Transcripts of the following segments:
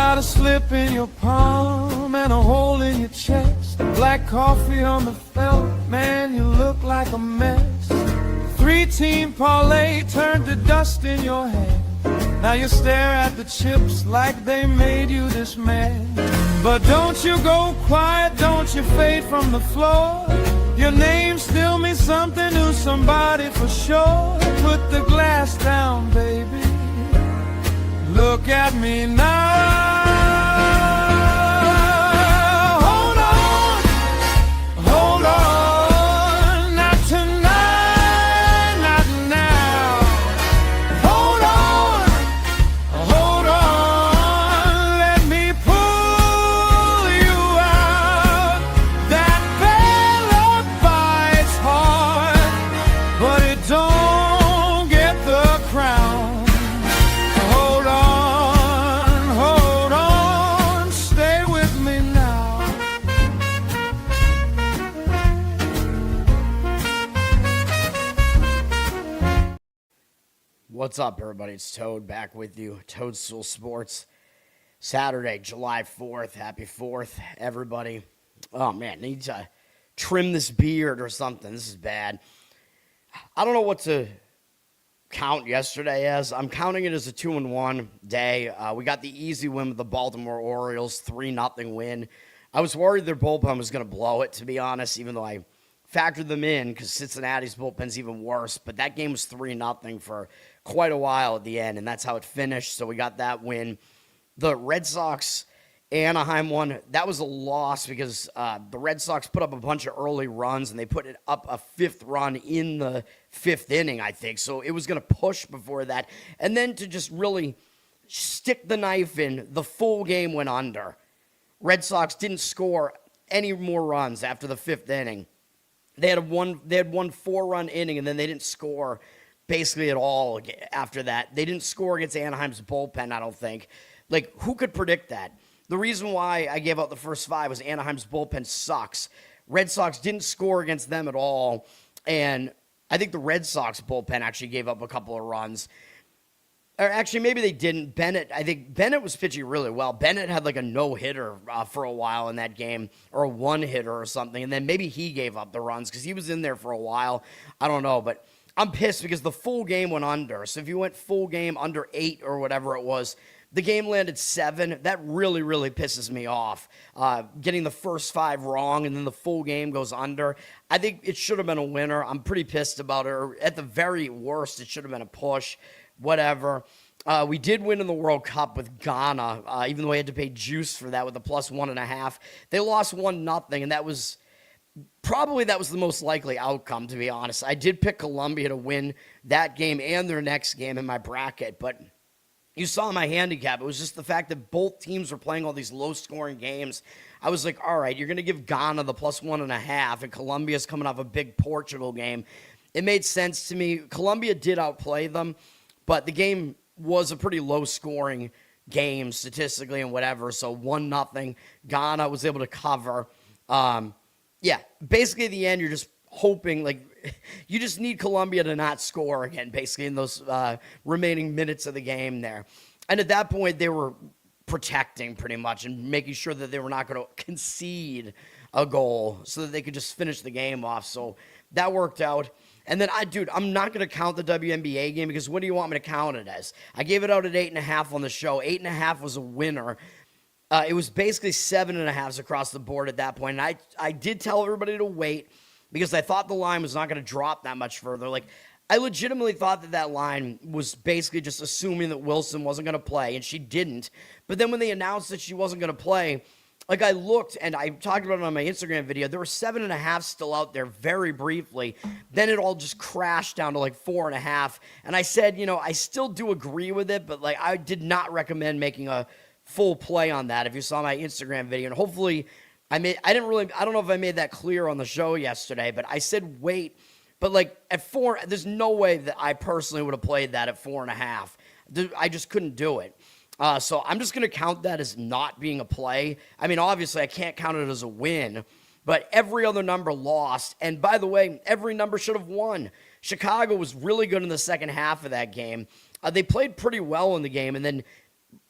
got a slip in your palm and a hole in your chest. Black coffee on the felt, man, you look like a mess. 3-team parlay turned to dust in your hand. Now you stare at the chips like they made you this man. But don't you go quiet, don't you fade from the floor. Your name still means something to somebody for sure. Put the glass down, baby. Look at me now. Hold on, hold on. Not tonight, not now. Hold on. Let me pull you out. That fella bites hard, but it don't get the crown. What's up, everybody? It's Toad back with you. Toadstool Sports. Saturday, July 4th. Happy 4th, everybody. Oh, man, need to trim this beard or something. This is bad. I don't know what to count yesterday as. I'm counting it as a 2-1 day. We got the easy win with the Baltimore Orioles, 3-0 win. I was worried their bullpen was going to blow it, to be honest, even though I factored them in because Cincinnati's bullpen's even worse. But that game was 3-0 for quite a while at the end, and that's how it finished. So we got that win. The Red Sox, Anaheim won. That was a loss because the Red Sox put up a bunch of early runs, and they put it up a 5th run in the 5th inning, I think. So it was going to push before that. And then to just really stick the knife in, the full game went under. Red Sox didn't score any more runs after the 5th inning. They had one 4-run inning, and then they didn't score basically at all after that. They didn't score against Anaheim's bullpen, I don't think. Like, who could predict that? The reason why I gave out the first 5 was Anaheim's bullpen sucks. Red Sox didn't score against them at all, and I think the Red Sox bullpen actually gave up a couple of runs. Or actually, maybe they didn't. I think Bennett was pitching really well. Bennett had like a no-hitter for a while in that game, or a 1-hitter or something, and then maybe he gave up the runs because he was in there for a while. I don't know, but I'm pissed because the full game went under. So if you went full game under 8 or whatever it was, the game landed 7. That really, really pisses me off. Getting the first 5 wrong and then the full game goes under. I think it should have been a winner. I'm pretty pissed about it. Or at the very worst, it should have been a push. Whatever. We did win in the World Cup with Ghana, even though we had to pay juice for that with a +1.5. They lost 1-0, and that was the most likely outcome, to be honest. I did pick Colombia to win that game and their next game in my bracket, but you saw my handicap. It was just the fact that both teams were playing all these low-scoring games. I was like, all right, you're going to give Ghana the +1.5, and Colombia's coming off a big Portugal game. It made sense to me. Colombia did outplay them, but the game was a pretty low-scoring game statistically and whatever, so 1-0. Ghana was able to cover. Yeah, basically at the end, you're just hoping, like, you just need Colombia to not score again, basically, in those remaining minutes of the game there. And at that point, they were protecting pretty much and making sure that they were not going to concede a goal so that they could just finish the game off. So that worked out. And then, I'm not going to count the WNBA game because what do you want me to count it as? I gave it out at 8.5 on the show. 8.5 was a winner. It was basically 7.5s across the board at that point. And I did tell everybody to wait because I thought the line was not going to drop that much further. Like, I legitimately thought that line was basically just assuming that Wilson wasn't going to play, and she didn't. But then when they announced that she wasn't going to play, like, I looked, and I talked about it on my Instagram video, there were 7.5 still out there very briefly. Then it all just crashed down to, like, 4.5. And I said, I still do agree with it, but, like, I did not recommend making a full play on that if you saw my Instagram video. And hopefully, I don't know if I made that clear on the show yesterday, but I said wait. But, like, at 4, there's no way that I personally would have played that at 4.5. I just couldn't do it. So I'm just going to count that as not being a play. I mean, obviously, I can't count it as a win, but every other number lost. And by the way, every number should have won. Chicago was really good in the second half of that game. They played pretty well in the game, and then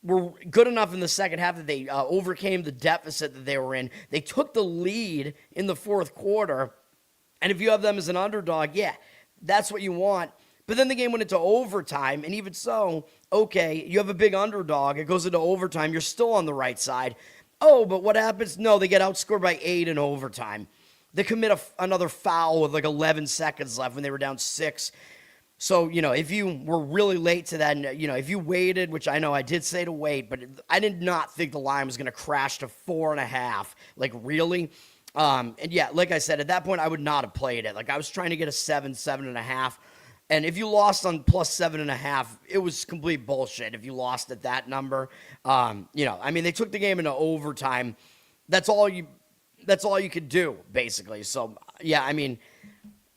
were good enough in the second half that they overcame the deficit that they were in. They took the lead in the fourth quarter, and if you have them as an underdog, yeah, that's what you want. But then the game went into overtime, and even so, okay, you have a big underdog. It goes into overtime. You're still on the right side. Oh, but what happens? No, they get outscored by 8 in overtime. They commit another foul with like 11 seconds left when they were down 6. So, if you were really late to that, and, if you waited, which I know I did say to wait, but I did not think the line was going to crash to 4.5. Like, really? And yeah, like I said, at that point, I would not have played it. Like, I was trying to get a 7.5. And if you lost on plus 7.5, it was complete bullshit if you lost at that number. They took the game into overtime. That's all you could do, basically. So, yeah,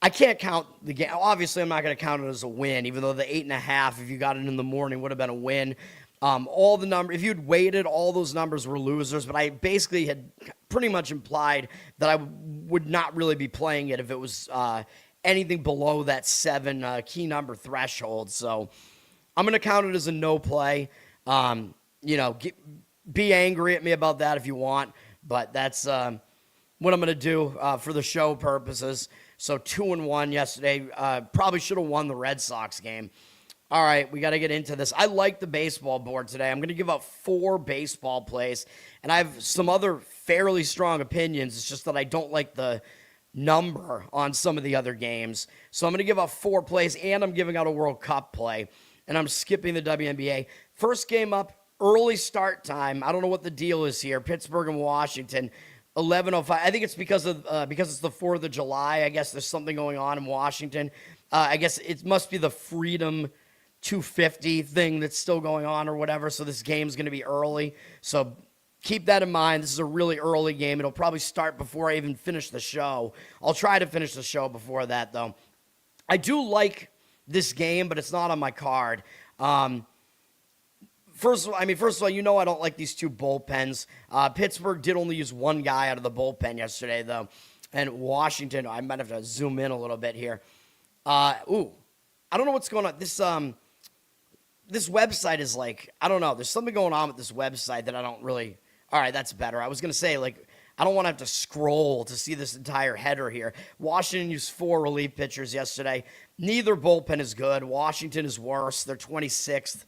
I can't count the game. Obviously, I'm not going to count it as a win, even though the 8.5, if you got it in the morning, would have been a win. All the numbers, if you'd waited, all those numbers were losers, but I basically had pretty much implied that I would not really be playing it if it was anything below that 7 key number threshold. So I'm going to count it as a no play. Be angry at me about that if you want, but that's what I'm going to do for the show purposes. So 2-1 yesterday. Probably should have won the Red Sox game. All right, we got to get into this. I like the baseball board today. I'm going to give out 4 baseball plays, and I have some other fairly strong opinions. It's just that I don't like the number on some of the other games. So I'm going to give out 4 plays, and I'm giving out a World Cup play, and I'm skipping the WNBA. First game up, early start time. I don't know what the deal is here. Pittsburgh and Washington, 11:05. I think it's because it's the 4th of July. I guess there's something going on in Washington. I guess it must be the Freedom 250 thing that's still going on or whatever, so this game's going to be early. So keep that in mind. This is a really early game. It'll probably start before I even finish the show. I'll try to finish the show before that, though. I do like this game, but it's not on my card. First of all, I don't like these 2 bullpens. Pittsburgh did only use 1 guy out of the bullpen yesterday, though. And Washington, I might have to zoom in a little bit here. I don't know what's going on. This website is like, I don't know. There's something going on with this website that I don't really. All right, that's better. I was going to say, I don't want to have to scroll to see this entire header here. Washington used 4 relief pitchers yesterday. Neither bullpen is good. Washington is worse. They're 26th,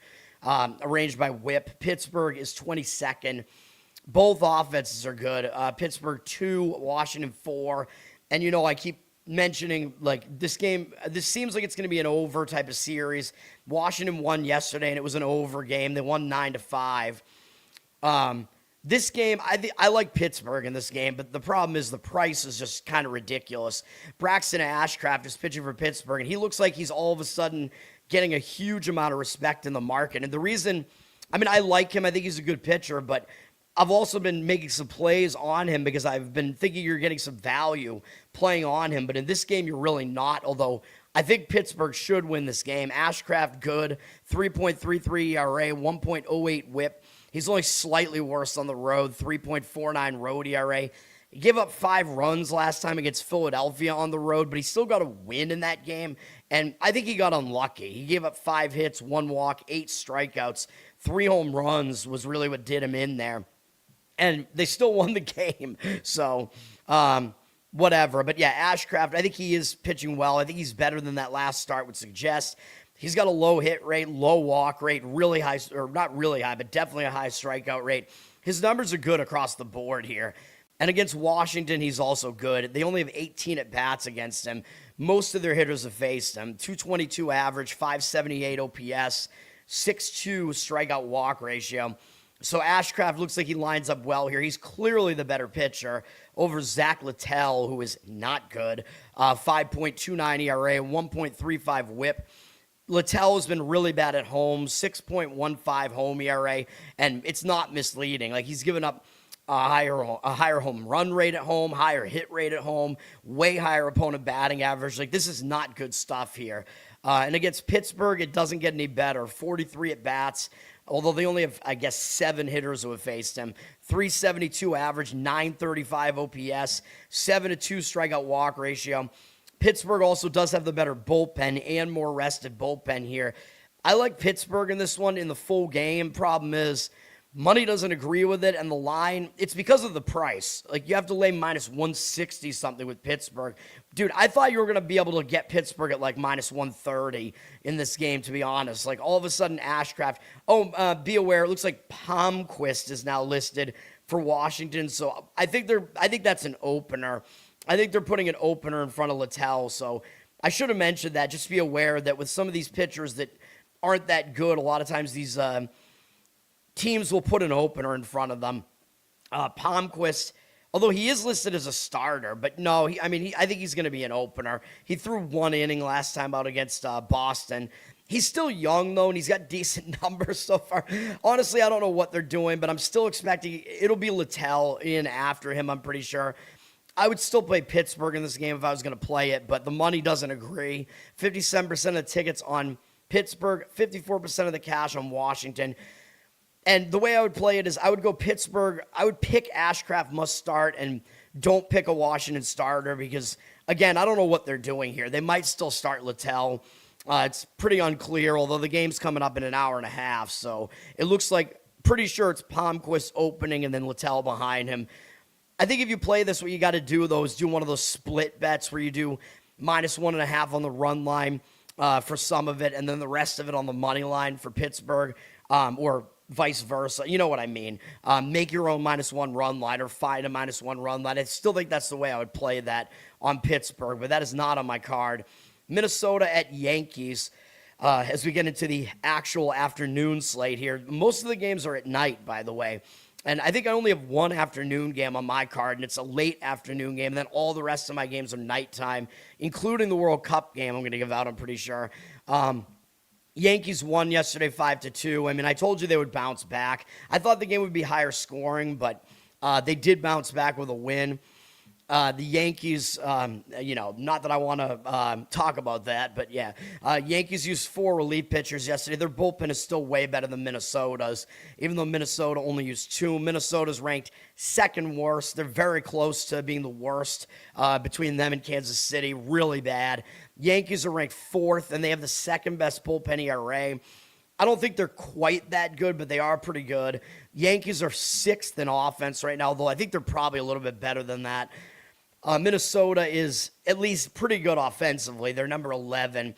arranged by whip. Pittsburgh is 22nd. Both offenses are good. Pittsburgh 2, Washington 4. And, I keep mentioning, this game, this seems like it's going to be an over type of series. Washington won yesterday, and it was an over game. They won 9-5. This game, I like Pittsburgh in this game, but the problem is the price is just kind of ridiculous. Braxton Ashcraft is pitching for Pittsburgh, and he looks like he's all of a sudden getting a huge amount of respect in the market. And the reason, I like him. I think he's a good pitcher, but I've also been making some plays on him because I've been thinking you're getting some value playing on him. But in this game, you're really not, although I think Pittsburgh should win this game. Ashcraft, good, 3.33 ERA, 1.08 whip. He's only slightly worse on the road, 3.49 road ERA. He gave up 5 runs last time against Philadelphia on the road, but he still got a win in that game, and I think he got unlucky. He gave up 5 hits, 1 walk, 8 strikeouts, 3 home runs was really what did him in there, and they still won the game, so whatever. But yeah, Ashcraft, I think he is pitching well. I think he's better than that last start would suggest. He's got a low hit rate, low walk rate, really high, or not really high, but definitely a high strikeout rate. His numbers are good across the board here. And against Washington, he's also good. They only have 18 at-bats against him. Most of their hitters have faced him. 222 average, 578 OPS, 6.2 strikeout walk ratio. So Ashcraft looks like he lines up well here. He's clearly the better pitcher over Zach Littell, who is not good. 5.29 ERA, 1.35 whip. Littell has been really bad at home, 6.15 home ERA, and it's not misleading. He's given up a higher home run rate at home, higher hit rate at home, way higher opponent batting average. This is not good stuff here. And against Pittsburgh, it doesn't get any better. 43 at-bats, although they only have, 7 hitters who have faced him. 372 average, 935 OPS, 7-2 strikeout walk ratio. Pittsburgh also does have the better bullpen and more rested bullpen here. I like Pittsburgh in this one in the full game. Problem is, money doesn't agree with it, and the line, it's because of the price. Like, you have to lay minus 160 something with Pittsburgh. Dude, I thought you were going to be able to get Pittsburgh at like minus 130 in this game, to be honest. Like, all of a sudden, Ashcraft. Be aware, it looks like Palmquist is now listed for Washington, so I think that's an opener. I think they're putting an opener in front of Littell, so I should have mentioned that. Just be aware that with some of these pitchers that aren't that good, a lot of times these teams will put an opener in front of them. Palmquist, although he is listed as a starter, but no, I think he's going to be an opener. He threw 1 inning last time out against Boston. He's still young, though, and he's got decent numbers so far. Honestly, I don't know what they're doing, but I'm still expecting it'll be Littell in after him, I'm pretty sure. I would still play Pittsburgh in this game if I was going to play it, but the money doesn't agree. 57% of the tickets on Pittsburgh, 54% of the cash on Washington. And the way I would play it is I would go Pittsburgh. I would pick Ashcraft must start and don't pick a Washington starter because, again, I don't know what they're doing here. They might still start Littell. It's pretty unclear, although the game's coming up in an hour and a half. So it looks like, pretty sure it's Palmquist opening and then Littell behind him. I think if you play this, what you got to do, though, is do one of those split bets where you do minus 1.5 on the run line for some of it and then the rest of it on the money line for Pittsburgh or vice versa. You know what I mean. Make your own -1 run line or find a -1 run line. I still think that's the way I would play that on Pittsburgh, but that is not on my card. Minnesota at Yankees as we get into the actual afternoon slate here. Most of the games are at night, by the way. And I think I only have one afternoon game on my card, and it's a late afternoon game. And then all the rest of my games are nighttime, including the World Cup game I'm going to give out, I'm pretty sure. Yankees won yesterday 5-2. I mean, I told you they would bounce back. I thought the game would be higher scoring, but they did bounce back with a win. The Yankees, not that I want to talk about that, but yeah. Yankees used 4 relief pitchers yesterday. Their bullpen is still way better than Minnesota's, even though Minnesota only used 2. Minnesota's ranked second worst. They're very close to being the worst between them and Kansas City. Really bad. Yankees are ranked 4th, and they have the second best bullpen ERA. I don't think they're quite that good, but they are pretty good. Yankees are 6th in offense right now, although I think they're probably a little bit better than that. Minnesota is at least pretty good offensively. They're number 11,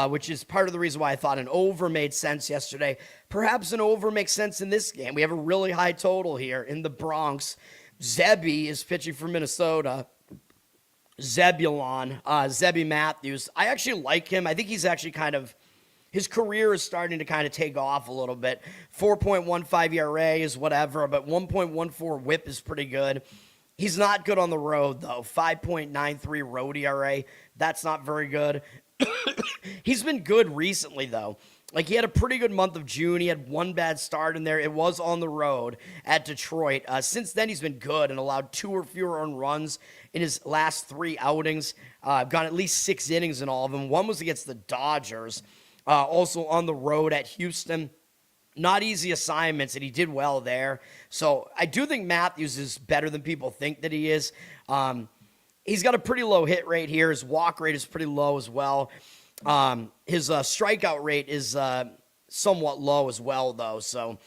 which is part of the reason why I thought an over made sense yesterday. Perhaps an over makes sense in this game. We have a really high total here in the Bronx. Zebby is pitching for Minnesota. Zebby Matthews. I actually like him. I think he's actually his career is starting to kind of take off a little bit. 4.15 ERA is whatever, but 1.14 whip is pretty good. He's not good on the road, though. 5.93 road ERA. That's not very good. He's been good recently, though. Like, he had a pretty good month of June. He had 1 bad start in there. It was on the road at Detroit. Since then, he's been good and allowed 2 or fewer earned runs in his last 3 outings. Gone at least 6 innings in all of them. 1 was against the Dodgers. Also on the road at Houston. Not easy assignments, and he did well there. So I do think Matthews is better than people think that he is. He's got a pretty low hit rate here. His walk rate is pretty low as well. His strikeout rate is somewhat low as well, though. So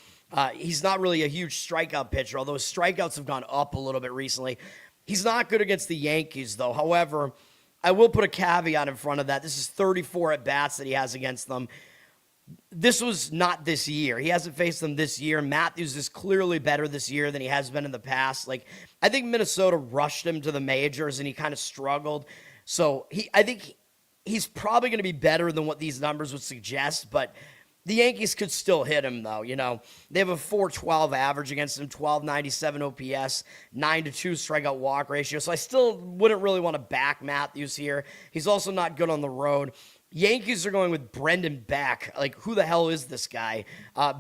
he's not really a huge strikeout pitcher, although his strikeouts have gone up a little bit recently. He's not good against the Yankees, though. However, I will put a caveat in front of that. This is 34 at-bats that he has against them. This was not this year. He hasn't faced them this year. Matthews is clearly better this year than he has been in the past. Like, I think Minnesota rushed him to the majors, and he kind of struggled. So I think he's probably going to be better than what these numbers would suggest, but the Yankees could still hit him, though. You know, they have a 4.12 average against him, 12.97 OPS, 9-2 strikeout walk ratio. So I still wouldn't really want to back Matthews here. He's also not good on the road. Yankees are going with Brendan Beck. Like, who the hell is this guy?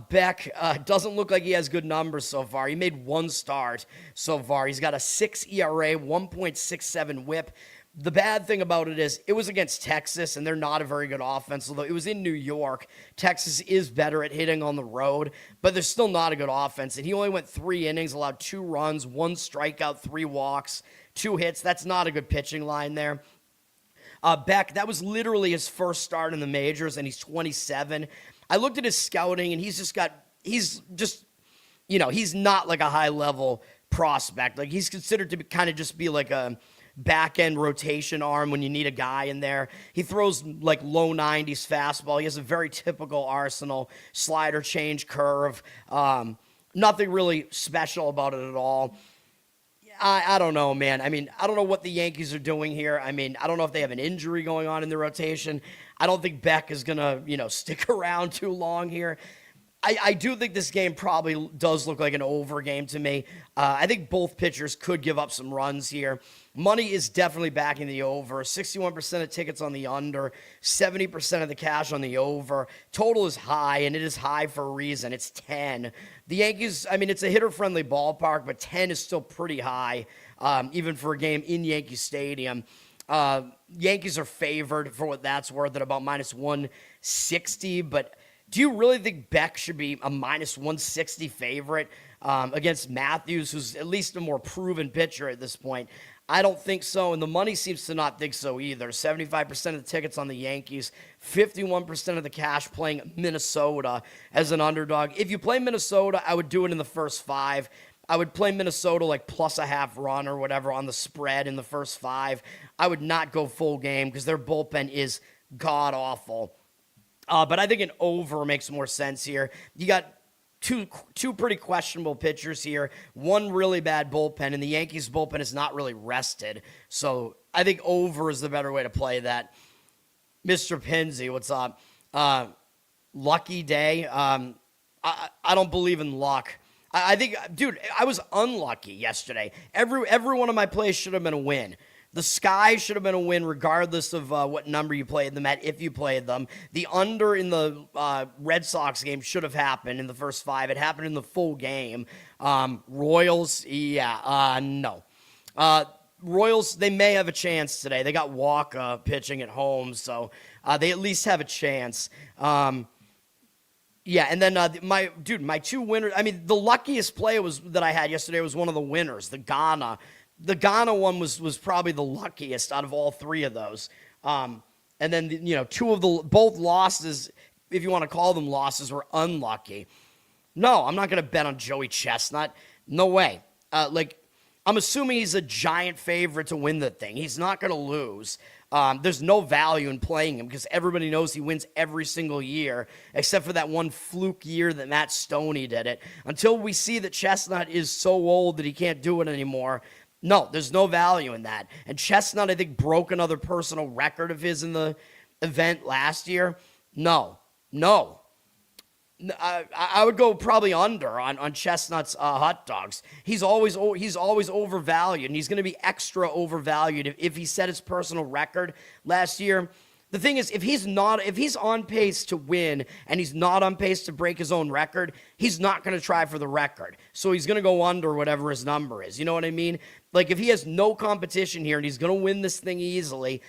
Beck doesn't look like he has good numbers so far. He made 1 start so far. He's got a 6 ERA, 1.67 whip. The bad thing about it is it was against Texas, and they're not a very good offense, although it was in New York. Texas is better at hitting on the road, but they're still not a good offense. And he only went 3 innings, allowed 2 runs, 1 strikeout, 3 walks, 2 hits. That's not a good pitching line there. Beck, that was literally his first start in the majors, and he's 27. I looked at his scouting, and he's just, he's not like a high-level prospect. Like, he's considered to kind of just be like a back-end rotation arm when you need a guy in there. He throws like low 90s fastball. He has a very typical Arsenal slider change curve. Nothing really special about it at all. I don't know, man. I mean, I don't know what the Yankees are doing here. I mean, I don't know if they have an injury going on in the rotation. I don't think Beck is going to, stick around too long here. I do think this game probably does look like an over game to me. I think both pitchers could give up some runs here. Money is definitely backing the over. 61% of tickets on the under, 70% of the cash on the over. Total is high, and it is high for a reason. It's 10. The Yankees, I mean, it's a hitter-friendly ballpark, but 10 is still pretty high, even for a game in Yankee Stadium. Yankees are favored, for what that's worth, at about minus 160, but do you really think Beck should be a minus 160 favorite against Matthews, who's at least a more proven pitcher at this point? I don't think so, and the money seems to not think so either. 75% of the tickets on the Yankees, 51% of the cash playing Minnesota as an underdog. If you play Minnesota, I would do it in the first 5. I would play Minnesota like plus a half run or whatever on the spread in the first 5. I would not go full game because their bullpen is god-awful. But I think an over makes more sense here. You got two pretty questionable pitchers here, one really bad bullpen, and the Yankees' bullpen is not really rested. So I think over is the better way to play that. Mr. Pinsey, what's up? Lucky day. I don't believe in luck. I think, dude, I was unlucky yesterday. Every one of my plays should have been a win. The Sky should have been a win regardless of what number you played them at, if you played them. The under in the Red Sox game should have happened in the first 5. It happened in the full game. Royals, no. Royals, they may have a chance today. They got Walker pitching at home, so they at least have a chance. And then my 2 winners. I mean, the luckiest play that I had yesterday was one of the winners, the Ghana. The Ghana one was probably the luckiest out of all 3 of those. And then, 2 of both losses, if you want to call them losses, were unlucky. No, I'm not going to bet on Joey Chestnut. No way. I'm assuming he's a giant favorite to win the thing. He's not going to lose. There's no value in playing him because everybody knows he wins every single year, except for that one fluke year that Matt Stoney did it. Until we see that Chestnut is so old that he can't do it anymore, no, there's no value in that. And Chestnut, I think, broke another personal record of his in the event last year. No. I would go probably under on Chestnut's hot dogs. He's always overvalued, and he's going to be extra overvalued if he set his personal record last year. The thing is, if he's on pace to win and he's not on pace to break his own record, he's not going to try for the record. So he's going to go under whatever his number is. You know what I mean? Like, if he has no competition here and he's going to win this thing easily,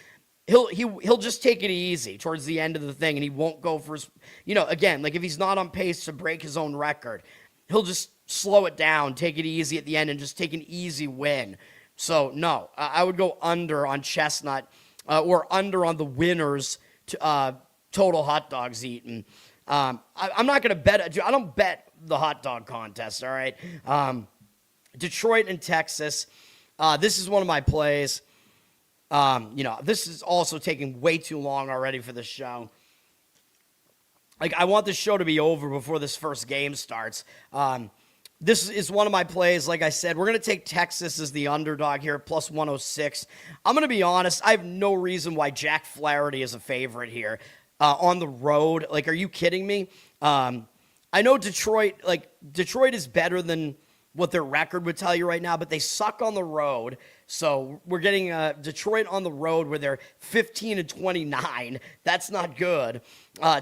he'll just take it easy towards the end of the thing, and he won't go for his, again, like if he's not on pace to break his own record, he'll just slow it down, take it easy at the end, and just take an easy win. So, no, I would go under on Chestnut. Or under on the winners total hot dogs eaten. I'm not going to bet. I don't bet the hot dog contest, all right? Detroit and Texas. This is one of my plays. This is also taking way too long already for the show. Like, I want this show to be over before this first game starts. This is one of my plays. Like I said, we're going to take Texas as the underdog here, plus 106. I'm going to be honest. I have no reason why Jack Flaherty is a favorite here on the road. Like, are you kidding me? I know Detroit is better than what their record would tell you right now, but they suck on the road. So we're getting Detroit on the road where they're 15-29. That's not good.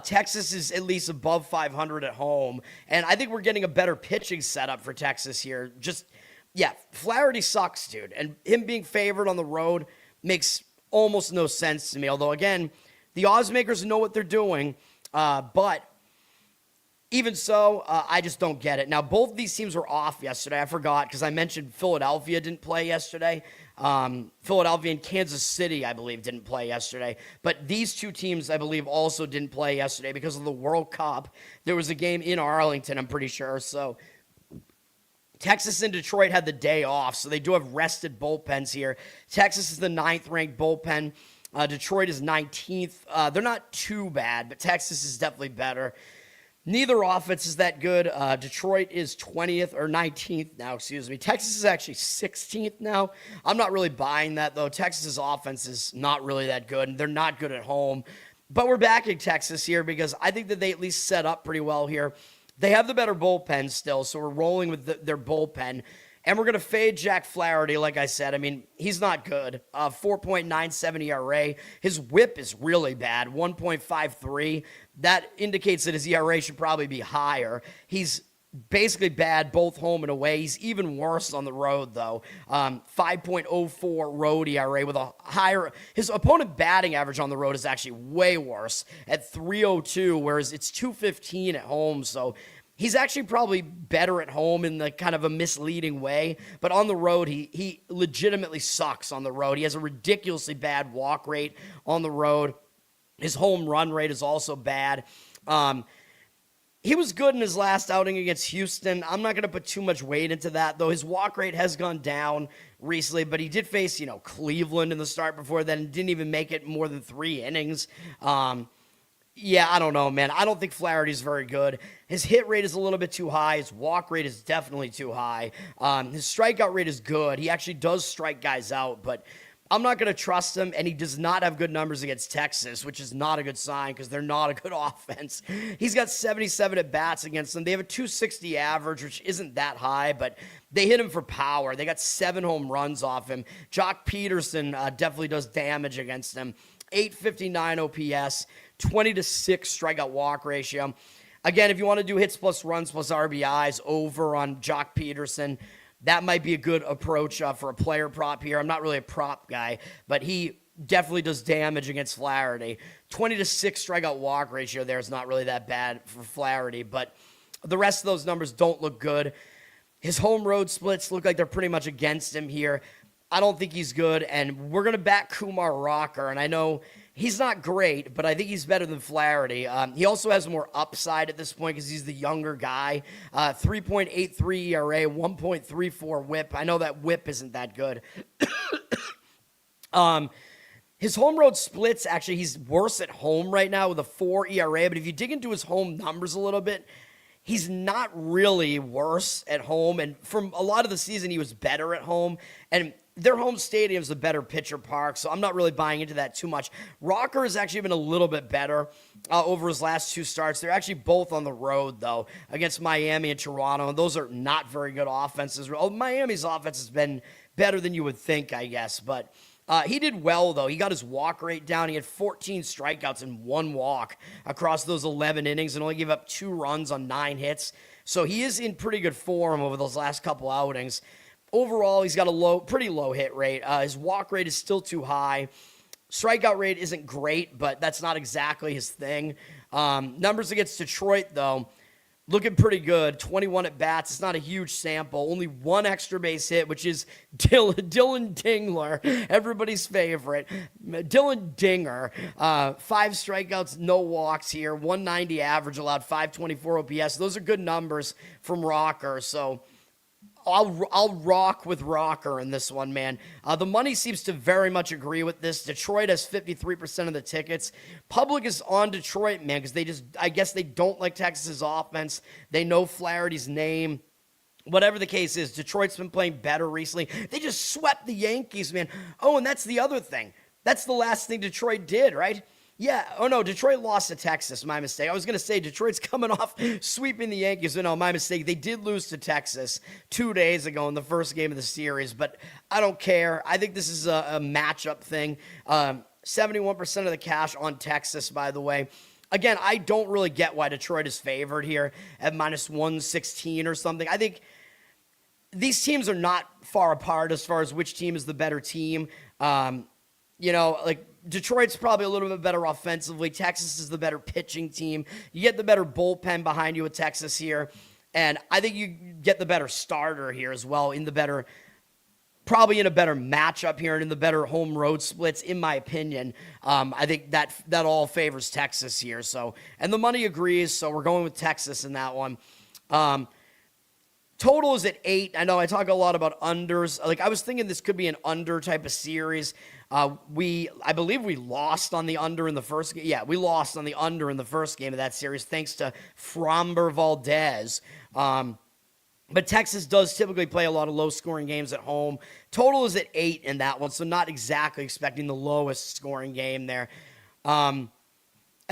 Texas is at least above 500 at home. And I think we're getting a better pitching setup for Texas here. Flaherty sucks, dude. And him being favored on the road makes almost no sense to me. Although, again, the odds makers know what they're doing. But Even so, I just don't get it. Now, both of these teams were off yesterday. I forgot because I mentioned Philadelphia didn't play yesterday. Philadelphia and Kansas City, I believe, didn't play yesterday. But these two teams, I believe, also didn't play yesterday because of the World Cup. There was a game in Arlington, I'm pretty sure. So Texas and Detroit had the day off, so they do have rested bullpens here. Texas is the 9th-ranked bullpen. Detroit is 19th. They're not too bad, but Texas is definitely better. Neither offense is that good. Detroit is 20th or 19th now, excuse me. Texas is actually 16th now. I'm not really buying that, though. Texas's offense is not really that good, and they're not good at home. But we're backing Texas here because I think that they at least set up pretty well here. They have the better bullpen still, so we're rolling with their bullpen. And we're going to fade Jack Flaherty, like I said. I mean, he's not good. 4.97 ERA. His whip is really bad, 1.53. That indicates that his ERA should probably be higher. He's basically bad both home and away. He's even worse on the road, though. 5.04 road ERA with a higher... His opponent batting average on the road is actually way worse at 3.02, whereas it's 2.15 at home, so... He's actually probably better at home in the kind of a misleading way, but on the road, he legitimately sucks on the road. He has a ridiculously bad walk rate on the road. His home run rate is also bad. He was good in his last outing against Houston. I'm not going to put too much weight into that, though. His walk rate has gone down recently, but he did face, Cleveland in the start before then and didn't even make it more than 3 innings. Yeah, I don't know, man. I don't think Flaherty's very good. His hit rate is a little bit too high. His walk rate is definitely too high. His strikeout rate is good. He actually does strike guys out, but I'm not going to trust him, and he does not have good numbers against Texas, which is not a good sign because they're not a good offense. He's got 77 at-bats against them. They have a 260 average, which isn't that high, but they hit him for power. They got 7 home runs off him. Jock Peterson definitely does damage against him. 859 OPS, 20-6 strikeout walk ratio. Again, if you want to do hits plus runs plus RBIs over on Jock Peterson, that might be a good approach for a player prop here. I'm not really a prop guy, but he definitely does damage against Flaherty. 20-6 strikeout walk ratio there is not really that bad for Flaherty, but the rest of those numbers don't look good. His home road splits look like they're pretty much against him here. I don't think he's good, and we're going to back Kumar Rocker, and I know he's not great, but I think he's better than Flaherty. He also has more upside at this point because he's the younger guy. 3.83 ERA, 1.34 whip. I know that whip isn't that good. His home road splits, actually, he's worse at home right now with a 4 ERA, but if you dig into his home numbers a little bit, he's not really worse at home, and from a lot of the season, he was better at home, and their home stadium's a better pitcher park, so I'm not really buying into that too much. Rocker has actually been a little bit better over his last 2 starts. They're actually both on the road, though, against Miami and Toronto, and those are not very good offenses. Miami's offense has been better than you would think, I guess, but he did well, though. He got his walk rate down. He had 14 strikeouts and 1 walk across those 11 innings and only gave up 2 runs on 9 hits, so he is in pretty good form over those last couple outings. Overall, he's got a pretty low hit rate. His walk rate is still too high. Strikeout rate isn't great, but that's not exactly his thing. Numbers against Detroit, though, looking pretty good. 21 at-bats. It's not a huge sample. Only 1 extra base hit, which is Dylan Dingler, everybody's favorite. Dylan Dinger. 5 strikeouts, no walks here. 190 average allowed, 524 OPS. Those are good numbers from Rocker, so I'll rock with Rocker in this one, man. The money seems to very much agree with this. Detroit has 53% of the tickets. Public is on Detroit, man, because I guess they don't like Texas's offense. They know Flaherty's name. Whatever the case is, Detroit's been playing better recently. They just swept the Yankees, man. Oh, and that's the other thing. That's the last thing Detroit did, right? Yeah, oh no, Detroit lost to Texas, my mistake. I was going to say Detroit's coming off sweeping the Yankees, but no, my mistake. They did lose to Texas 2 days ago in the first game of the series, but I don't care. I think this is a matchup thing. 71% of the cash on Texas, by the way. Again, I don't really get why Detroit is favored here at minus 116 or something. I think these teams are not far apart as far as which team is the better team. like Detroit's probably a little bit better offensively. Texas is the better pitching team. You get the better bullpen behind you with Texas here. And I think you get the better starter here as well, probably in a better matchup here and in the better home road splits, in my opinion. I think that all favors Texas here. So, and the money agrees, so we're going with Texas in that one. Total is at 8. I know I talk a lot about unders. Like, I was thinking this could be an under type of series. I believe we lost on the under in the first game. Yeah, we lost on the under in the first game of that series thanks to Framber Valdez. But Texas does typically play a lot of low-scoring games at home. Total is at 8 in that one, so not exactly expecting the lowest scoring game there. And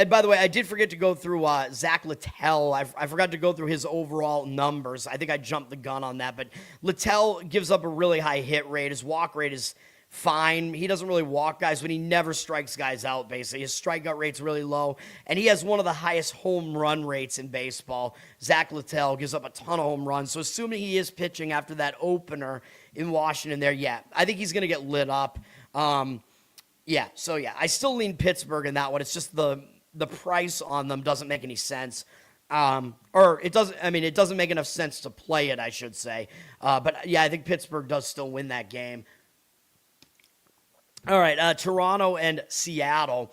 by the way, I did forget to go through Zach Littell. I forgot to go through his overall numbers. I think I jumped the gun on that. But Littell gives up a really high hit rate. His walk rate is fine. He doesn't really walk guys, but he never strikes guys out, basically. His strikeout rate's really low, and he has one of the highest home run rates in baseball. Zach Littell gives up a ton of home runs, so assuming he is pitching after that opener in Washington there, yeah, I think he's going to get lit up. I still lean Pittsburgh in that one. It's just the price on them doesn't make any sense. It doesn't make enough sense to play it, I should say. But yeah, I think Pittsburgh does still win that game. All right, Toronto and Seattle.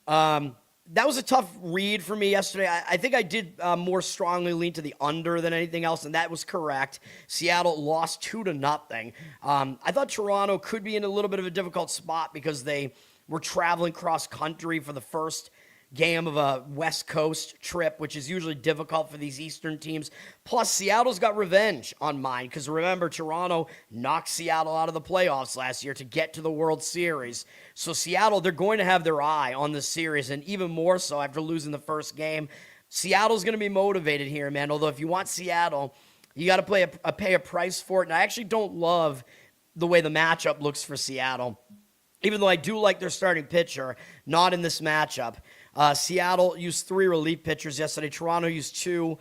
That was a tough read for me yesterday. I think I did more strongly lean to the under than anything else, and that was correct. Seattle lost 2-0. I thought Toronto could be in a little bit of a difficult spot because they were traveling cross-country for the first game of a West Coast trip, which is usually difficult for these Eastern teams. Plus, Seattle's got revenge on mine because remember, Toronto knocked Seattle out of the playoffs last year to get to the World Series. So Seattle, they're going to have their eye on this series, and even more so after losing the first game. Seattle's going to be motivated here, man. Although if you want Seattle, you got to pay a price for it. And I actually don't love the way the matchup looks for Seattle, even though I do like their starting pitcher, not in this matchup. Seattle used 3 relief pitchers yesterday. Toronto used 2.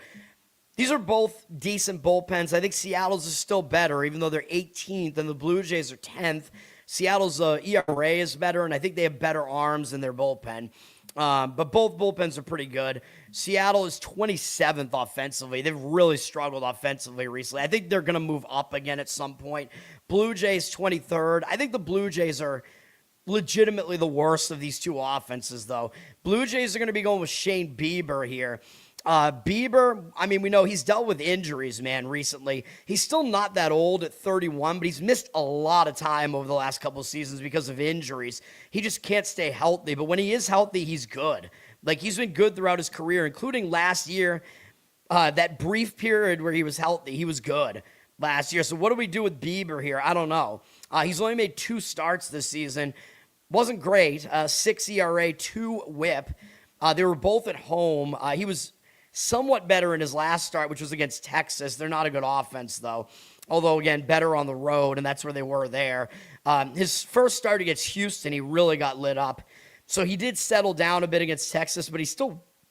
These are both decent bullpens. I think Seattle's is still better, even though they're 18th and the Blue Jays are 10th. Seattle's ERA is better, and I think they have better arms in their bullpen. But both bullpens are pretty good. Seattle is 27th offensively. They've really struggled offensively recently. I think they're going to move up again at some point. Blue Jays 23rd. I think the Blue Jays are legitimately the worst of these two offenses, though. Blue Jays are going to be going with Shane Bieber here. Bieber, I mean, we know he's dealt with injuries, man, recently. He's still not that old at 31, but he's missed a lot of time over the last couple of seasons because of injuries. He just can't stay healthy, but when he is healthy, he's good. Like, he's been good throughout his career, including last year, that brief period where he was healthy. He was good last year. So what do we do with Bieber here? I don't know. He's only made 2 starts this season. Wasn't great. 6 ERA, 2 whip. They were both at home. He was somewhat better in his last start, which was against Texas. They're not a good offense, though. Although, again, better on the road, and that's where they were there. His first start against Houston, he really got lit up. So he did settle down a bit against Texas, but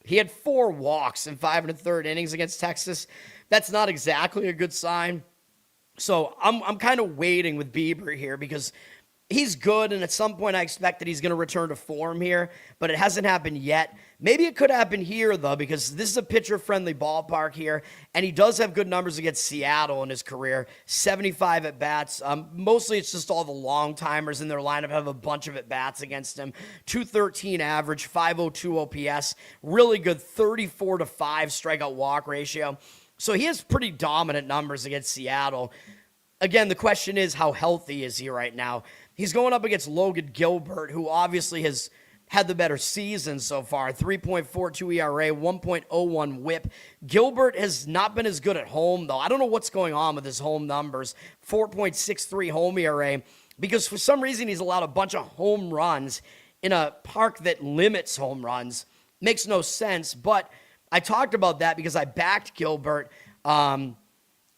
he had 4 walks in 5 1/3 innings against Texas. That's not exactly a good sign. So I'm kind of waiting with Bieber here because he's good, and at some point I expect that he's going to return to form here, but it hasn't happened yet. Maybe it could happen here, though, because this is a pitcher-friendly ballpark here, and he does have good numbers against Seattle in his career, 75 at-bats. Mostly it's just all the long-timers in their lineup have a bunch of at-bats against him. 213 average, 502 OPS, really good 34-5 strikeout-walk ratio. So he has pretty dominant numbers against Seattle. Again, the question is, how healthy is he right now? He's going up against Logan Gilbert, who obviously has had the better season so far. 3.42 ERA, 1.01 whip. Gilbert has not been as good at home, though. I don't know what's going on with his home numbers. 4.63 home ERA, because for some reason he's allowed a bunch of home runs in a park that limits home runs. Makes no sense, but I talked about that because I backed Gilbert.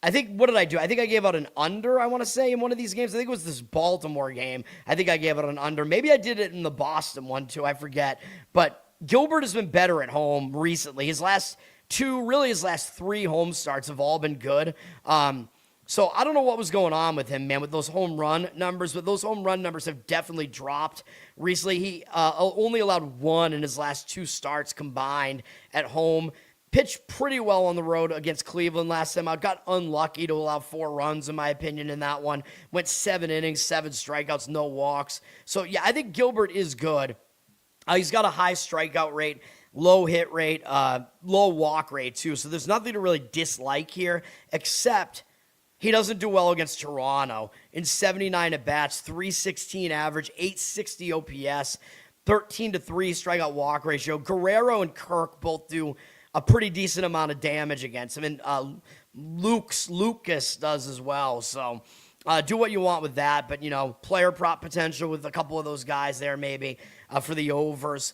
I think, what did I do? I think I gave out an under, I want to say, in one of these games. I think it was this Baltimore game. I think I gave out an under. Maybe I did it in the Boston one, too. I forget. But Gilbert has been better at home recently. His last 3 home starts have all been good. So I don't know what was going on with him, man, with those home run numbers, but those home run numbers have definitely dropped recently. He only allowed 1 in his last 2 starts combined at home. Pitched pretty well on the road against Cleveland last time out. Got unlucky to allow 4 runs, in my opinion, in that one. Went 7 innings, 7 strikeouts, no walks. So, yeah, I think Gilbert is good. He's got a high strikeout rate, low hit rate, low walk rate, too. So there's nothing to really dislike here, except he doesn't do well against Toronto. In 79 at-bats, 316 average, 860 OPS, 13-3 strikeout-walk ratio. Guerrero and Kirk both do a pretty decent amount of damage against him. And Lucas does as well. So do what you want with that. But, player prop potential with a couple of those guys there maybe for the overs.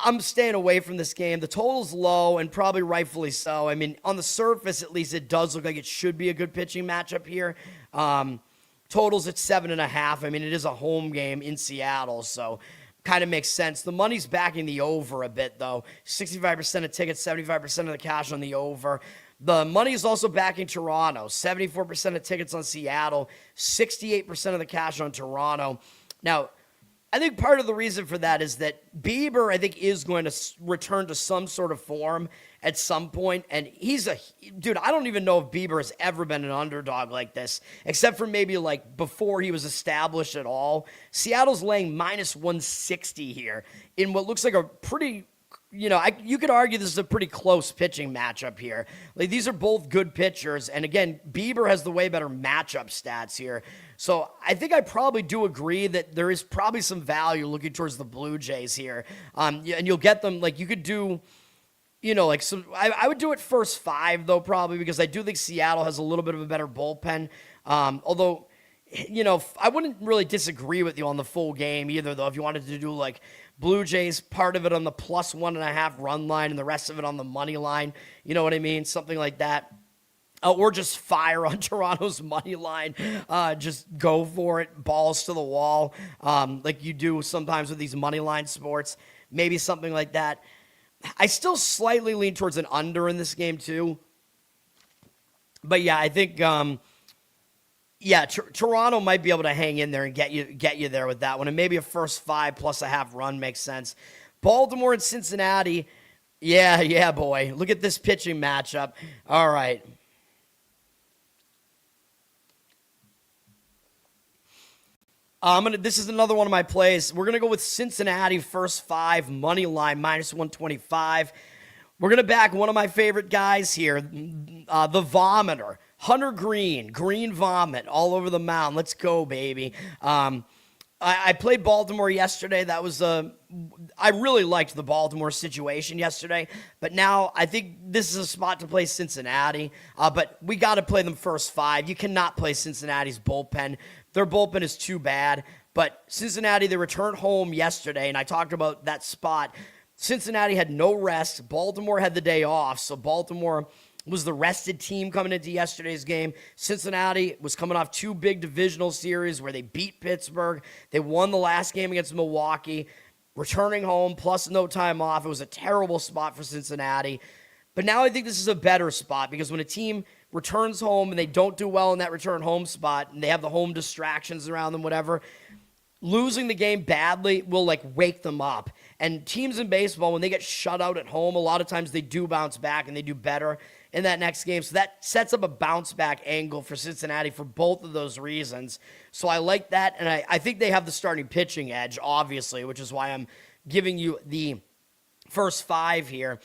I'm staying away from this game. The total's low, and probably rightfully so. I mean, on the surface, at least, it does look like it should be a good pitching matchup here. Totals at 7.5. I mean, it is a home game in Seattle, so kind of makes sense. The money's backing the over a bit, though. 65% of tickets, 75% of the cash on the over. The money is also backing Toronto. 74% of tickets on Seattle, 68% of the cash on Toronto. Now, I think part of the reason for that is that Bieber, I think, is going to return to some sort of form at some point. And dude, I don't even know if Bieber has ever been an underdog like this, except for maybe like before he was established at all. Seattle's laying minus 160 here in what looks like a pretty, you could argue this is a pretty close pitching matchup here. Like, these are both good pitchers. And again, Bieber has the way better matchup stats here. So I think I probably do agree that there is probably some value looking towards the Blue Jays here. And you'll get them, like, you could do, I would do it first 5, though, probably, because I do think Seattle has a little bit of a better bullpen. Although, I wouldn't really disagree with you on the full game either, though, if you wanted to do, like, Blue Jays, part of it on the plus 1.5 run line and the rest of it on the money line. You know what I mean? Something like that. Or just fire on Toronto's money line. Just go for it. Balls to the wall. Like you do sometimes with these money line sports. Maybe something like that. I still slightly lean towards an under in this game too. But yeah, I think Toronto might be able to hang in there and get you there with that one. And maybe a first 5 plus a half run makes sense. Baltimore and Cincinnati. Yeah, boy. Look at this pitching matchup. All right. This is another one of my plays. We're gonna go with Cincinnati first 5 money line minus 125. We're gonna back one of my favorite guys here, the Vomiter, Hunter Greene, Green Vomit all over the mound. Let's go, baby. I played Baltimore yesterday. That was I really liked the Baltimore situation yesterday, but now I think this is a spot to play Cincinnati. But we got to play them first 5. You cannot play Cincinnati's bullpen. Their bullpen is too bad. But Cincinnati, they returned home yesterday, and I talked about that spot. Cincinnati had no rest. Baltimore had the day off, so Baltimore was the rested team coming into yesterday's game. Cincinnati was coming off 2 big divisional series where they beat Pittsburgh. They won the last game against Milwaukee, returning home, plus no time off. It was a terrible spot for Cincinnati. But now I think this is a better spot because when a team returns home and they don't do well in that return home spot and they have the home distractions around them, whatever, losing the game badly will, like, wake them up. And teams in baseball, when they get shut out at home, a lot of times they do bounce back and they do better in that next game. So that sets up a bounce back angle for Cincinnati for both of those reasons. So I like that, and I think they have the starting pitching edge, obviously, which is why I'm giving you the first 5 here.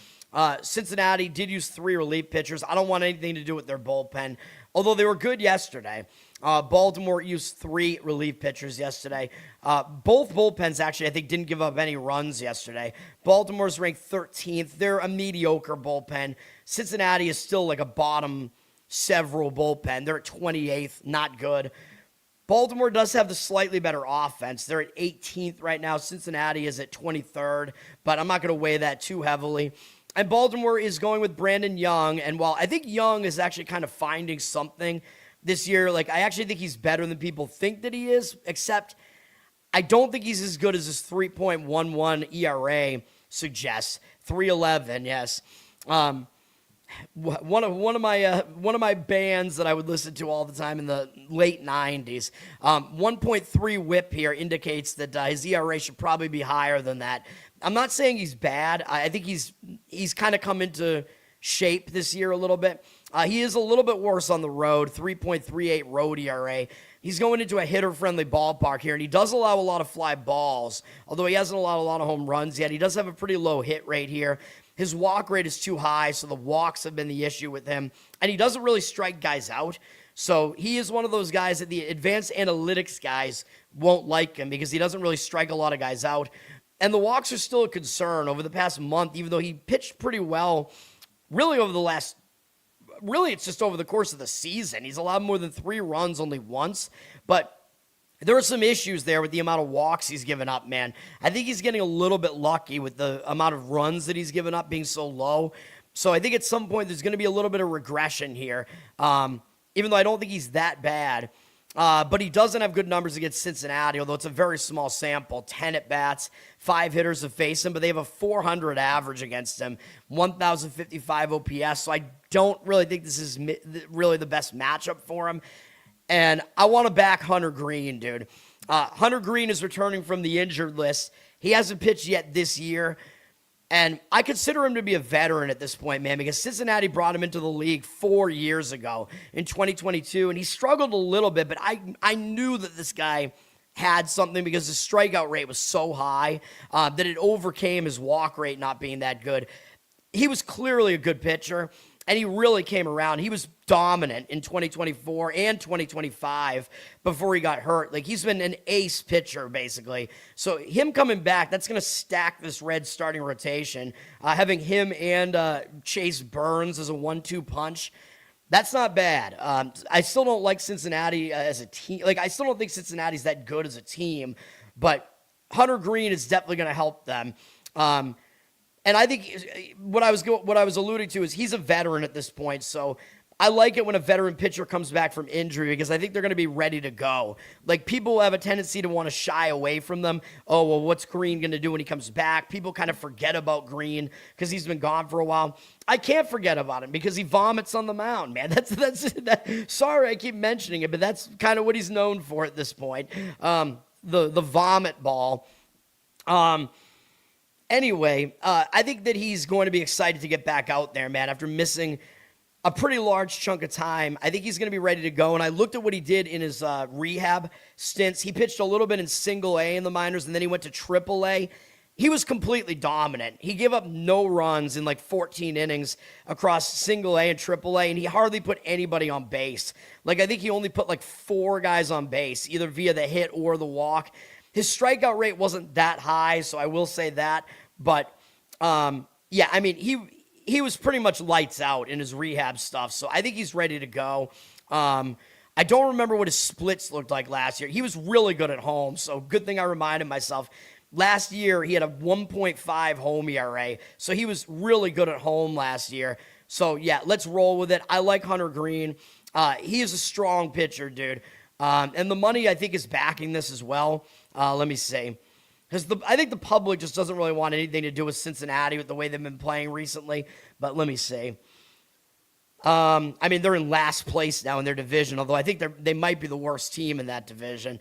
Cincinnati did use 3 relief pitchers. I don't want anything to do with their bullpen, although they were good yesterday. Baltimore used 3 relief pitchers yesterday. Both bullpens, actually, I think, didn't give up any runs yesterday. Baltimore's ranked 13th. They're a mediocre bullpen. Cincinnati is still like a bottom several bullpen. They're at 28th, not good. Baltimore does have the slightly better offense. They're at 18th right now. Cincinnati is at 23rd, but I'm not going to weigh that too heavily. And Baltimore is going with Brandon Young, and while I think Young is actually kind of finding something this year, like, I actually think he's better than people think that he is, except I don't think he's as good as his 3.11 ERA suggests. 3.11, yes. one of my bands that I would listen to all the time in the late 90s. 1.3 whip here indicates that his ERA should probably be higher than that. I'm not saying he's bad. I think he's kind of come into shape this year a little bit. He is a little bit worse on the road, 3.38 road ERA. He's going into a hitter-friendly ballpark here, and he does allow a lot of fly balls, although he hasn't allowed a lot of home runs yet. He does have a pretty low hit rate here. His walk rate is too high, so the walks have been the issue with him, and he doesn't really strike guys out. So he is one of those guys that the advanced analytics guys won't like him because he doesn't really strike a lot of guys out. And the walks are still a concern over the past month, even though he pitched pretty well really over the last it's just over the course of the season. He's allowed more than 3 runs only once, but there are some issues there with the amount of walks he's given up, man. I think he's getting a little bit lucky with the amount of runs that he's given up being so low. So I think at some point there's going to be a little bit of regression here, even though I don't think he's that bad. But he doesn't have good numbers against Cincinnati, although it's a very small sample. 10 at-bats, 5 hitters have faced him, but they have a 400 average against him, 1,055 OPS, so I don't really think this is really the best matchup for him. And I want to back Hunter Greene, dude. Hunter Greene is returning from the injured list. He hasn't pitched yet this year. And I consider him to be a veteran at this point, man, because Cincinnati brought him into the league 4 years ago in 2022, and he struggled a little bit, but I knew that this guy had something because his strikeout rate was so high that it overcame his walk rate not being that good. He was clearly a good pitcher, and he really came around. He was dominant in 2024 and 2025 before he got hurt. Like, he's been an ace pitcher, basically. So him coming back, that's going to stack this Reds starting rotation. Having him and Chase Burns as a 1-2 punch, that's not bad. I still don't like Cincinnati as a team. Like, I still don't think Cincinnati's that good as a team, but Hunter Greene is definitely going to help them. And I think what I was alluding to is he's a veteran at this point, so I like it when a veteran pitcher comes back from injury because I think they're going to be ready to go. Like, people have a tendency to want to shy away from them. Oh, well, what's Greene going to do when he comes back? People kind of forget about Greene because he's been gone for a while. I can't forget about him because he vomits on the mound, man. Sorry, I keep mentioning it, but that's kind of what he's known for at this point. The vomit ball. Anyway, I think that he's going to be excited to get back out there, man, after missing a pretty large chunk of time. I think he's going to be ready to go, and I looked at what he did in his rehab stints. He pitched a little bit in single A in the minors, and then he went to triple A. He was completely dominant. He gave up no runs in like 14 innings across single A and triple A, and he hardly put anybody on base. Like, I think he only put like 4 guys on base, either via the hit or the walk. His strikeout rate wasn't that high, so I will say that. But, yeah, I mean, he was pretty much lights out in his rehab stuff, so I think he's ready to go. I don't remember what his splits looked like last year. He was really good at home, so good thing I reminded myself. Last year, he had a 1.5 home ERA, so he was really good at home last year. So, yeah, let's roll with it. I like Hunter Greene. He is a strong pitcher, dude. And the money, I think, is backing this as well. Let me see. Because I think the public just doesn't really want anything to do with Cincinnati with the way they've been playing recently. But let me see. I mean, they're in last place now in their division, although I think they might be the worst team in that division.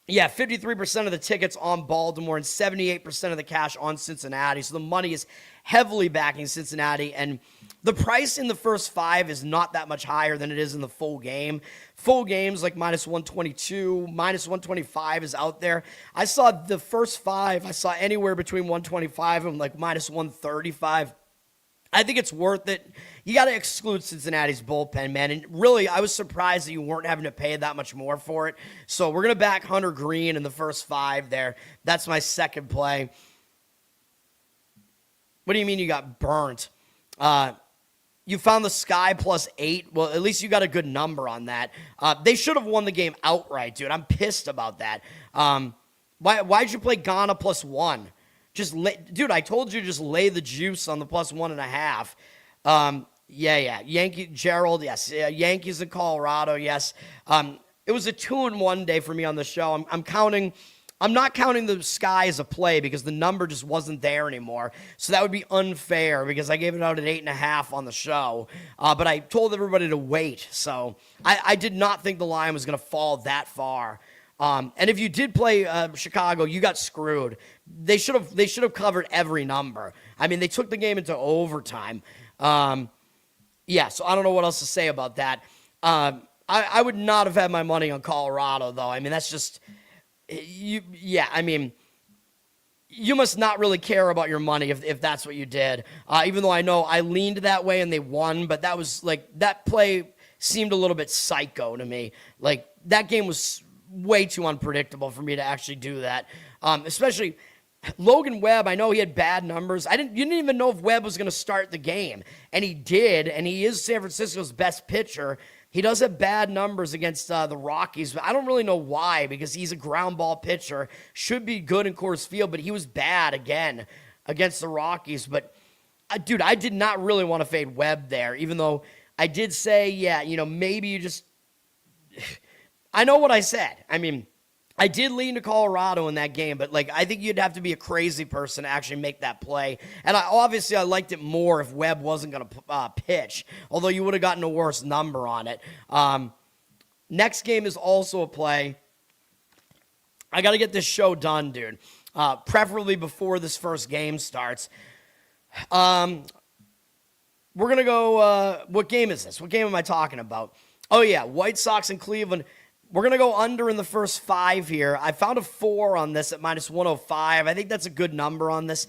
Yeah, 53% of the tickets on Baltimore and 78% of the cash on Cincinnati. So the money is heavily backing Cincinnati. And the price in the first 5 is not that much higher than it is in the full game. Full games like minus 122, minus 125 is out there. I saw the first 5, I saw anywhere between 125 and like minus 135. I think it's worth it. You got to exclude Cincinnati's bullpen, man. And really, I was surprised that you weren't having to pay that much more for it. So we're going to back Hunter Greene in the first 5 there. That's my second play. What do you mean you got burnt? You found the Sky plus 8. Well, at least you got a good number on that. They should have won the game outright, dude. I'm pissed about that. Why'd you play Ghana plus 1? Dude, I told you to just lay the juice on the plus 1.5. Yeah. Gerald, yes. Yankees in Colorado, yes. It was a 2-1 day for me on the show. I'm counting I'm not counting the Sky as a play because the number just wasn't there anymore. So that would be unfair because I gave it out at 8.5 on the show. But I told everybody to wait. So I did not think the line was going to fall that far. And if you did play Chicago, you got screwed. They should have covered every number. I mean, they took the game into overtime. Yeah, so I don't know what else to say about that. I would not have had my money on Colorado, though. I mean, that's just... Yeah, I mean, you must not really care about your money if that's what you did. Even though I know I leaned that way and they won, but that was like, that play seemed a little bit psycho to me. Like, that game was way too unpredictable for me to actually do that. Especially Logan Webb, I know he had bad numbers. You didn't even know if Webb was going to start the game, and he did, and he is San Francisco's best pitcher. He does have bad numbers against the Rockies, but I don't really know why, because he's a ground ball pitcher. Should be good in Coors Field, but he was bad again against the Rockies. But, dude, I did not really want to fade Webb there, even though I did say, yeah, you know, maybe you just... I know what I said. I mean, I did lean to Colorado in that game, but, like, I think you'd have to be a crazy person to actually make that play. And I liked it more if Webb wasn't going to pitch, although you would have gotten a worse number on it. Next game is also a play. I got to get this show done, dude, preferably before this first game starts. We're going to go, what game is this? What game am I talking about? Oh, yeah, White Sox and Cleveland. We're going to go under in the first 5 here. I found a 4 on this at minus 105. I think that's a good number on this.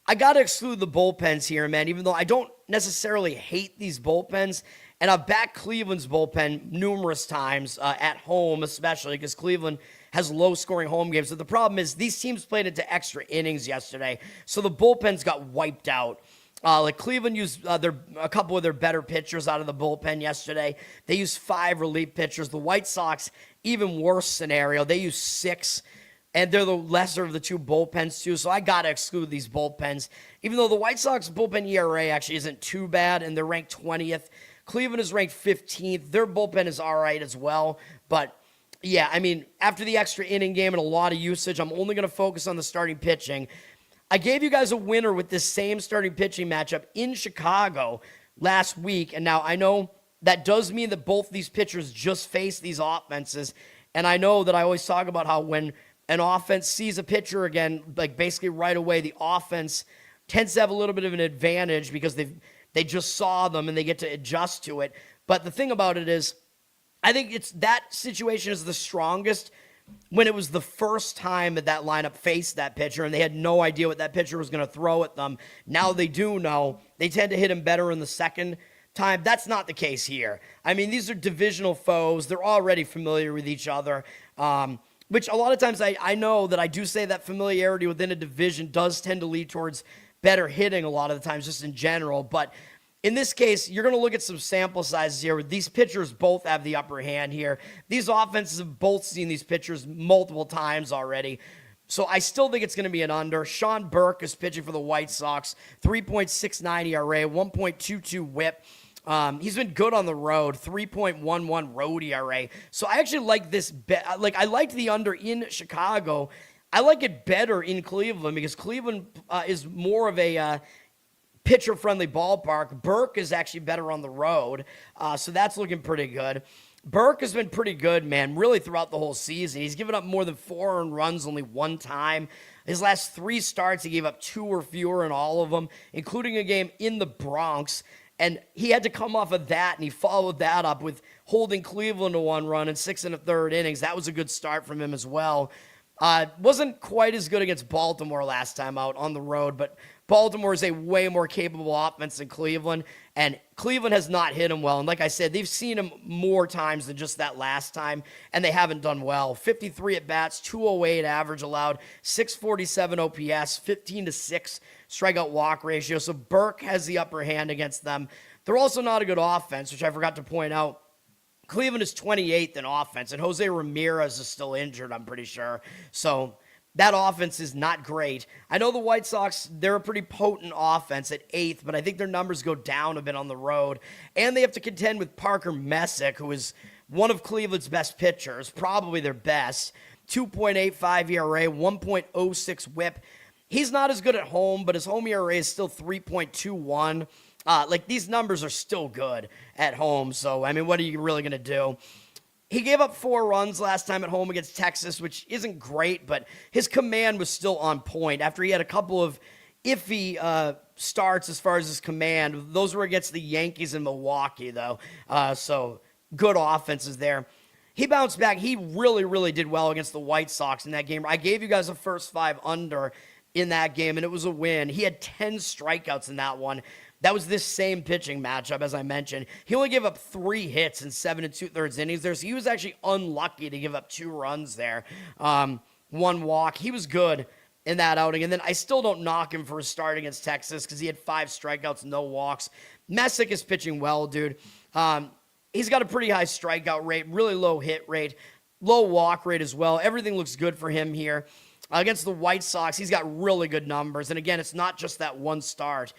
I got to exclude the bullpens here, man, even though I don't necessarily hate these bullpens. And I've backed Cleveland's bullpen numerous times at home, especially because Cleveland has low-scoring home games. But the problem is these teams played into extra innings yesterday, so the bullpens got wiped out. Like Cleveland used a couple of their better pitchers out of the bullpen yesterday. They used 5 relief pitchers. The White Sox, even worse scenario, they used 6, and they're the lesser of the 2 bullpens too. So I got to exclude these bullpens. Even though the White Sox bullpen ERA actually isn't too bad, and they're ranked 20th. Cleveland is ranked 15th. Their bullpen is all right as well. But, yeah, I mean, after the extra inning game and a lot of usage, I'm only going to focus on the starting pitching. I gave you guys a winner with this same starting pitching matchup in Chicago last week, and now I know that does mean that both these pitchers just face these offenses, and I know that I always talk about how when an offense sees a pitcher again, like basically right away, the offense tends to have a little bit of an advantage because they just saw them and they get to adjust to it. But the thing about it is, I think it's that situation is the strongest when it was the first time that lineup faced that pitcher and they had no idea what that pitcher was going to throw at them. Now they do know. They tend to hit him better in the second time. That's not the case here. I mean, these are divisional foes. They're already familiar with each other, which a lot of times I know that I do say that familiarity within a division does tend to lead towards better hitting a lot of the times just in general. But in this case, you're going to look at some sample sizes here. These pitchers both have the upper hand here. These offenses have both seen these pitchers multiple times already. So I still think it's going to be an under. Sean Burke is pitching for the White Sox. 3.69 ERA, 1.22 whip. He's been good on the road, 3.11 road ERA. So I actually like this bet. Like, I liked the under in Chicago. I like it better in Cleveland because Cleveland is more of a pitcher-friendly ballpark. Burke is actually better on the road, so that's looking pretty good. Burke has been pretty good, man, really throughout the whole season. He's given up more than 4 earned runs only one time. His last 3 starts, he gave up 2 or fewer in all of them, including a game in the Bronx. And he had to come off of that, and he followed that up with holding Cleveland to 1 run in 6 1/3 innings. That was a good start from him as well. Wasn't quite as good against Baltimore last time out on the road, but Baltimore is a way more capable offense than Cleveland, and Cleveland has not hit him well. And like I said, they've seen him more times than just that last time, and they haven't done well. 53 at-bats, 208 average allowed, 647 OPS, 15-6 strikeout walk ratio. So Burke has the upper hand against them. They're also not a good offense, which I forgot to point out. Cleveland is 28th in offense, and Jose Ramirez is still injured, I'm pretty sure. So that offense is not great. I know the White Sox, they're a pretty potent offense at 8th, but I think their numbers go down a bit on the road. And they have to contend with Parker Messick, who is one of Cleveland's best pitchers, probably their best. 2.85 ERA, 1.06 whip. He's not as good at home, but his home ERA is still 3.21. These numbers are still good at home. So, I mean, what are you really going to do? He gave up 4 runs last time at home against Texas, which isn't great, but his command was still on point. After he had a couple of iffy starts as far as his command, those were against the Yankees and Milwaukee, though. So good offenses there. He bounced back. He really, really did well against the White Sox in that game. I gave you guys a first 5 under in that game, and it was a win. He had 10 strikeouts in that one. That was this same pitching matchup, as I mentioned. He only gave up 3 hits in 7 2/3 innings there, so he was actually unlucky to give up 2 runs there. 1 walk. He was good in that outing, and then I still don't knock him for his start against Texas because he had 5 strikeouts, no walks. Messick is pitching well, dude. He's got a pretty high strikeout rate, really low hit rate, low walk rate as well. Everything looks good for him here. Against the White Sox, he's got really good numbers. And again, it's not just that one start.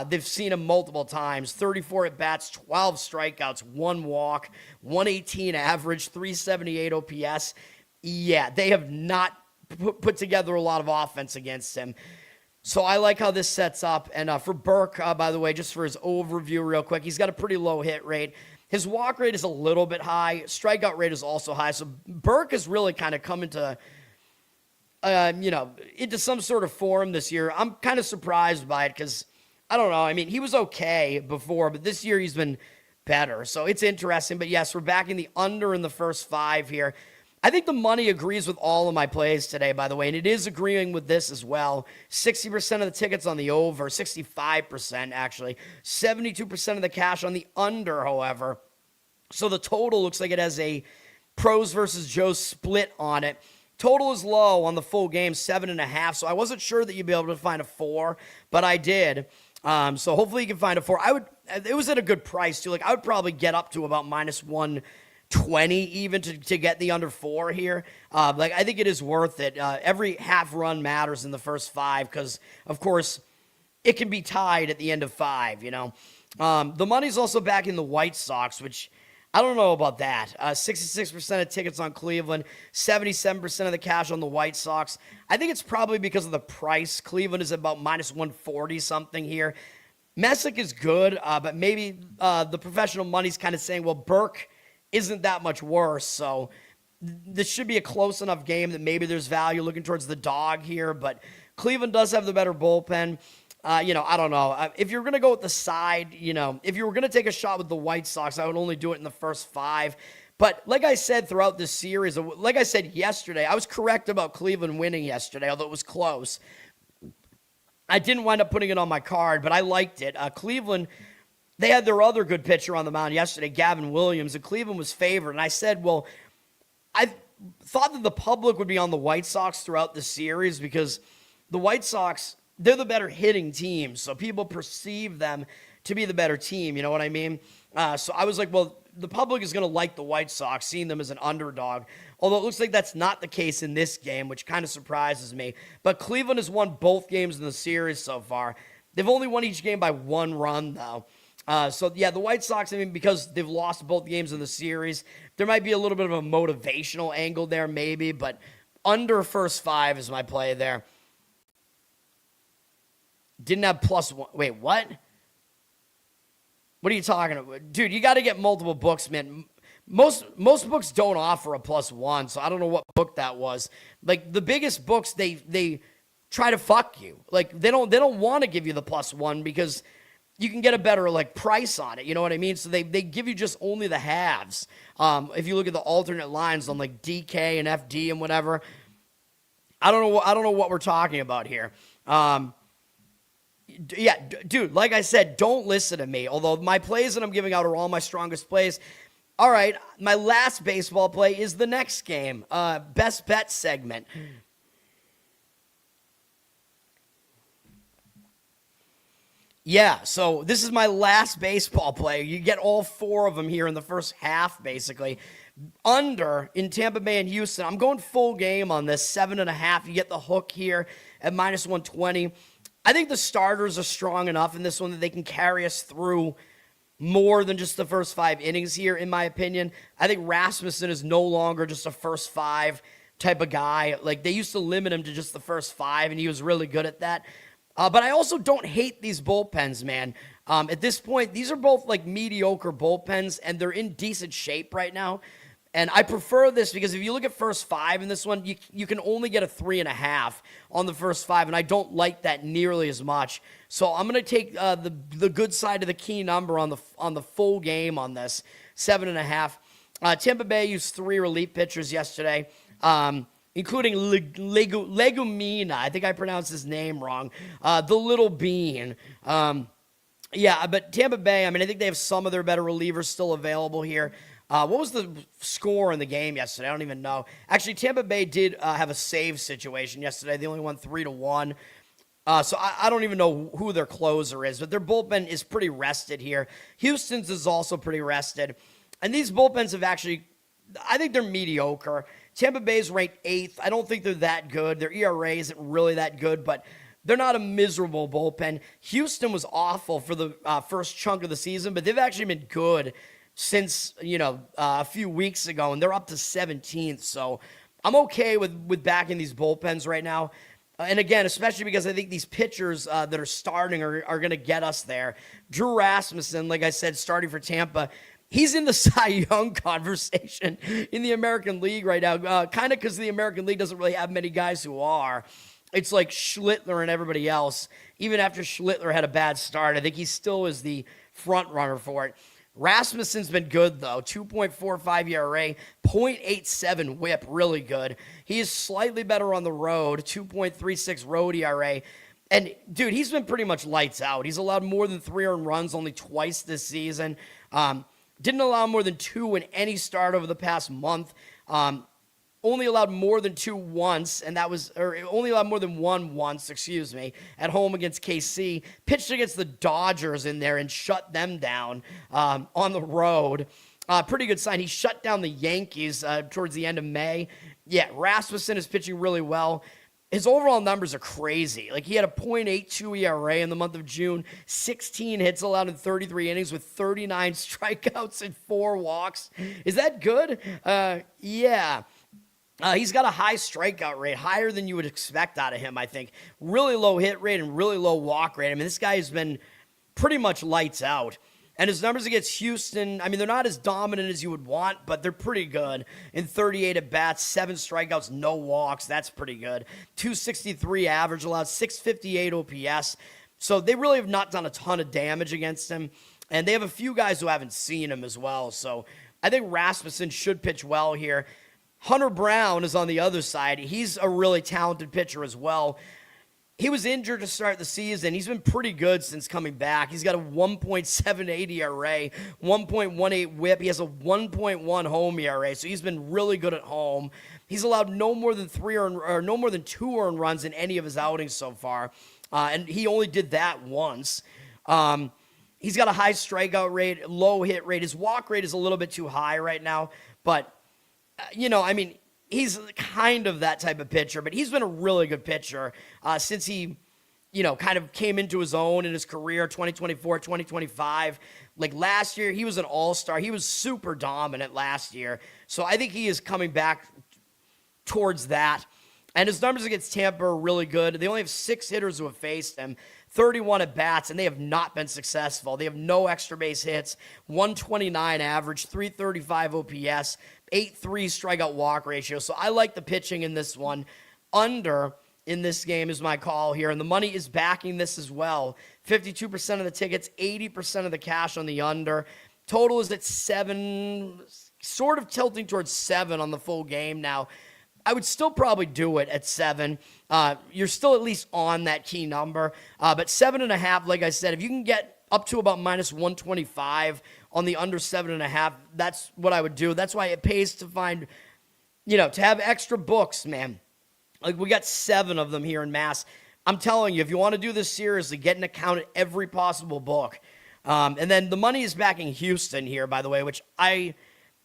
They've seen him multiple times. 34 at-bats, 12 strikeouts, 1 walk, 118 average, 378 OPS. Yeah, they have not put together a lot of offense against him. So I like how this sets up. And for Burke, by the way, just for his overview real quick, he's got a pretty low hit rate. His walk rate is a little bit high. Strikeout rate is also high. So Burke has really kind of come into some sort of form this year. I'm kind of surprised by it because, I don't know, I mean, he was okay before, but this year he's been better. So it's interesting. But yes, we're backing the under in the first 5 here. I think the money agrees with all of my plays today, by the way, and it is agreeing with this as well. 60% of the tickets on the over, 65% actually, 72% of the cash on the under, however. So the total looks like it has a pros versus Joe split on it. Total is low on the full game, 7.5. So I wasn't sure that you'd be able to find a 4, but I did. So hopefully you can find a 4. It was at a good price too. Like I would probably get up to about -120 even to get the under 4 here. I think it is worth it. Every half run matters in the first 5 because, of course, it can be tied at the end of 5. The money's also back in the White Sox, which I don't know about that. 66% of tickets on Cleveland, 77% of the cash on the White Sox. I think it's probably because of the price. Cleveland is about -140 something here. Messick is good, but maybe the professional money's kind of saying, well, Burke isn't that much worse. So this should be a close enough game that maybe there's value looking towards the dog here. But Cleveland does have the better bullpen. I don't know. If you're going to go with the side, if you were going to take a shot with the White Sox, I would only do it in the first 5. But like I said throughout this series, like I said yesterday, I was correct about Cleveland winning yesterday, although it was close. I didn't wind up putting it on my card, but I liked it. Cleveland, they had their other good pitcher on the mound yesterday, Gavin Williams, and Cleveland was favored. And I said, well, I thought that the public would be on the White Sox throughout the series because the White Sox, they're the better hitting team, so people perceive them to be the better team, you know what I mean? So I was like, well, the public is going to like the White Sox, seeing them as an underdog, although it looks like that's not the case in this game, which kind of surprises me. But Cleveland has won both games in the series so far. They've only won each game by 1 run, though. The White Sox, I mean, because they've lost both games in the series, there might be a little bit of a motivational angle there maybe, but under first 5 is my play there. Didn't have +1. Wait, what? What are you talking about? Dude, you got to get multiple books, man. Most books don't offer a +1, so I don't know what book that was. Like, the biggest books, they try to fuck you. Like, they don't want to give you the +1 because you can get a better, price on it. You know what I mean? So they give you just only the halves. If you look at the alternate lines on, DK and FD and whatever, I don't know what we're talking about here. Yeah, dude, like I said, don't listen to me. Although my plays that I'm giving out are all my strongest plays. All right, my last baseball play is the next game, best bet segment. Yeah, so this is my last baseball play. You get all 4 of them here in the first half, basically. Under in Tampa Bay and Houston. I'm going full game on this, 7.5. You get the hook here at -120. I think the starters are strong enough in this one that they can carry us through more than just the first 5 innings here, in my opinion. I think Rasmussen is no longer just a first 5 type of guy. Like, they used to limit him to just the first 5, and he was really good at that. But I also don't hate these bullpens, man. At this point, these are both like mediocre bullpens, and they're in decent shape right now. And I prefer this because if you look at first 5 in this one, you can only get a 3.5 on the first 5, and I don't like that nearly as much. So I'm going to take the good side of the key number on the full game on this, 7.5. Tampa Bay used 3 relief pitchers yesterday, including Legumina. I think I pronounced his name wrong. The Little Bean. Yeah, but Tampa Bay, I mean, I think they have some of their better relievers still available here. What was the score in the game yesterday? I don't even know. Actually, Tampa Bay did have a save situation yesterday. They only won 3-1. So I don't even know who their closer is, but their bullpen is pretty rested here. Houston's is also pretty rested. And these bullpens have actually, I think they're mediocre. Tampa Bay's ranked 8th. I don't think they're that good. Their ERA isn't really that good, but they're not a miserable bullpen. Houston was awful for the first chunk of the season, but they've actually been good since, a few weeks ago, and they're up to 17th. So I'm okay with backing these bullpens right now. And again, especially because I think these pitchers that are starting are going to get us there. Drew Rasmussen, like I said, starting for Tampa, he's in the Cy Young conversation in the American League right now, kind of because the American League doesn't really have many guys who are. It's like Schlittler and everybody else. Even after Schlittler had a bad start, I think he still is the front runner for it. Rasmussen's been good, though. 2.45 ERA, 0.87 whip, really good. He is slightly better on the road, 2.36 road ERA. And, dude, he's been pretty much lights out. He's allowed more than 3 earned runs only twice this season. Didn't allow more than 2 in any start over the past month. Only allowed more than 2 once, and that was, or only allowed more than 1 once, at home against KC. Pitched against the Dodgers in there and shut them down on the road. Pretty good sign. He shut down the Yankees towards the end of May. Yeah, Rasmussen is pitching really well. His overall numbers are crazy. Like, he had a .82 ERA in the month of June, 16 hits allowed in 33 innings with 39 strikeouts and 4 walks. Is that good? Yeah. He's got a high strikeout rate, higher than you would expect out of him, I think. Really low hit rate and really low walk rate. I mean, this guy has been pretty much lights out. And his numbers against Houston, I mean, they're not as dominant as you would want, but they're pretty good. In 38 at-bats, 7 strikeouts, no walks. That's pretty good. 263 average allowed, 658 OPS. So they really have not done a ton of damage against him. And they have a few guys who haven't seen him as well. So I think Rasmussen should pitch well here. Hunter Brown is on the other side. He's a really talented pitcher as well. He was injured to start the season. He's been pretty good since coming back. He's got a 1.78 ERA, 1.18 whip. He has a 1.1 home ERA, so he's been really good at home. He's allowed no more than 2 earned runs in any of his outings so far, and he only did that once. He's got a high strikeout rate, low hit rate. His walk rate is a little bit too high right now, but I mean, he's kind of that type of pitcher, but he's been a really good pitcher since he, kind of came into his own in his career, 2024, 2025. Like last year, he was an all-star. He was super dominant last year. So I think he is coming back towards that. And his numbers against Tampa are really good. They only have 6 hitters who have faced him, 31 at-bats, and they have not been successful. They have no extra base hits, 129 average, 335 OPS, 8.3 strikeout walk ratio. So I like the pitching in this one. Under in this game is my call here, and the money is backing this as well. 52% of the tickets, 80% of the cash on the under. Total is at 7, sort of tilting towards 7 on the full game now. I would still probably do it at 7. You're still at least on that key number. But 7.5, like I said, if you can get up to about minus 125 on the under 7.5, that's what I would do. That's why it pays to find, to have extra books, man. Like, we got 7 of them here in Mass. I'm telling you, if you want to do this seriously, get an account at every possible book. And then the money is backing Houston here, by the way, which I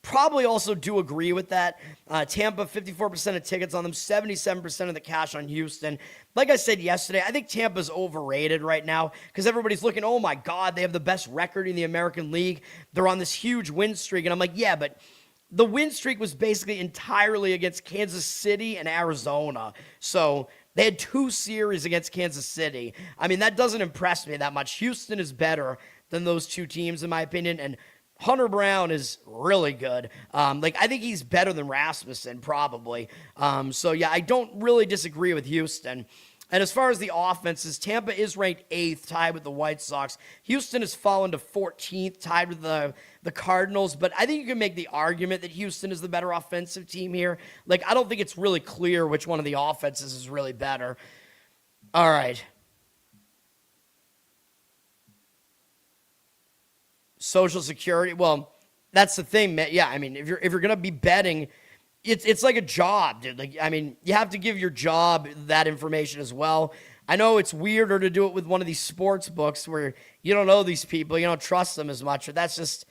probably also do agree with that. Tampa, 54% of tickets on them, 77% of the cash on Houston. Like I said yesterday, I think Tampa's overrated right now because everybody's looking, oh my God, they have the best record in the American League. They're on this huge win streak. And I'm like, yeah, but the win streak was basically entirely against Kansas City and Arizona. So they had 2 series against Kansas City. I mean, that doesn't impress me that much. Houston is better than those 2 teams, in my opinion, and Hunter Brown is really good. I think he's better than Rasmussen, probably. So, yeah, I don't really disagree with Houston. And as far as the offenses, Tampa is ranked 8th, tied with the White Sox. Houston has fallen to 14th, tied with the Cardinals. But I think you can make the argument that Houston is the better offensive team here. I don't think it's really clear which one of the offenses is really better. All right. Social Security. Well, that's the thing, man. Yeah, I mean, if you're gonna be betting, it's like a job, dude. You have to give your job that information as well. I know it's weirder to do it with one of these sports books where you don't know these people, you don't trust them as much, but that's just,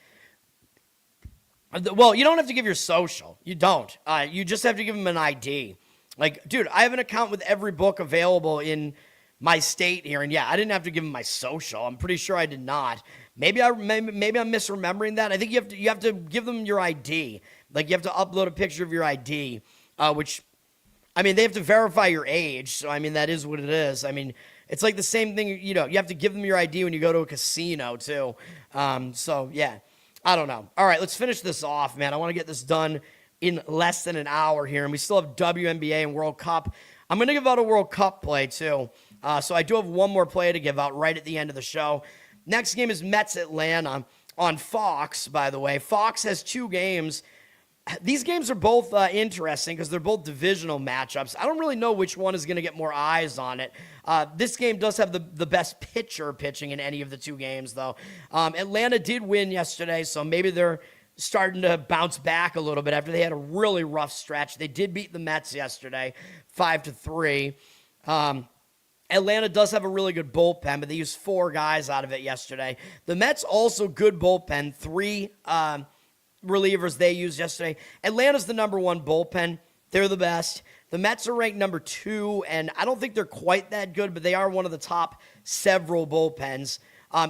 well, you don't have to give your social. You don't. You just have to give them an ID. Dude, I have an account with every book available in my state here, and yeah, I didn't have to give them my social. I'm pretty sure I did not. Maybe I'm misremembering that. I think you have to give them your ID. You have to upload a picture of your ID, which, I mean, they have to verify your age. So, I mean, that is what it is. I mean, it's like the same thing, you have to give them your ID when you go to a casino, too. So, yeah, I don't know. All right, let's finish this off, man. I want to get this done in less than an hour here, and we still have WNBA and World Cup. I'm going to give out a World Cup play, too. So I do have one more play to give out right at the end of the show. Next game is Mets-Atlanta on Fox, by the way. Fox has 2 games. These games are both interesting because they're both divisional matchups. I don't really know which one is going to get more eyes on it. This game does have the best pitcher pitching in any of the 2 games, though. Atlanta did win yesterday, so maybe they're starting to bounce back a little bit after they had a really rough stretch. They did beat the Mets yesterday, 5-3. Atlanta does have a really good bullpen, but they used 4 guys out of it yesterday. The Mets also good bullpen, 3 relievers they used yesterday. Atlanta's the number 1 bullpen. They're the best. The Mets are ranked number 2, and I don't think they're quite that good, but they are one of the top several bullpens.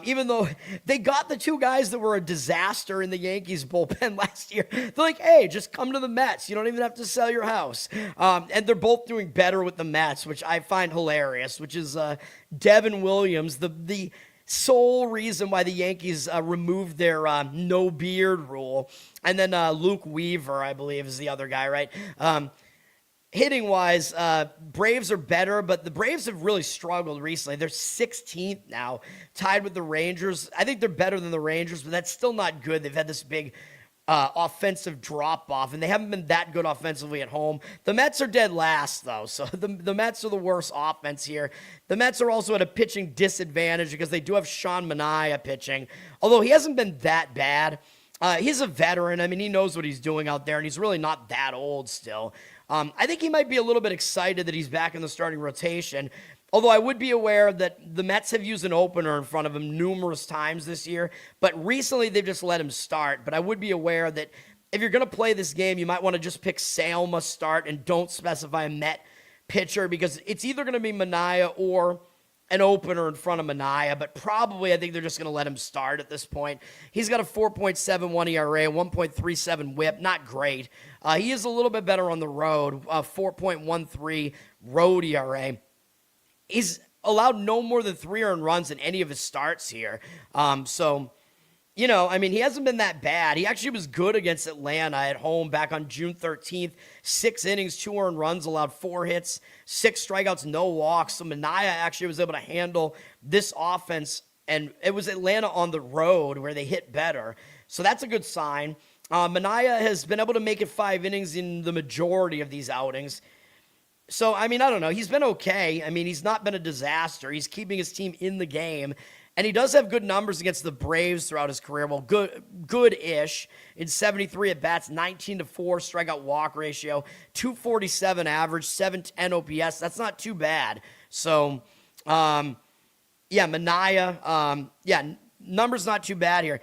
Even though they got the 2 guys that were a disaster in the Yankees bullpen last year. They're like, hey, just come to the Mets. You don't even have to sell your house. And they're both doing better with the Mets, which I find hilarious, which is Devin Williams, the sole reason why the Yankees removed their no beard rule. And then Luke Weaver, I believe, is the other guy, right? Hitting-wise, Braves are better, but the Braves have really struggled recently. They're 16th now, tied with the Rangers. I think they're better than the Rangers, but that's still not good. They've had this big offensive drop-off, and they haven't been that good offensively at home. The Mets are dead last, though, so the Mets are the worst offense here. The Mets are also at a pitching disadvantage because they do have Sean Manaea pitching, although he hasn't been that bad. He's a veteran. I mean, he knows what he's doing out there, and he's really not that old still. I think he might be a little bit excited that he's back in the starting rotation, although I would be aware that the Mets have used an opener in front of him numerous times this year, but recently they've just let him start. But I would be aware that if you're going to play this game, you might want to just pick Salma start and don't specify a Met pitcher because it's either going to be Manaea or an opener in front of Manaea, but probably I think they're just going to let him start at this point. He's got a 4.71 ERA, 1.37 whip, not great. He is a little bit better on the road, 4.13 road ERA. He's allowed no more than 3 earned runs in any of his starts here. He hasn't been that bad. He actually was good against Atlanta at home back on June 13th. 6 innings, 2 earned runs, allowed 4 hits, 6 strikeouts, no walks. So Manaea actually was able to handle this offense, and it was Atlanta on the road where they hit better. So that's a good sign. Manaea has been able to make it 5 innings in the majority of these outings. So, I don't know. He's been okay. He's not been a disaster. He's keeping his team in the game. And he does have good numbers against the Braves throughout his career. Well, good-ish. In 73 at-bats, 19-4 strikeout walk ratio, 247 average, 710 OPS. That's not too bad. So, Manaea, numbers not too bad here.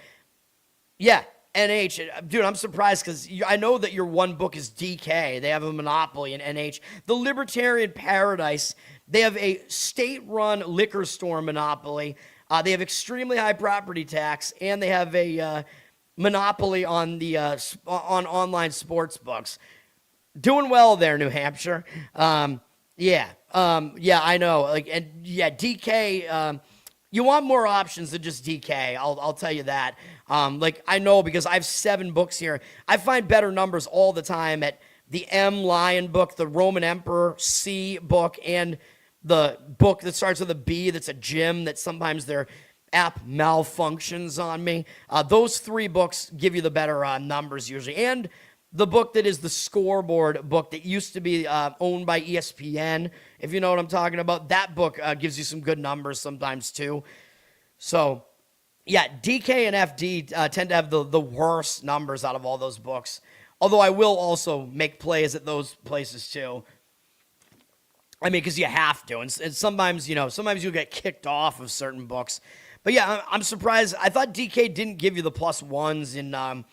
Yeah, NH. Dude, I'm surprised because I know that your one book is DK. They have a monopoly in NH. The Libertarian Paradise, they have a state-run liquor store monopoly. They have extremely high property tax, and they have a monopoly on the on online sports books. Doing well there, New Hampshire. Yeah, I know. Like, and yeah, DK. You want more options than just DK. I'll tell you that. Like, I know because I have 7 books here. I find better numbers all the time at the M Lion book, the Roman Emperor C book, and the book that starts with a B that's a gym that sometimes their app malfunctions on me. Those 3 books give you the better numbers usually. And the book that is the scoreboard book that used to be owned by ESPN, if you know what I'm talking about. That book gives you some good numbers sometimes too. So, yeah, DK and FD tend to have the worst numbers out of all those books. Although I will also make plays at those places too. I mean, because you have to. And sometimes, sometimes you'll get kicked off of certain books. But yeah, I'm surprised. I thought DK didn't give you the +1s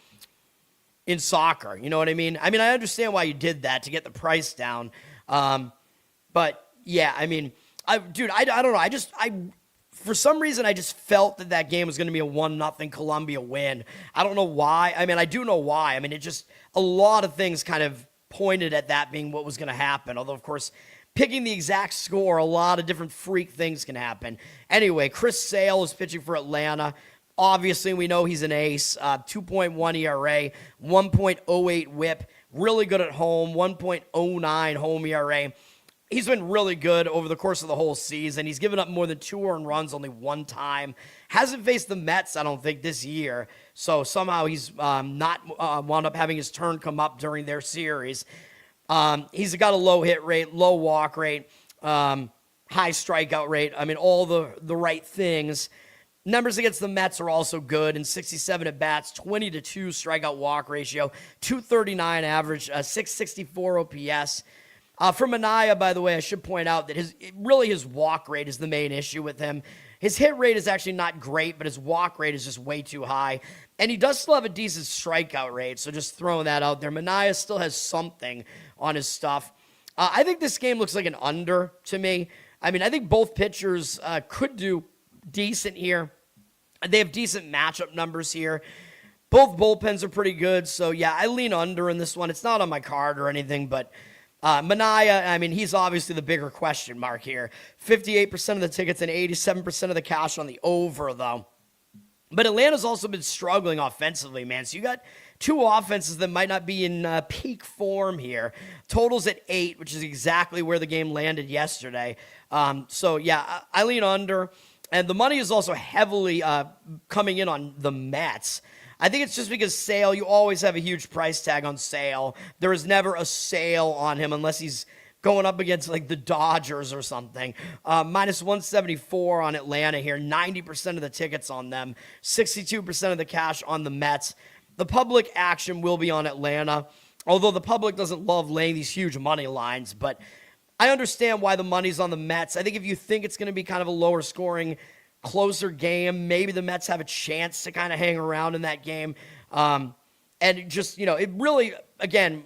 in soccer. You know what I mean? I understand why you did that to get the price down. But yeah, I don't know. For some reason, I just felt that game was going to be a 1-0 Columbia win. I don't know why. I do know why. It just, a lot of things kind of pointed at that being what was going to happen. Although, of course, picking the exact score, a lot of different freak things can happen. Anyway, Chris Sale is pitching for Atlanta. Obviously, we know he's an ace. 2.1 ERA, 1.08 whip. Really good at home, 1.09 home ERA. He's been really good over the course of the whole season. He's given up more than 2 earned runs only 1 time. Hasn't faced the Mets, I don't think, this year. So somehow he's not wound up having his turn come up during their series. He's got a low hit rate, low walk rate, high strikeout rate. All the right things. Numbers against the Mets are also good. In 67 at-bats, 20-2 strikeout walk ratio, 239 average, 664 OPS. For Manaea, by the way, I should point out that his walk rate is the main issue with him. His hit rate is actually not great, but his walk rate is just way too high. And he does still have a decent strikeout rate, so just throwing that out there. Manaea still has something on his stuff. I think this game looks like an under to me. I think both pitchers could do decent here. They have decent matchup numbers here. Both bullpens are pretty good, so yeah, I lean under in this one. It's not on my card or anything, but Manaea, he's obviously the bigger question mark here. 58% of the tickets and 87% of the cash on the over, though. But Atlanta's also been struggling offensively, man. So you got 2 offenses that might not be in peak form here. Totals at 8, which is exactly where the game landed yesterday. So yeah, I lean under. And the money is also heavily coming in on the Mets. I think it's just because Sale, you always have a huge price tag on Sale. There is never a sale on him unless he's going up against like the Dodgers or something. Minus 174 on Atlanta here. 90% of the tickets on them. 62% of the cash on the Mets. The public action will be on Atlanta. Although the public doesn't love laying these huge money lines. But I understand why the money's on the Mets. I think if you think it's going to be kind of a lower scoring, closer game, maybe the Mets have a chance to kind of hang around in that game. And just, it really, again,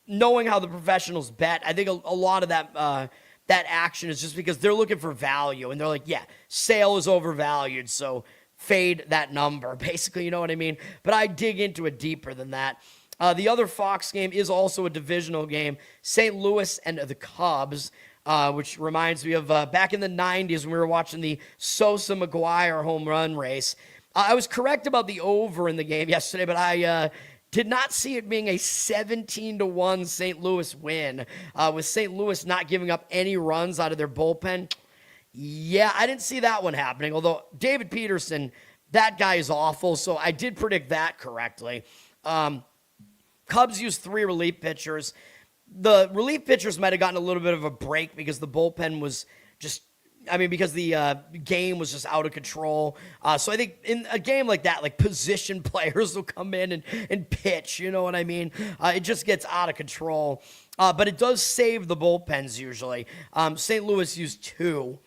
knowing how the professionals bet, I think a lot of that action is just because they're looking for value. And they're like, yeah, Sale is overvalued, so fade that number, basically, you know what I mean? But I dig into it deeper than that. The other Fox game is also a divisional game, St. Louis and the Cubs. Which reminds me of back in the 90s when we were watching the Sosa-McGuire home run race. I was correct about the over in the game yesterday, but I did not see it being a 17-1 St. Louis win, with St. Louis not giving up any runs out of their bullpen. Yeah, I didn't see that one happening, although David Peterson, that guy is awful, so I did predict that correctly. Cubs used 3 relief pitchers. The relief pitchers might have gotten a little bit of a break because the bullpen was just, because the game was just out of control. So I think in a game like that, like position players will come in and pitch, you know what I mean? It just gets out of control. But it does save the bullpens usually. St. Louis used 2.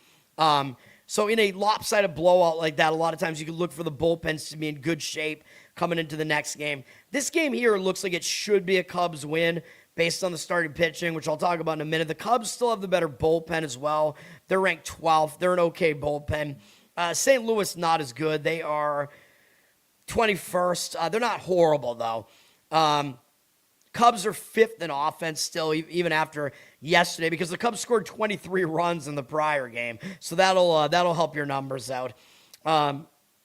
So in a lopsided blowout like that, a lot of times you can look for the bullpens to be in good shape coming into the next game. This game here looks like it should be a Cubs win, based on the starting pitching, which I'll talk about in a minute. The Cubs still have the better bullpen as well. They're ranked 12th. They're an okay bullpen. St. Louis, not as good. They are 21st. They're not horrible, though. Cubs are 5th in offense still, even after yesterday, because the Cubs scored 23 runs in the prior game. So that'll help your numbers out.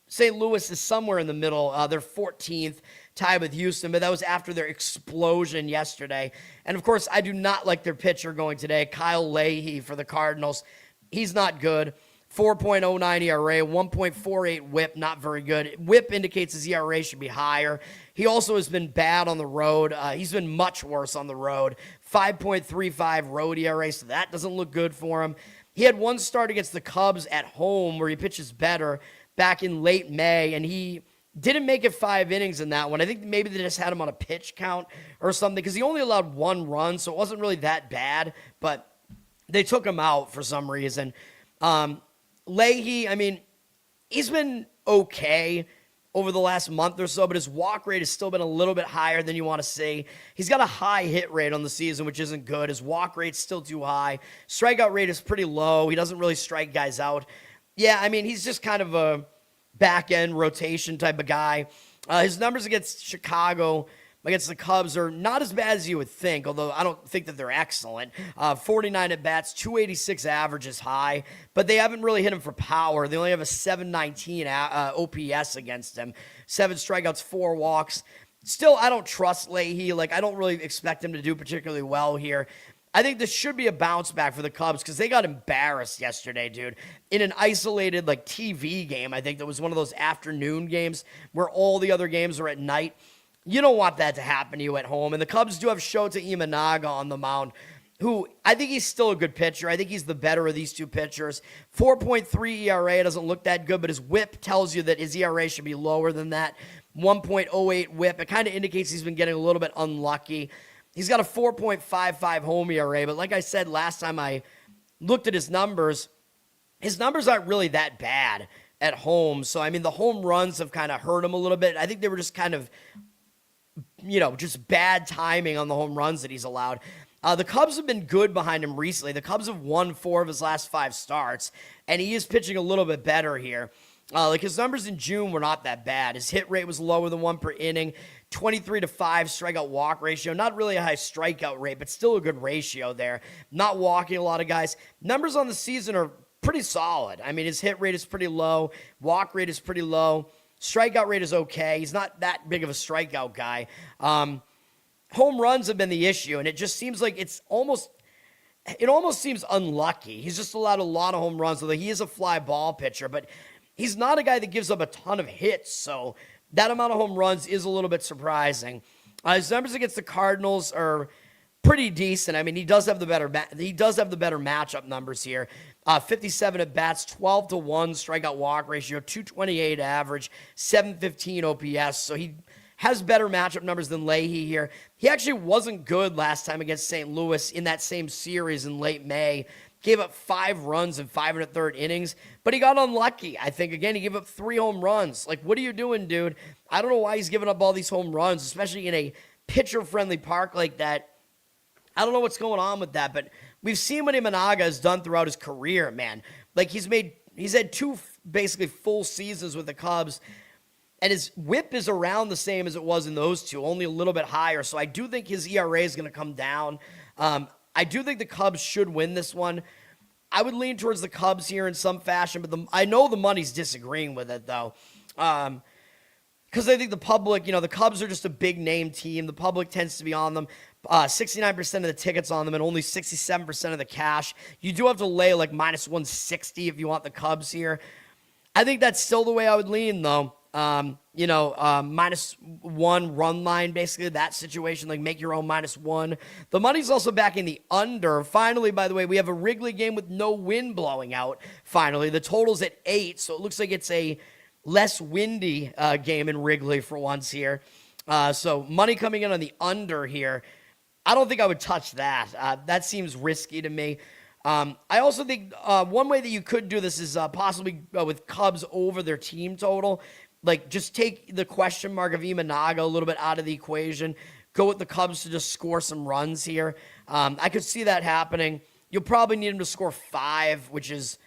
St. Louis is somewhere in the middle. They're 14th, tied with Houston, but that was after their explosion yesterday. And, of course, I do not like their pitcher going today, Kyle Leahy for the Cardinals. He's not good. 4.09 ERA, 1.48 whip, not very good. Whip indicates his ERA should be higher. He also has been bad on the road. He's been much worse on the road. 5.35 road ERA, so that doesn't look good for him. He had one start against the Cubs at home where he pitches better back in late May, and he didn't make it 5 innings in that one. I think maybe they just had him on a pitch count or something because he only allowed 1 run, so it wasn't really that bad, but they took him out for some reason. Leahy, I mean, he's been okay over the last month or so, but his walk rate has still been a little bit higher than you want to see. He's got a high hit rate on the season, which isn't good. His walk rate's still too high. Strikeout rate is pretty low. He doesn't really strike guys out. Yeah, I mean, he's just kind of a back-end rotation type of guy. His numbers against Chicago, against the Cubs, are not as bad as you would think, although I don't think that they're excellent. 49 at-bats, 286 average is high, but they haven't really hit him for power. They only have a 719 OPS against him. 7 strikeouts, 4 walks. Still, I don't trust Leahy. Like, I don't really expect him to do particularly well here. I think this should be a bounce back for the Cubs because they got embarrassed yesterday, dude, in an isolated, like, TV game. I think that was one of those afternoon games where all the other games are at night. You don't want that to happen to you at home. And the Cubs do have Shota Imanaga on the mound, who I think he's still a good pitcher. I think he's the better of these two pitchers. 4.3 ERA doesn't look that good, but his whip tells you that his ERA should be lower than that. 1.08 whip. It kind of indicates he's been getting a little bit unlucky. He's got a 4.55 home ERA, but like I said last time I looked at his numbers aren't really that bad at home. So, I mean, the home runs have kind of hurt him a little bit. I think they were just kind of, just bad timing on the home runs that he's allowed. The Cubs have been good behind him recently. The Cubs have won 4 of his last 5 starts, and he is pitching a little bit better here. His numbers in June were not that bad. His hit rate was lower than 1 per inning, 23-5 strikeout walk ratio. Not really a high strikeout rate, but still a good ratio there. Not walking a lot of guys. Numbers on the season are pretty solid. I mean, his hit rate is pretty low. Walk rate is pretty low. Strikeout rate is okay. He's not that big of a strikeout guy. Home runs have been the issue, and it just seems like it almost seems unlucky. He's just allowed a lot of home runs, although he is a fly ball pitcher, but he's not a guy that gives up a ton of hits, so that amount of home runs is a little bit surprising. His numbers against the Cardinals are pretty decent. I mean, he does have the better matchup numbers here. 57 at bats, 12-1 strikeout walk ratio, 228 average, 715 OPS. So he has better matchup numbers than Leahy here. He actually wasn't good last time against St. Louis in that same series in late May. Gave up 5 runs in 5 1/3 innings, but he got unlucky. I think, again, he gave up 3 home runs. Like, what are you doing, dude? I don't know why he's giving up all these home runs, especially in a pitcher-friendly park like that. I don't know what's going on with that, but we've seen what Imanaga has done throughout his career, man. Like, he's had 2 basically full seasons with the Cubs, and his whip is around the same as it was in those 2, only a little bit higher. So I do think his ERA is going to come down. I do think the Cubs should win this one. I would lean towards the Cubs here in some fashion, but I know the money's disagreeing with it, though. Because I think the public, the Cubs are just a big-name team. The public tends to be on them. 69% of the tickets on them and only 67% of the cash. You do have to lay like minus 160 if you want the Cubs here. I think that's still the way I would lean, though. -1 run line, basically, that situation, like make your own -1. The money's also backing the under. Finally, by the way, we have a Wrigley game with no wind blowing out. Finally, the total's at 8, so it looks like it's a less windy game in Wrigley for once here. So money coming in on the under here. I don't think I would touch that. That seems risky to me. I also think one way that you could do this is possibly with Cubs over their team total. Like, just take the question mark of Imanaga a little bit out of the equation. Go with the Cubs to just score some runs here. I could see that happening. You'll probably need him to score 5, which is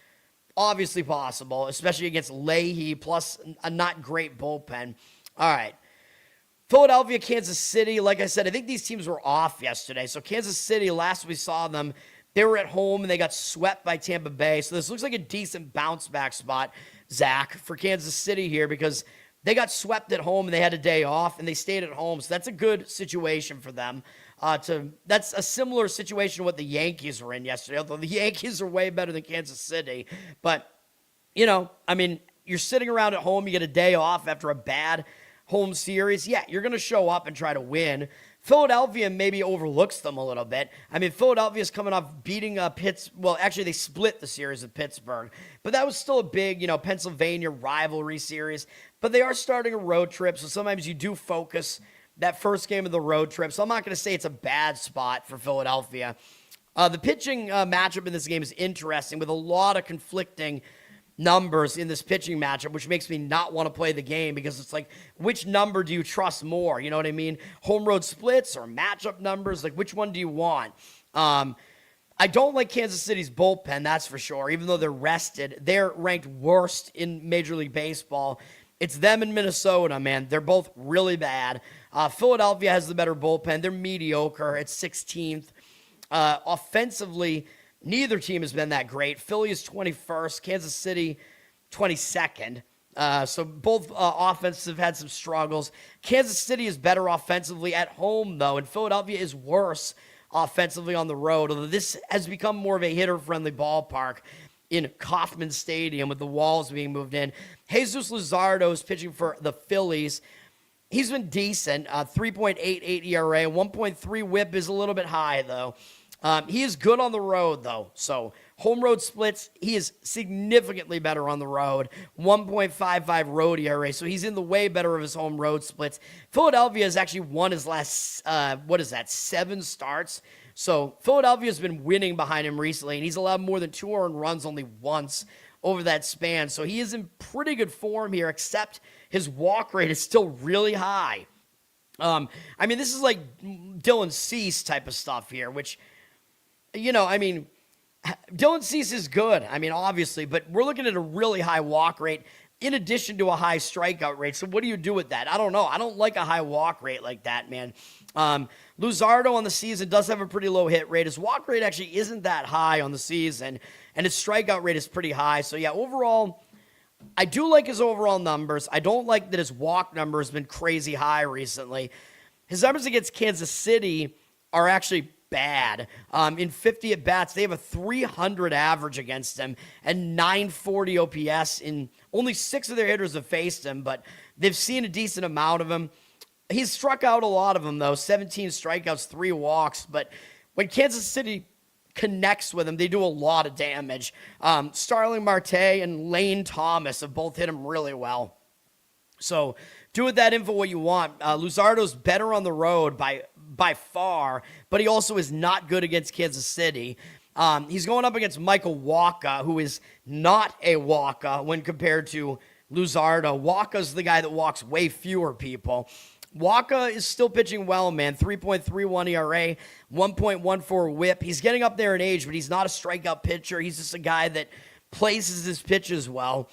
obviously possible, especially against Leahy, plus a not great bullpen. All right. Philadelphia, Kansas City. Like I said, I think these teams were off yesterday. So Kansas City, last we saw them, they were at home and they got swept by Tampa Bay. So this looks like a decent bounce back spot, Zach, for Kansas City here because they got swept at home and they had a day off and they stayed at home. So that's a good situation for them. That's a similar situation to what the Yankees were in yesterday, although the Yankees are way better than Kansas City. But, you're sitting around at home, you get a day off after a bad home series. Yeah, you're going to show up and try to win. Philadelphia maybe overlooks them a little bit. Philadelphia's coming off beating well, actually, they split the series with Pittsburgh, but that was still a big, Pennsylvania rivalry series. But they are starting a road trip, so sometimes you do focus that first game of the road trip. So I'm not going to say it's a bad spot for Philadelphia. The pitching matchup in this game is interesting with a lot of conflicting numbers in this pitching matchup, which makes me not want to play the game because it's like, which number do you trust more? You know what I mean? Home road splits or matchup numbers? Like, which one do you want? I don't like Kansas City's bullpen, that's for sure. Even though they're rested, they're ranked worst in Major League Baseball. It's them and Minnesota, man. They're both really bad. Philadelphia has the better bullpen. They're mediocre. It's 16th. Offensively, neither team has been that great. Philly is 21st. Kansas City, 22nd. So both offenses have had some struggles. Kansas City is better offensively at home, though, and Philadelphia is worse offensively on the road, although this has become more of a hitter-friendly ballpark in Kauffman Stadium with the walls being moved in. Jesus Luzardo is pitching for the Phillies. He's been decent, 3.88 ERA, 1.3 whip is a little bit high, though. He is good on the road, though. So home road splits, he is significantly better on the road. 1.55 road ERA. So he's in the way better of his home road splits. Philadelphia has actually won his last, 7 starts. So Philadelphia has been winning behind him recently, and he's allowed more than 2 earned runs only once over that span. So he is in pretty good form here, except his walk rate is still really high. This is like Dylan Cease type of stuff here, which, Dylan Cease is good, obviously, but we're looking at a really high walk rate in addition to a high strikeout rate. So what do you do with that? I don't know. I don't like a high walk rate like that, man. Luzardo on the season does have a pretty low hit rate. His walk rate actually isn't that high on the season, and his strikeout rate is pretty high. So, yeah, overall, I do like his overall numbers. I don't like that his walk number has been crazy high recently. His numbers against Kansas City are actually bad. In 50 at-bats, they have a 300 average against him and 940 OPS. In only 6 of their hitters have faced him, but they've seen a decent amount of him. He's struck out a lot of them, though. 17 strikeouts, 3 walks. But when Kansas City connects with him, they do a lot of damage. Starling Marte and Lane Thomas have both hit him really well. So do with that info what you want. Luzardo's better on the road by far, but he also is not good against Kansas City. He's going up against Michael Wacha, who is not a walker when compared to Luzardo. Wacha's the guy that walks way fewer people. Wacha is still pitching well, man. 3.31 ERA, 1.14 whip. He's getting up there in age, but he's not a strikeout pitcher. He's just a guy that places his pitches well.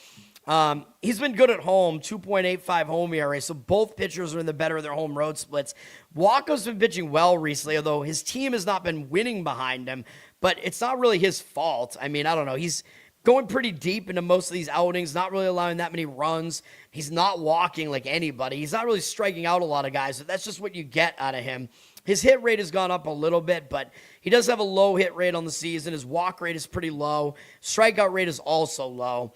He's been good at home, 2.85 home ERA, so both pitchers are in the better of their home road splits. Wacha's been pitching well recently, although his team has not been winning behind him, but it's not really his fault. I don't know. He's going pretty deep into most of these outings, not really allowing that many runs. He's not walking like anybody. He's not really striking out a lot of guys, but that's just what you get out of him. His hit rate has gone up a little bit, but he does have a low hit rate on the season. His walk rate is pretty low. Strikeout rate is also low.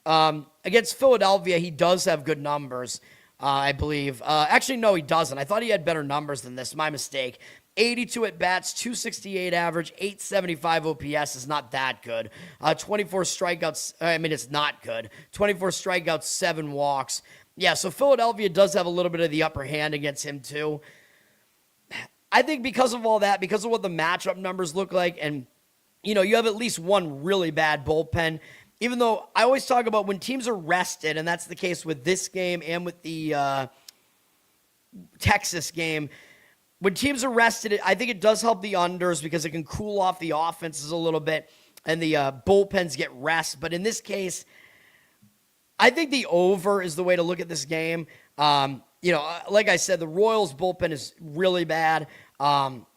Against Philadelphia, he does have good numbers, I believe. Actually, no, he doesn't. I thought he had better numbers than this. My mistake. 82 at-bats, 268 average, 875 OPS is not that good. 24 strikeouts, it's not good. 24 strikeouts, 7 walks. Yeah, so Philadelphia does have a little bit of the upper hand against him, too. I think because of all that, because of what the matchup numbers look like, and, you have at least one really bad bullpen, even though I always talk about when teams are rested, and that's the case with this game and with the Texas game. When teams are rested, I think it does help the unders because it can cool off the offenses a little bit and the bullpens get rest. But in this case, I think the over is the way to look at this game. Like I said, the Royals bullpen is really bad.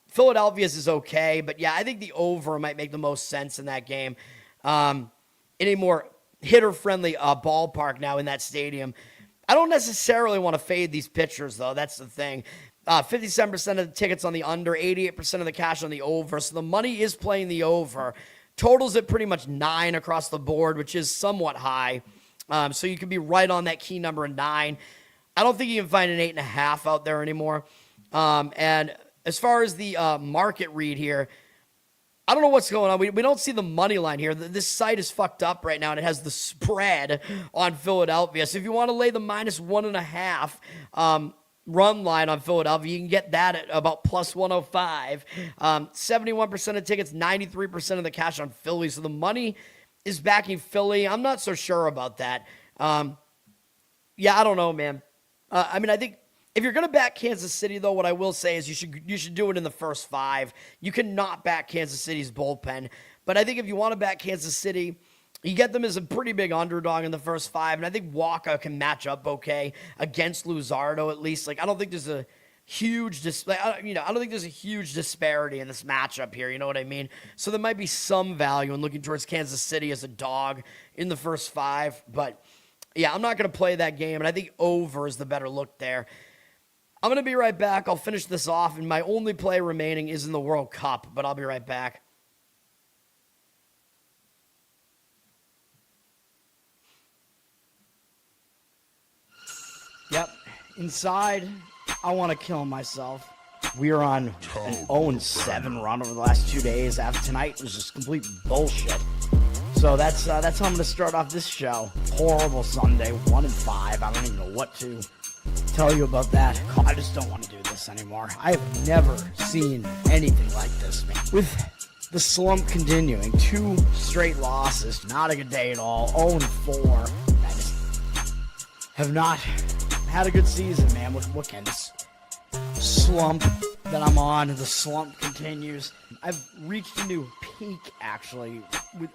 Philadelphia's is okay, but yeah, I think the over might make the most sense in that game. In a more hitter-friendly ballpark now in that stadium. I don't necessarily want to fade these pitchers, though. That's the thing. 57% of the tickets on the under, 88% of the cash on the over. So the money is playing the over. Totals at pretty much 9 across the board, which is somewhat high. So you can be right on that key number of 9. I don't think you can find an 8.5 out there anymore. And as far as the market read here, I don't know what's going on. We don't see the money line here. This site is fucked up right now, and it has the spread on Philadelphia. So if you want to lay the -1.5 run line on Philadelphia, you can get that at about plus 105. 71% of tickets, 93% of the cash on Philly. So the money is backing Philly. I'm not so sure about that. I don't know, man. I think if you're going to back Kansas City, though, what I will say is you should do it in the first 5. You cannot back Kansas City's bullpen. But I think if you want to back Kansas City, you get them as a pretty big underdog in the first 5. And I think Walker can match up okay against Luzardo at least. Like, I don't think there's a huge I don't think there's a huge disparity in this matchup here. You know what I mean? So there might be some value in looking towards Kansas City as a dog in the first 5. But yeah, I'm not going to play that game. And I think over is the better look there. I'm going to be right back. I'll finish this off, and my only play remaining is in the World Cup, but I'll be right back. Yep, inside, I want to kill myself. We are on an 0-7 run over the last 2 days. After tonight was just complete bullshit. So that's how I'm going to start off this show. Horrible Sunday, 1-5. I don't even know what to tell you about that. I just don't want to do this anymore. I have never seen anything like this, man. With the slump continuing, 2 straight losses, not a good day at all. 0-4. I just have not had a good season, man. What can this slump that I'm on? The slump continues. I've reached a new peak, actually.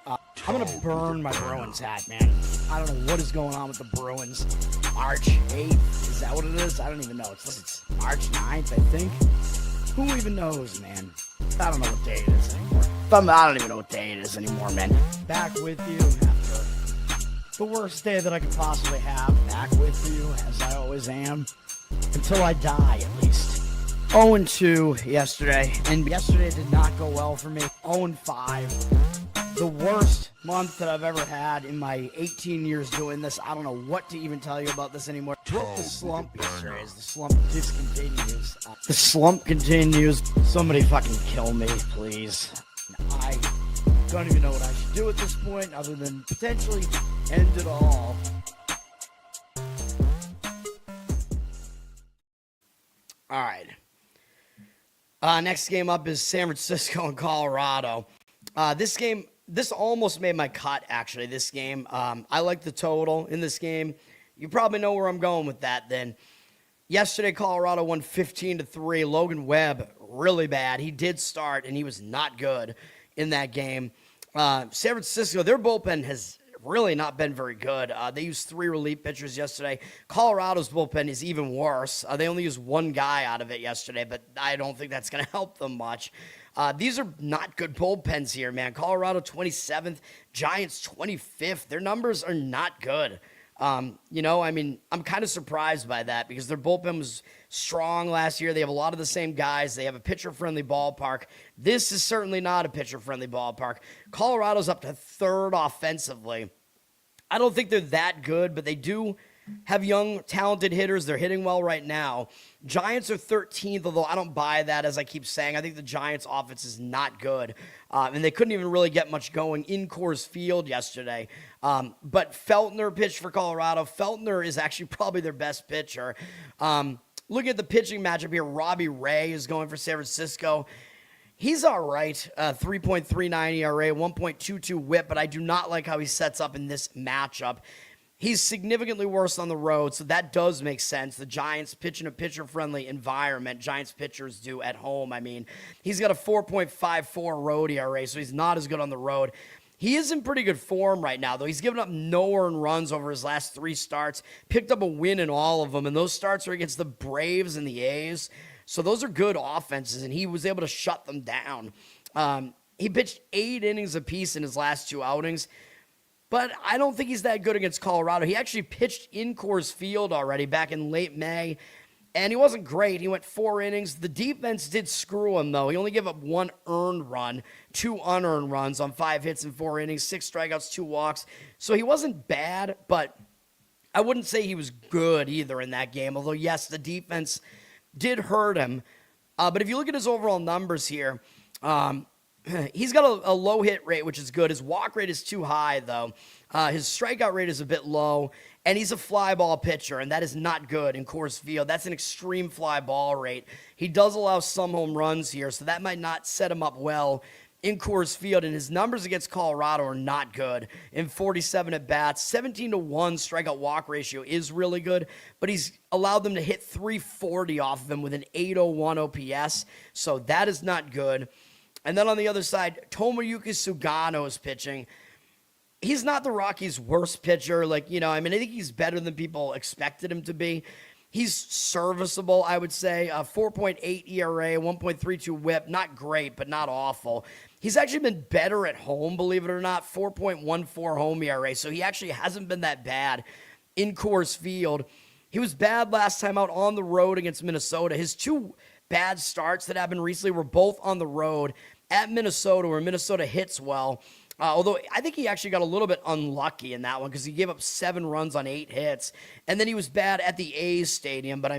I'm going to burn my Bruins hat, man. I don't know what is going on with the Bruins. March 8th, is that what it is? I don't even know. It's March 9th, I think. Who even knows, man? I don't know what day it is anymore. I don't even know what day it is anymore, man. Back with you after the worst day that I could possibly have. Back with you, as I always am. Until I die, at least. 0-2 yesterday, and yesterday did not go well for me. 0-5. The worst month that I've ever had in my 18 years doing this. I don't know what to even tell you about this anymore. Broke the slump yesterday as the slump discontinues. The slump continues. Somebody fucking kill me, please. I don't even know what I should do at this point other than potentially end it all. All right. Next game up is San Francisco and Colorado. This almost made my cut, actually, this game. I like the total in this game. You probably know where I'm going with that then. Yesterday, Colorado won 15-3. Logan Webb, really bad. He did start, and he was not good in that game. San Francisco, their bullpen has really not been very good. They used 3 relief pitchers yesterday. Colorado's bullpen is even worse. They only used 1 guy out of it yesterday, but I don't think that's going to help them much. These are not good bullpens here, man. Colorado 27th, Giants 25th. Their numbers are not good. I'm kind of surprised by that because their bullpen was strong last year. They have a lot of the same guys. They have a pitcher-friendly ballpark. This is certainly not a pitcher-friendly ballpark. Colorado's up to 3rd offensively. I don't think they're that good, but they do have young, talented hitters. They're hitting well right now. Giants are 13th, although I don't buy that, as I keep saying. I think the Giants' offense is not good, and they couldn't even really get much going in Coors Field yesterday. But Feltner pitched for Colorado. Feltner is actually probably their best pitcher. Looking at the pitching matchup here, Robbie Ray is going for San Francisco. He's all right, 3.39 ERA, 1.22 whip, but I do not like how he sets up in this matchup. He's significantly worse on the road, so that does make sense. The Giants pitch in a pitcher-friendly environment. Giants pitchers do at home. He's got a 4.54 road ERA, so he's not as good on the road. He is in pretty good form right now, though. He's given up no earned runs over his last 3 starts, picked up a win in all of them, and those starts are against the Braves and the A's. So those are good offenses, and he was able to shut them down. He pitched 8 innings apiece in his last 2 outings, but I don't think he's that good against Colorado. He actually pitched in Coors Field already back in late May, and he wasn't great. He went 4 innings. The defense did screw him, though. He only gave up 1 earned run, 2 unearned runs on 5 hits in 4 innings, 6 strikeouts, 2 walks. So he wasn't bad, but I wouldn't say he was good either in that game. Although, yes, the defense did hurt him. But if you look at his overall numbers here, he's got a low hit rate, which is good. His walk rate is too high, though. His strikeout rate is a bit low. And he's a fly ball pitcher, and that is not good in Coors Field. That's an extreme fly ball rate. He does allow some home runs here, so that might not set him up well in Coors Field. And his numbers against Colorado are not good. In 47 at-bats, 17-1 strikeout walk ratio is really good, but he's allowed them to hit 340 off of him with an 801 OPS, so that is not good. And then on the other side, Tomoyuki Sugano is pitching. He's not the Rockies' worst pitcher. I think he's better than people expected him to be. He's serviceable, I would say. 4.8 ERA, 1.32 whip. Not great, but not awful. He's actually been better at home, believe it or not. 4.14 home ERA, so he actually hasn't been that bad in Coors Field. He was bad last time out on the road against Minnesota. His 2 bad starts that happened recently were both on the road at Minnesota, where Minnesota hits well. Although I think he actually got a little bit unlucky in that one because he gave up 7 runs on 8 hits. And then he was bad at the A's stadium. But,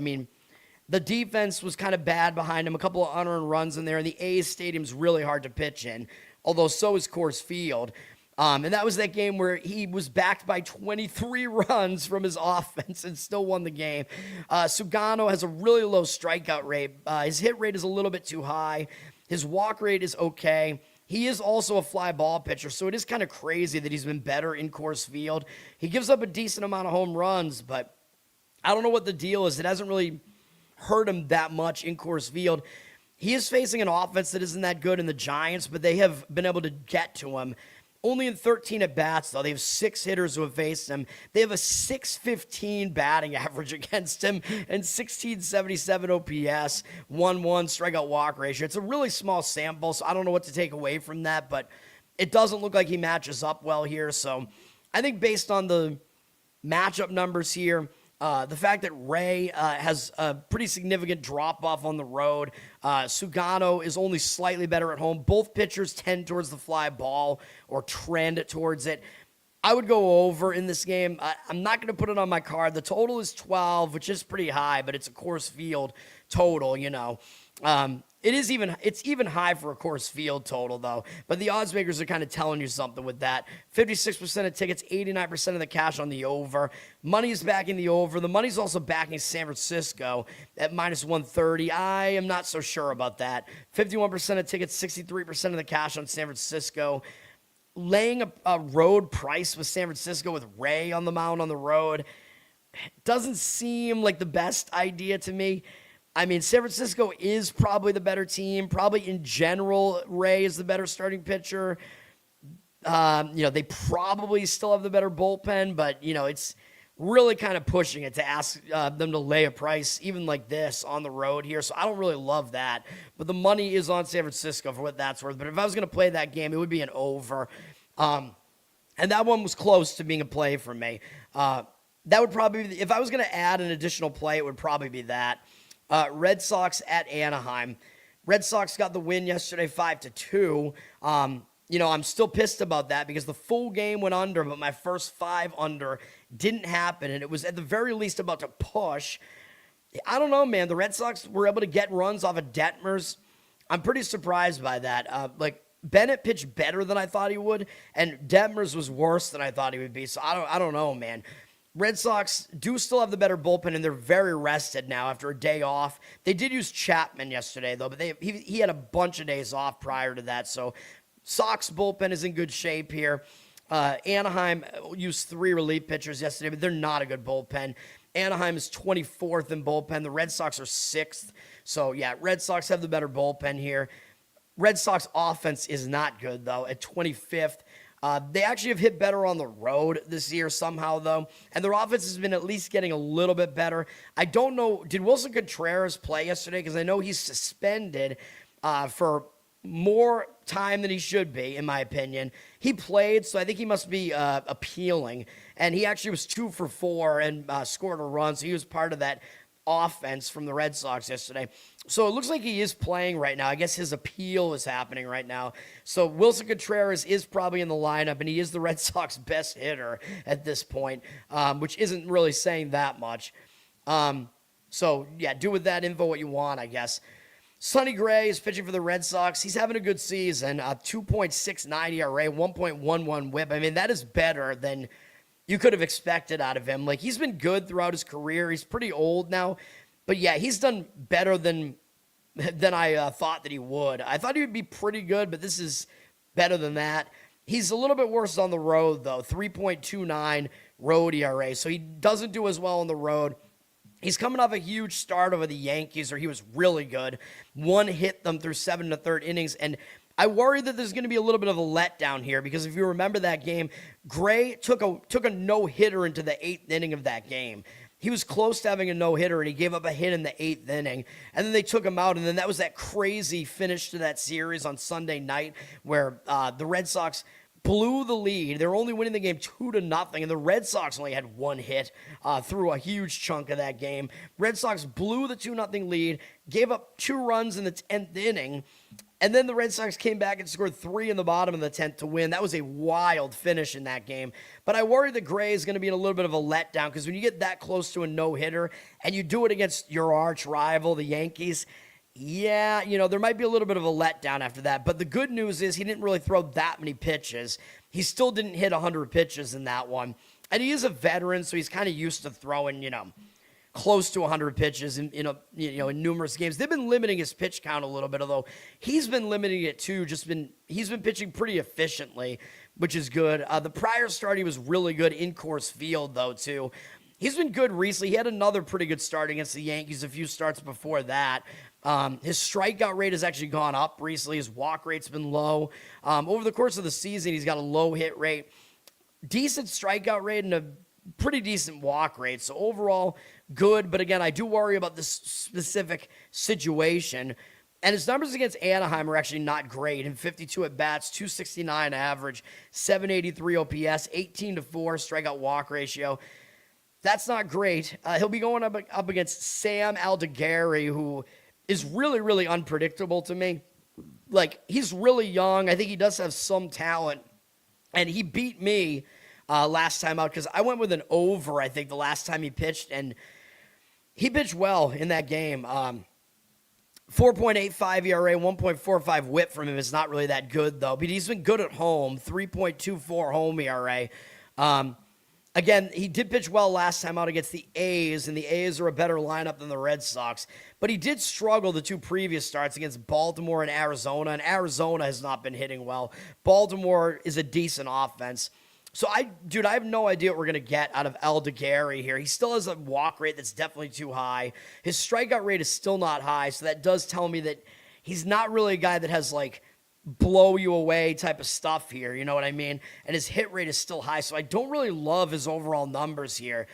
the defense was kind of bad behind him. A couple of unearned runs in there. And the A's stadium's really hard to pitch in, although so is Coors Field. And that was that game where he was backed by 23 runs from his offense and still won the game. Sugano has a really low strikeout rate. His hit rate is a little bit too high. His walk rate is okay. He is also a fly ball pitcher, so it is kind of crazy that he's been better in Coors Field. He gives up a decent amount of home runs, but I don't know what the deal is. It hasn't really hurt him that much in Coors Field. He is facing an offense that isn't that good in the Giants, but they have been able to get to him. Only in 13 at-bats, though. They have 6 hitters who have faced him. They have a .615 batting average against him and 1677 OPS, 1-1 strikeout walk ratio. It's a really small sample, so I don't know what to take away from that, but it doesn't look like he matches up well here. So I think based on the matchup numbers here, the fact that Ray has a pretty significant drop-off on the road. Sugano is only slightly better at home. Both pitchers tend towards the fly ball or trend towards it. I would go over in this game. I'm not going to put it on my card. The total is 12, which is pretty high, but it's a Coors Field total, It's even high for a Coors Field total, though. But the odds makers are kind of telling you something with that. 56% of tickets, 89% of the cash on the over. Money is backing the over. The money's also backing San Francisco at -130. I am not so sure about that. 51% of tickets, 63% of the cash on San Francisco. Laying a road price with San Francisco with Ray on the mound on the road doesn't seem like the best idea to me. San Francisco is probably the better team. Probably in general, Ray is the better starting pitcher. They probably still have the better bullpen, but, it's really kind of pushing it to ask them to lay a price even like this on the road here. So I don't really love that. But the money is on San Francisco for what that's worth. But if I was going to play that game, it would be an over. And that one was close to being a play for me. That would probably be, if I was going to add an additional play, it would probably be that. Red Sox at Anaheim. Red Sox got the win yesterday, 5-2. I'm still pissed about that because the full game went under, but my first 5 under didn't happen, and it was at the very least about to push. I don't know, man. The Red Sox were able to get runs off of Detmers. I'm pretty surprised by that. Bennett pitched better than I thought he would, and Detmers was worse than I thought he would be. So I don't know, man. Red Sox do still have the better bullpen, and they're very rested now after a day off. They did use Chapman yesterday, though, but he had a bunch of days off prior to that. So Sox bullpen is in good shape here. Anaheim used 3 relief pitchers yesterday, but they're not a good bullpen. Anaheim is 24th in bullpen. The Red Sox are 6th. So, yeah, Red Sox have the better bullpen here. Red Sox offense is not good, though, at 25th. They actually have hit better on the road this year somehow, though, and their offense has been at least getting a little bit better. I don't know, did Wilson Contreras play yesterday? Because I know he's suspended for more time than he should be, in my opinion. He played, so I think he must be appealing, and he actually was 2 for 4 and scored a run, so he was part of that offense from the Red Sox yesterday. So it looks like he is playing right now. I guess his appeal is happening right now. So Wilson Contreras is probably in the lineup, and he is the Red Sox best hitter at this point, which isn't really saying that much. So, yeah, do with that info what you want, I guess. Sonny Gray is pitching for the Red Sox. He's having a good season. 2.69 ERA, 1.11 WHIP. I mean, that is better than you could have expected out of him. Like, he's been good throughout his career. He's pretty old now. But, yeah, he's done better than I thought that he would. I thought he would be pretty good, but this is better than that. He's a little bit worse on the road, though. 3.29 road ERA. So he doesn't do as well on the road. He's coming off a huge start over the Yankees, where he was really good. One hit them through 7 1/3 innings, and I worry that there's going to be a little bit of a letdown here, because if you remember that game, Gray took a no-hitter into the 8th inning of that game. He was close to having a no-hitter, and he gave up a hit in the 8th inning, and then they took him out, and then that was that crazy finish to that series on Sunday night where the Red Sox blew the lead. They were only winning the game 2-0, and the Red Sox only had 1 hit through a huge chunk of that game. Red Sox blew the 2-0 lead, gave up 2 runs in the 10th inning, and then the Red Sox came back and scored 3 in the bottom of the 10th to win. That was a wild finish in that game. But I worry that Gray is going to be in a little bit of a letdown, because when you get that close to a no-hitter and you do it against your arch rival, the Yankees, yeah, there might be a little bit of a letdown after that. But the good news is he didn't really throw that many pitches. He still didn't hit 100 pitches in that one. And he is a veteran, so he's kind of used to throwing, close to 100 pitches in numerous games. They've been limiting his pitch count a little bit, although he's been limiting it too. He's been pitching pretty efficiently, which is good. The prior start, he was really good in Coors Field, though, too. He's been good recently. He had another pretty good start against the Yankees a few starts before that. His strikeout rate has actually gone up recently. His walk rate's been low. Over the course of the season, he's got a low hit rate, decent strikeout rate, and a pretty decent walk rate. So overall, good. But again, I do worry about this specific situation. And his numbers against Anaheim are actually not great. In 52 at-bats, 269 average, 783 OPS, 18-4 strikeout walk ratio. That's not great. He'll be going up against Sam Altogeri, who is really, really unpredictable to me. Like, he's really young. I think he does have some talent. And he beat me last time out, because I went with an over, I think, the last time he pitched. And he pitched well in that game. 4.85 ERA, 1.45 WHIP from him is not really that good, though. But he's been good at home, 3.24 home ERA. Again, he did pitch well last time out against the A's, and the A's are a better lineup than the Red Sox. But he did struggle the 2 previous starts against Baltimore and Arizona has not been hitting well. Baltimore is a decent offense. So, I have no idea what we're going to get out of Altogeri here. He still has a walk rate that's definitely too high. His strikeout rate is still not high, so that does tell me that he's not really a guy that has, like, blow you away type of stuff here, you know what I mean? And his hit rate is still high, so I don't really love his overall numbers here.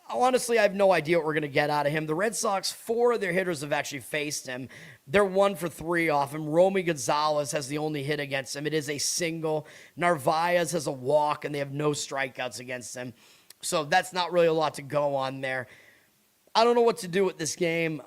Honestly, I have no idea what we're going to get out of him. The Red Sox, 4 of their hitters have actually faced him. They're 1 for 3 off him. Romy Gonzalez has the only hit against him. It is a single. Narvaez has a walk, and they have no strikeouts against him. So that's not really a lot to go on there. I don't know what to do with this game.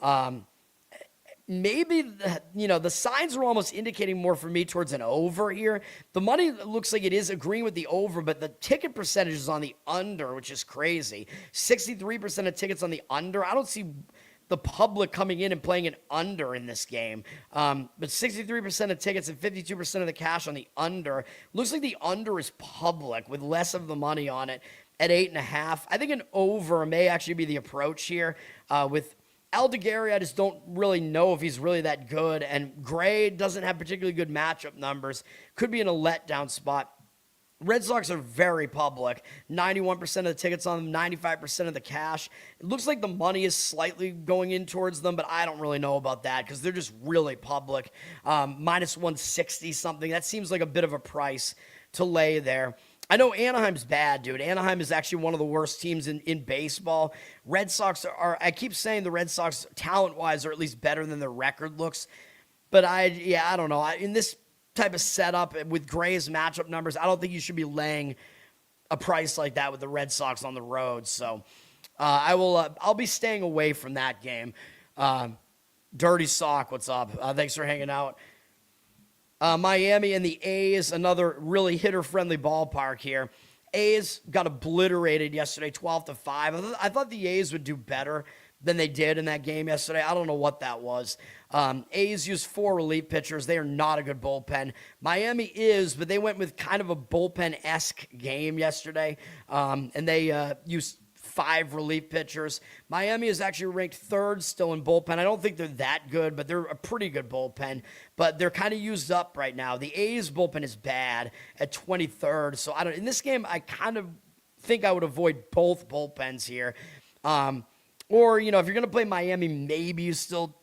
Maybe, the signs are almost indicating more for me towards an over here. The money looks like it is agreeing with the over, but the ticket percentage is on the under, which is crazy. 63% of tickets on the under. I don't see the public coming in and playing an under in this game. But 63% of tickets and 52% of the cash on the under. Looks like the under is public with less of the money on it at 8.5. I think an over may actually be the approach here with Altogeri. I just don't really know if he's really that good. And Gray doesn't have particularly good matchup numbers. Could be in a letdown spot. Red Sox are very public. 91% of the tickets on them, 95% of the cash. It looks like the money is slightly going in towards them, but I don't really know about that because they're just really public. Minus 160 something. That seems like a bit of a price to lay there. I know Anaheim's bad, dude. Anaheim is actually one of the worst teams in baseball. Red Sox I keep saying the Red Sox, talent-wise, are at least better than their record looks. But I don't know. In this type of setup with Gray's matchup numbers, I don't think you should be laying a price like that with the Red Sox on the road. So I'll be staying away from that game. Dirty Sock, what's up? Thanks for hanging out. Miami and the A's, another really hitter-friendly ballpark here. A's got obliterated yesterday, 12-5. I thought the A's would do better than they did in that game yesterday. I don't know what that was. A's used 4 relief pitchers. They are not a good bullpen. Miami is, but they went with kind of a bullpen-esque game yesterday, and they used 5 relief pitchers. Miami is actually ranked 3rd still in bullpen. I don't think they're that good, but they're a pretty good bullpen. But they're kind of used up right now. The A's bullpen is bad at 23rd. So in this game, I kind of think I would avoid both bullpens here. Or, if you're going to play Miami, maybe you still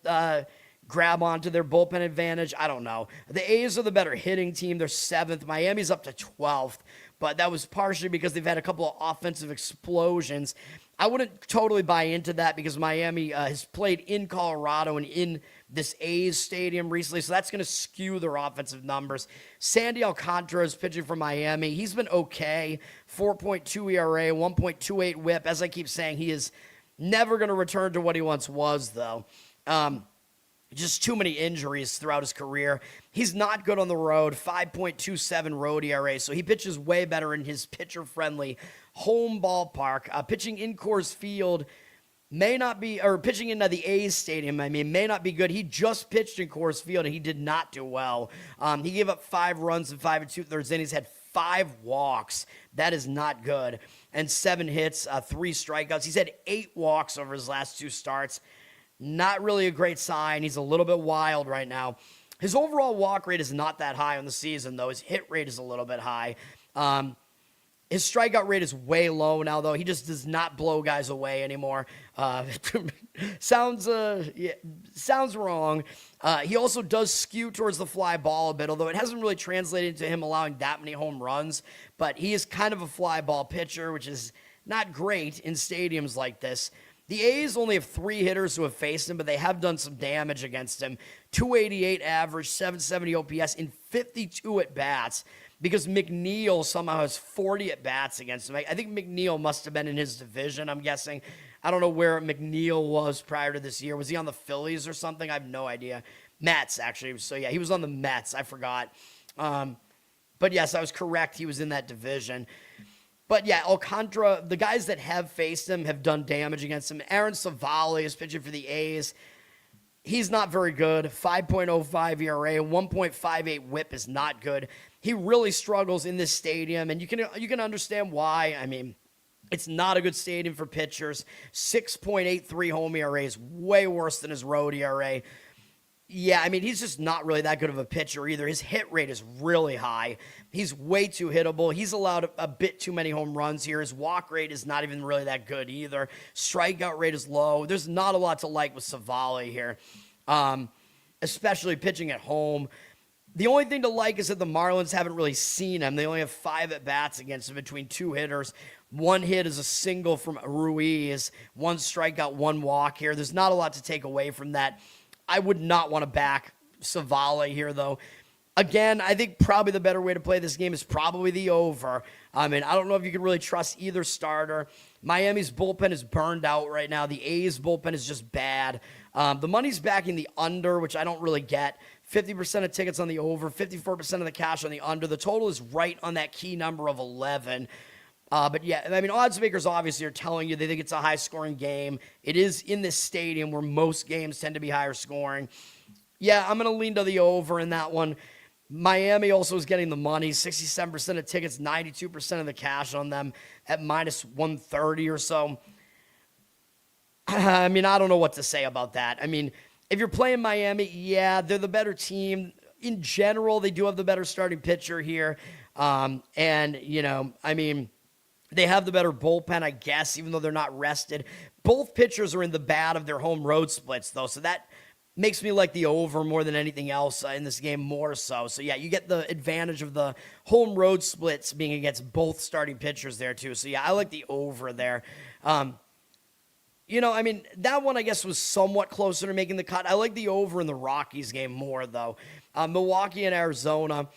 grab onto their bullpen advantage. I don't know. The A's are the better hitting team. They're 7th. Miami's up to 12th. But that was partially because they've had a couple of offensive explosions. I wouldn't totally buy into that because Miami has played in Colorado and in this A's stadium recently, so that's going to skew their offensive numbers. Sandy Alcantara is pitching for Miami. He's been okay. 4.2 ERA, 1.28 whip. As I keep saying, he is never going to return to what he once was, though. Just too many injuries throughout his career. He's not good on the road, 5.27 road ERA, so he pitches way better in his pitcher-friendly home ballpark. Pitching in Coors Field may not be, or pitching into the A's stadium, may not be good. He just pitched in Coors Field, and he did not do well. He gave up 5 runs in 5 2/3 innings, had 5 walks. That is not good. And 7 hits, 3 strikeouts. He's had 8 walks over his last 2 starts. Not really a great sign. He's a little bit wild right now. His overall walk rate is not that high on the season, though. His hit rate is a little bit high. His strikeout rate is way low now, though. He just does not blow guys away anymore. Sounds wrong. He also does skew towards the fly ball a bit, although it hasn't really translated into him allowing that many home runs. But he is kind of a fly ball pitcher, which is not great in stadiums like this. The A's only have 3 hitters who have faced him, but they have done some damage against him. 288 average, 770 OPS in 52 at-bats because McNeil somehow has 40 at-bats against him. I think McNeil must have been in his division, I'm guessing. I don't know where McNeil was prior to this year. Was he on the Phillies or something? I have no idea. Mets, actually. So, yeah, he was on the Mets. I forgot. But, yes, I was correct. He was in that division. But, yeah, Alcantara, the guys that have faced him have done damage against him. Aaron Savali is pitching for the A's. He's not very good. 5.05 ERA, 1.58 whip is not good. He really struggles in this stadium, and you can understand why. It's not a good stadium for pitchers. 6.83 home ERA is way worse than his road ERA. Yeah, he's just not really that good of a pitcher either. His hit rate is really high. He's way too hittable. He's allowed a bit too many home runs here. His walk rate is not even really that good either. Strikeout rate is low. There's not a lot to like with Savali here, especially pitching at home. The only thing to like is that the Marlins haven't really seen him. They only have 5 at-bats against him between 2 hitters. 1 hit is a single from Ruiz. 1 strikeout, 1 walk here. There's not a lot to take away from that. I would not want to back Savali here, though. Again, I think probably the better way to play this game is probably the over. I don't know if you can really trust either starter. Miami's bullpen is burned out right now. The A's bullpen is just bad. The money's backing the under, which I don't really get. 50% of tickets on the over, 54% of the cash on the under. The total is right on that key number of 11. But yeah, odds makers obviously are telling you they think it's a high-scoring game. It is in this stadium where most games tend to be higher scoring. Yeah, I'm going to lean to the over in that one. Miami also is getting the money, 67% of tickets, 92% of the cash on them at minus 130 or so. I don't know what to say about that. If you're playing Miami, yeah, they're the better team. In general, they do have the better starting pitcher here. And, I mean, they have the better bullpen, I guess, even though they're not rested. Both pitchers are in the bad of their home road splits, though, so that makes me like the over more than anything else in this game, more so. So, yeah, you get the advantage of the home road splits being against both starting pitchers there, too. So, yeah, I like the over there. I mean, that one, I guess, was somewhat closer to making the cut. I like the over in the Rockies game more, though. Milwaukee and Arizona.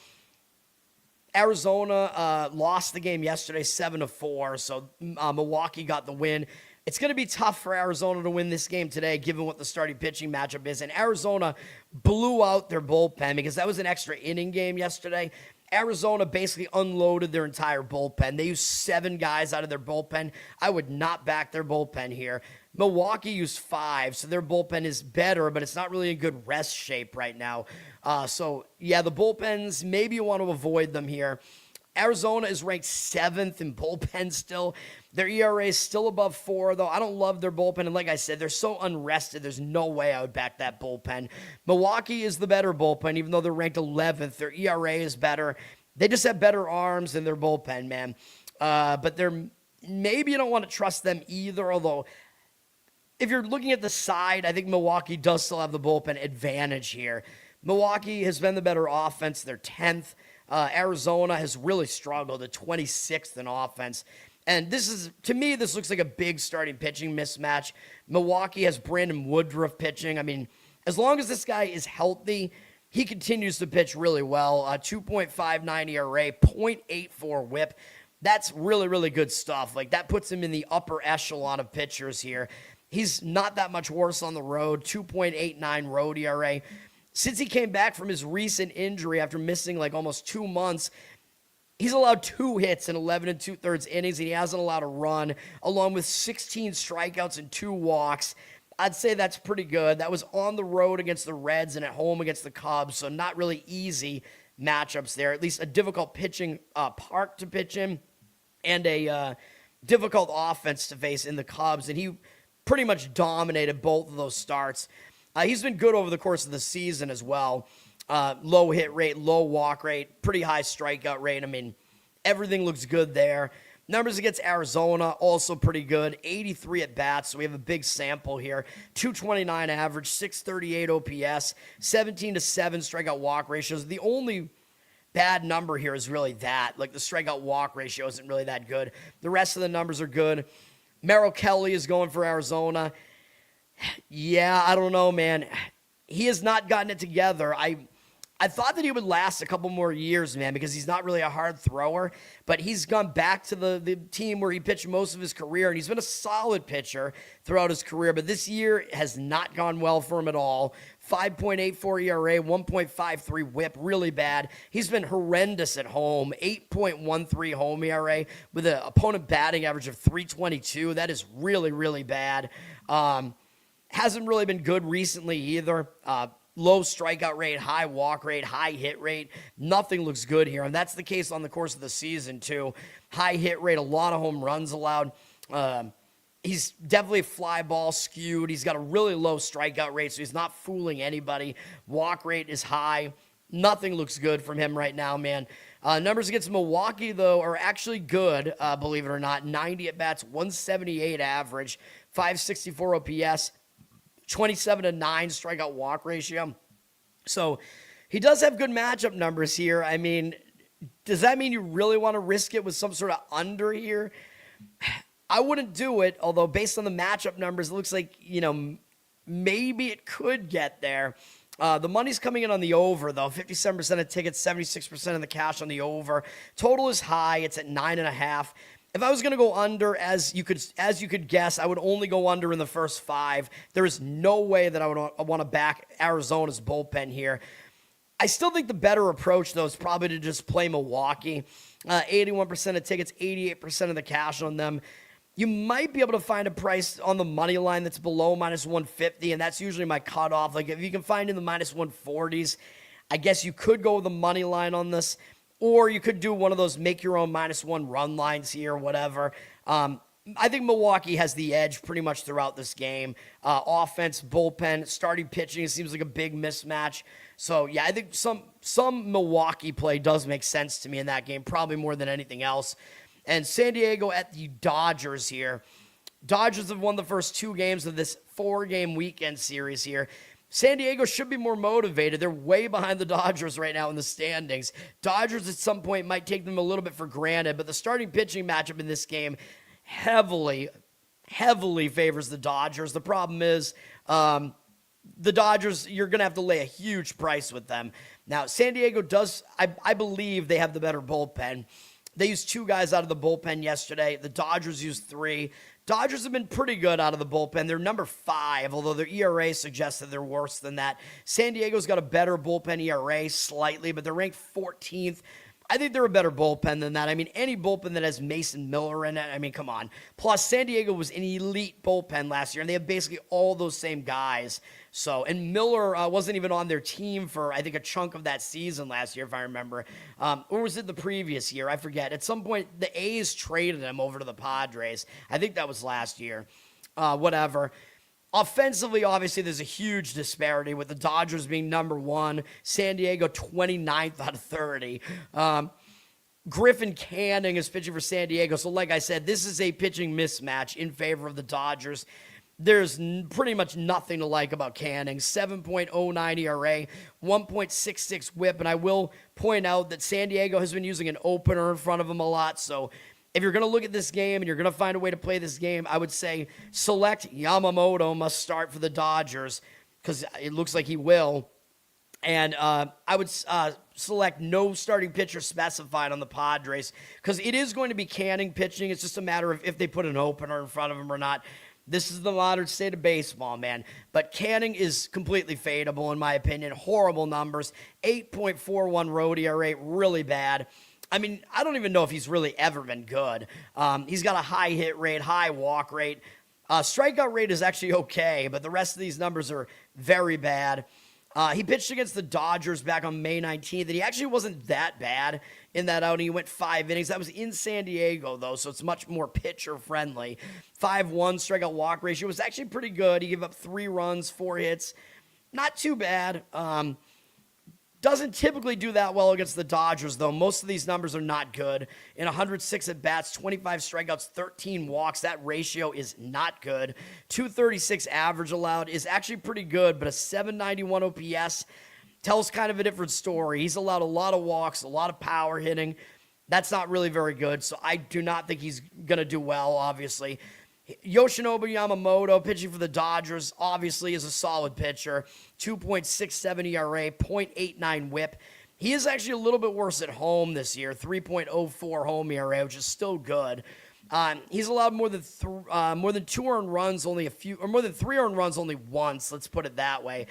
Arizona lost the game yesterday 7-4, so Milwaukee got the win. It's going to be tough for Arizona to win this game today, given what the starting pitching matchup is. And Arizona blew out their bullpen because that was an extra inning game yesterday. Arizona basically unloaded their entire bullpen. They used 7 guys out of their bullpen. I would not back their bullpen here. Milwaukee used 5, so their bullpen is better, but it's not really in good rest shape right now. So, yeah, the bullpens, maybe you want to avoid them here. Arizona is ranked 7th in bullpen still. Their ERA is still above 4, though. I don't love their bullpen, and like I said, they're so unrested, there's no way I would back that bullpen. Milwaukee is the better bullpen, even though they're ranked 11th. Their ERA is better. They just have better arms than their bullpen, man. But maybe you don't want to trust them either, although if you're looking at the side, I think Milwaukee does still have the bullpen advantage here. Milwaukee has been the better offense. They're 10th. Arizona has really struggled at 26th in offense. And to me, this looks like a big starting pitching mismatch. Milwaukee has Brandon Woodruff pitching. I mean, as long as this guy is healthy, he continues to pitch really well. 2.59 ERA, 0.84 whip. That's really, really good stuff. Like, that puts him in the upper echelon of pitchers here. He's not that much worse on the road, 2.89 road ERA. Since he came back from his recent injury after missing like almost 2 months, he's allowed 2 hits in 11 2/3 innings, and he hasn't allowed a run, along with 16 strikeouts and 2 walks. I'd say that's pretty good. That was on the road against the Reds and at home against the Cubs, so not really easy matchups there. At least a difficult pitching park to pitch in, and a difficult offense to face in the Cubs, and he pretty much dominated both of those starts. He's been good over the course of the season as well. Low hit rate, low walk rate, pretty high strikeout rate. I mean, everything looks good there. Numbers against Arizona, also pretty good. 83 at bats, so we have a big sample here. 229 average, 638 OPS, 17-7 strikeout walk ratios. The only bad number here is really that. Like, the strikeout walk ratio isn't really that good. The rest of the numbers are good. Merrill Kelly is going for Arizona. Yeah, I don't know, man. He has not gotten it together. I thought that he would last a couple more years, man, because he's not really a hard thrower, but he's gone back to the team where he pitched most of his career, and he's been a solid pitcher throughout his career, but this year has not gone well for him at all. 5.84 ERA, 1.53 whip, really bad. He's been horrendous at home, 8.13 home ERA with an opponent batting average of 322. That is really, really bad. Hasn't really been good recently either. Low strikeout rate, high walk rate, high hit rate. Nothing looks good here, and that's the case on the course of the season, too. High hit rate, a lot of home runs allowed. He's definitely fly ball skewed. He's got a really low strikeout rate, so he's not fooling anybody. Walk rate is high. Nothing looks good from him right now, man. Numbers against Milwaukee, though, are actually good, believe it or not. 90 at-bats, 178 average, 564 OPS. 27-9 strikeout walk ratio. So he does have good matchup numbers here. I mean, does that mean you really want to risk it with some sort of under here? I wouldn't do it, although based on the matchup numbers, it looks like, maybe it could get there. The money's coming in on the over, though. 57% of tickets, 76% of the cash on the over. Total is high. It's at 9.5. If I was going to go under, as you could guess, I would only go under in the first 5. There is no way that I would want to back Arizona's bullpen here. I still think the better approach, though, is probably to just play Milwaukee. 81% of tickets, 88% of the cash on them. You might be able to find a price on the money line that's below -150, and that's usually my cutoff. Like, if you can find in the -140s, I guess you could go with the money line on this. Or you could do one of those make-your-own -1 run lines here, whatever. I think Milwaukee has the edge pretty much throughout this game. Offense, bullpen, starting pitching, it seems like a big mismatch. So, yeah, I think some Milwaukee play does make sense to me in that game, probably more than anything else. And San Diego at the Dodgers here. Dodgers have won the first 2 games of this 4-game weekend series here. San Diego should be more motivated. They're way behind the Dodgers right now in the standings. Dodgers at some point might take them a little bit for granted, but the starting pitching matchup in this game heavily favors the Dodgers. The problem is the Dodgers, you're going to have to lay a huge price with them. Now, San Diego does, I believe they have the better bullpen. They used 2 guys out of the bullpen yesterday. The Dodgers used 3. Dodgers have been pretty good out of the bullpen. They're number 5, although their ERA suggests that they're worse than that. San Diego's got a better bullpen ERA slightly, but they're ranked 14th. I think they're a better bullpen than that. I mean, any bullpen that has Mason Miller in it, I mean, come on. Plus, San Diego was an elite bullpen last year, and they have basically all those same guys. So, and Miller wasn't even on their team for, I think, a chunk of that season last year, if I remember. Or was it the previous year? I forget. At some point, the A's traded him over to the Padres. I think that was last year. Whatever. Offensively, obviously, there's a huge disparity with the Dodgers being number 1, San Diego 29th out of 30. Griffin Canning is pitching for San Diego. So, like I said, this is a pitching mismatch in favor of the Dodgers. There's pretty much nothing to like about Canning. 7.09 ERA, 1.66 whip. And I will point out that San Diego has been using an opener in front of him a lot. So, if you're going to look at this game and you're going to find a way to play this game, I would say select Yamamoto must start for the Dodgers because it looks like he will. And I would select no starting pitcher specified on the Padres because it is going to be Canning pitching. It's just a matter of if they put an opener in front of him or not. This is the modern state of baseball, man. But Canning is completely fadeable, in my opinion. Horrible numbers. 8.41 road ERA, really bad. I mean, I don't even know if he's really ever been good. He's got a high hit rate, high walk rate. Strikeout rate is actually okay, but the rest of these numbers are very bad. He pitched against the Dodgers back on May 19th, and he actually wasn't that bad in that outing. He went 5 innings. That was in San Diego, though, so it's much more pitcher-friendly. 5.1 strikeout walk ratio was actually pretty good. He gave up 3 runs, 4 hits. Not too bad. Doesn't typically do that well against the Dodgers, though. Most of these numbers are not good. In 106 at-bats, 25 strikeouts, 13 walks. That ratio is not good. 236 average allowed is actually pretty good, but a 791 OPS tells kind of a different story. He's allowed a lot of walks, a lot of power hitting. That's not really very good, so I do not think he's going to do well, obviously. Yoshinobu Yamamoto, pitching for the Dodgers, obviously is a solid pitcher. 2.67 ERA, 0.89 whip. He is actually a little bit worse at home this year. 3.04 home ERA, which is still good. He's allowed more than 2 earned runs, only a few, or more than 3 earned runs only once. Let's put it that way.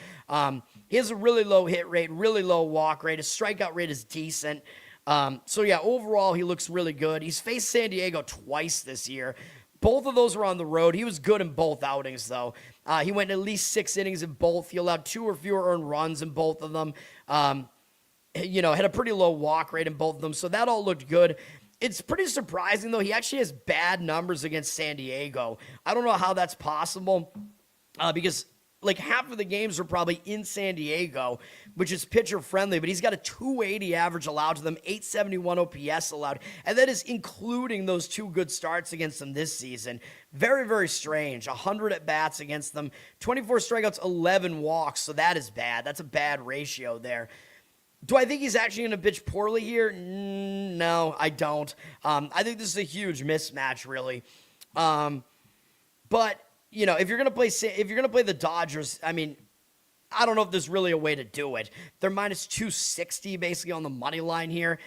He has a really low hit rate, really low walk rate. His strikeout rate is decent. So yeah, overall he looks really good. He's faced San Diego twice this year. Both of those were on the road. He was good in both outings, though. He went at least 6 innings in both. He allowed 2 or fewer earned runs in both of them. Had a pretty low walk rate in both of them, so that all looked good. It's pretty surprising, though. He actually has bad numbers against San Diego. I don't know how that's possible because like half of the games are probably in San Diego, which is pitcher friendly, but he's got a 280 average allowed to them, 871 OPS allowed, and that is including those 2 good starts against them this season. Very, very strange. 100 at bats against them, 24 strikeouts, 11 walks, so that is bad. That's a bad ratio there. Do I think he's actually going to pitch poorly here? No, I don't. I think this is a huge mismatch, really. But if you're gonna play the Dodgers, I mean, I don't know if there's really a way to do it. They're minus 260 basically on the money line here.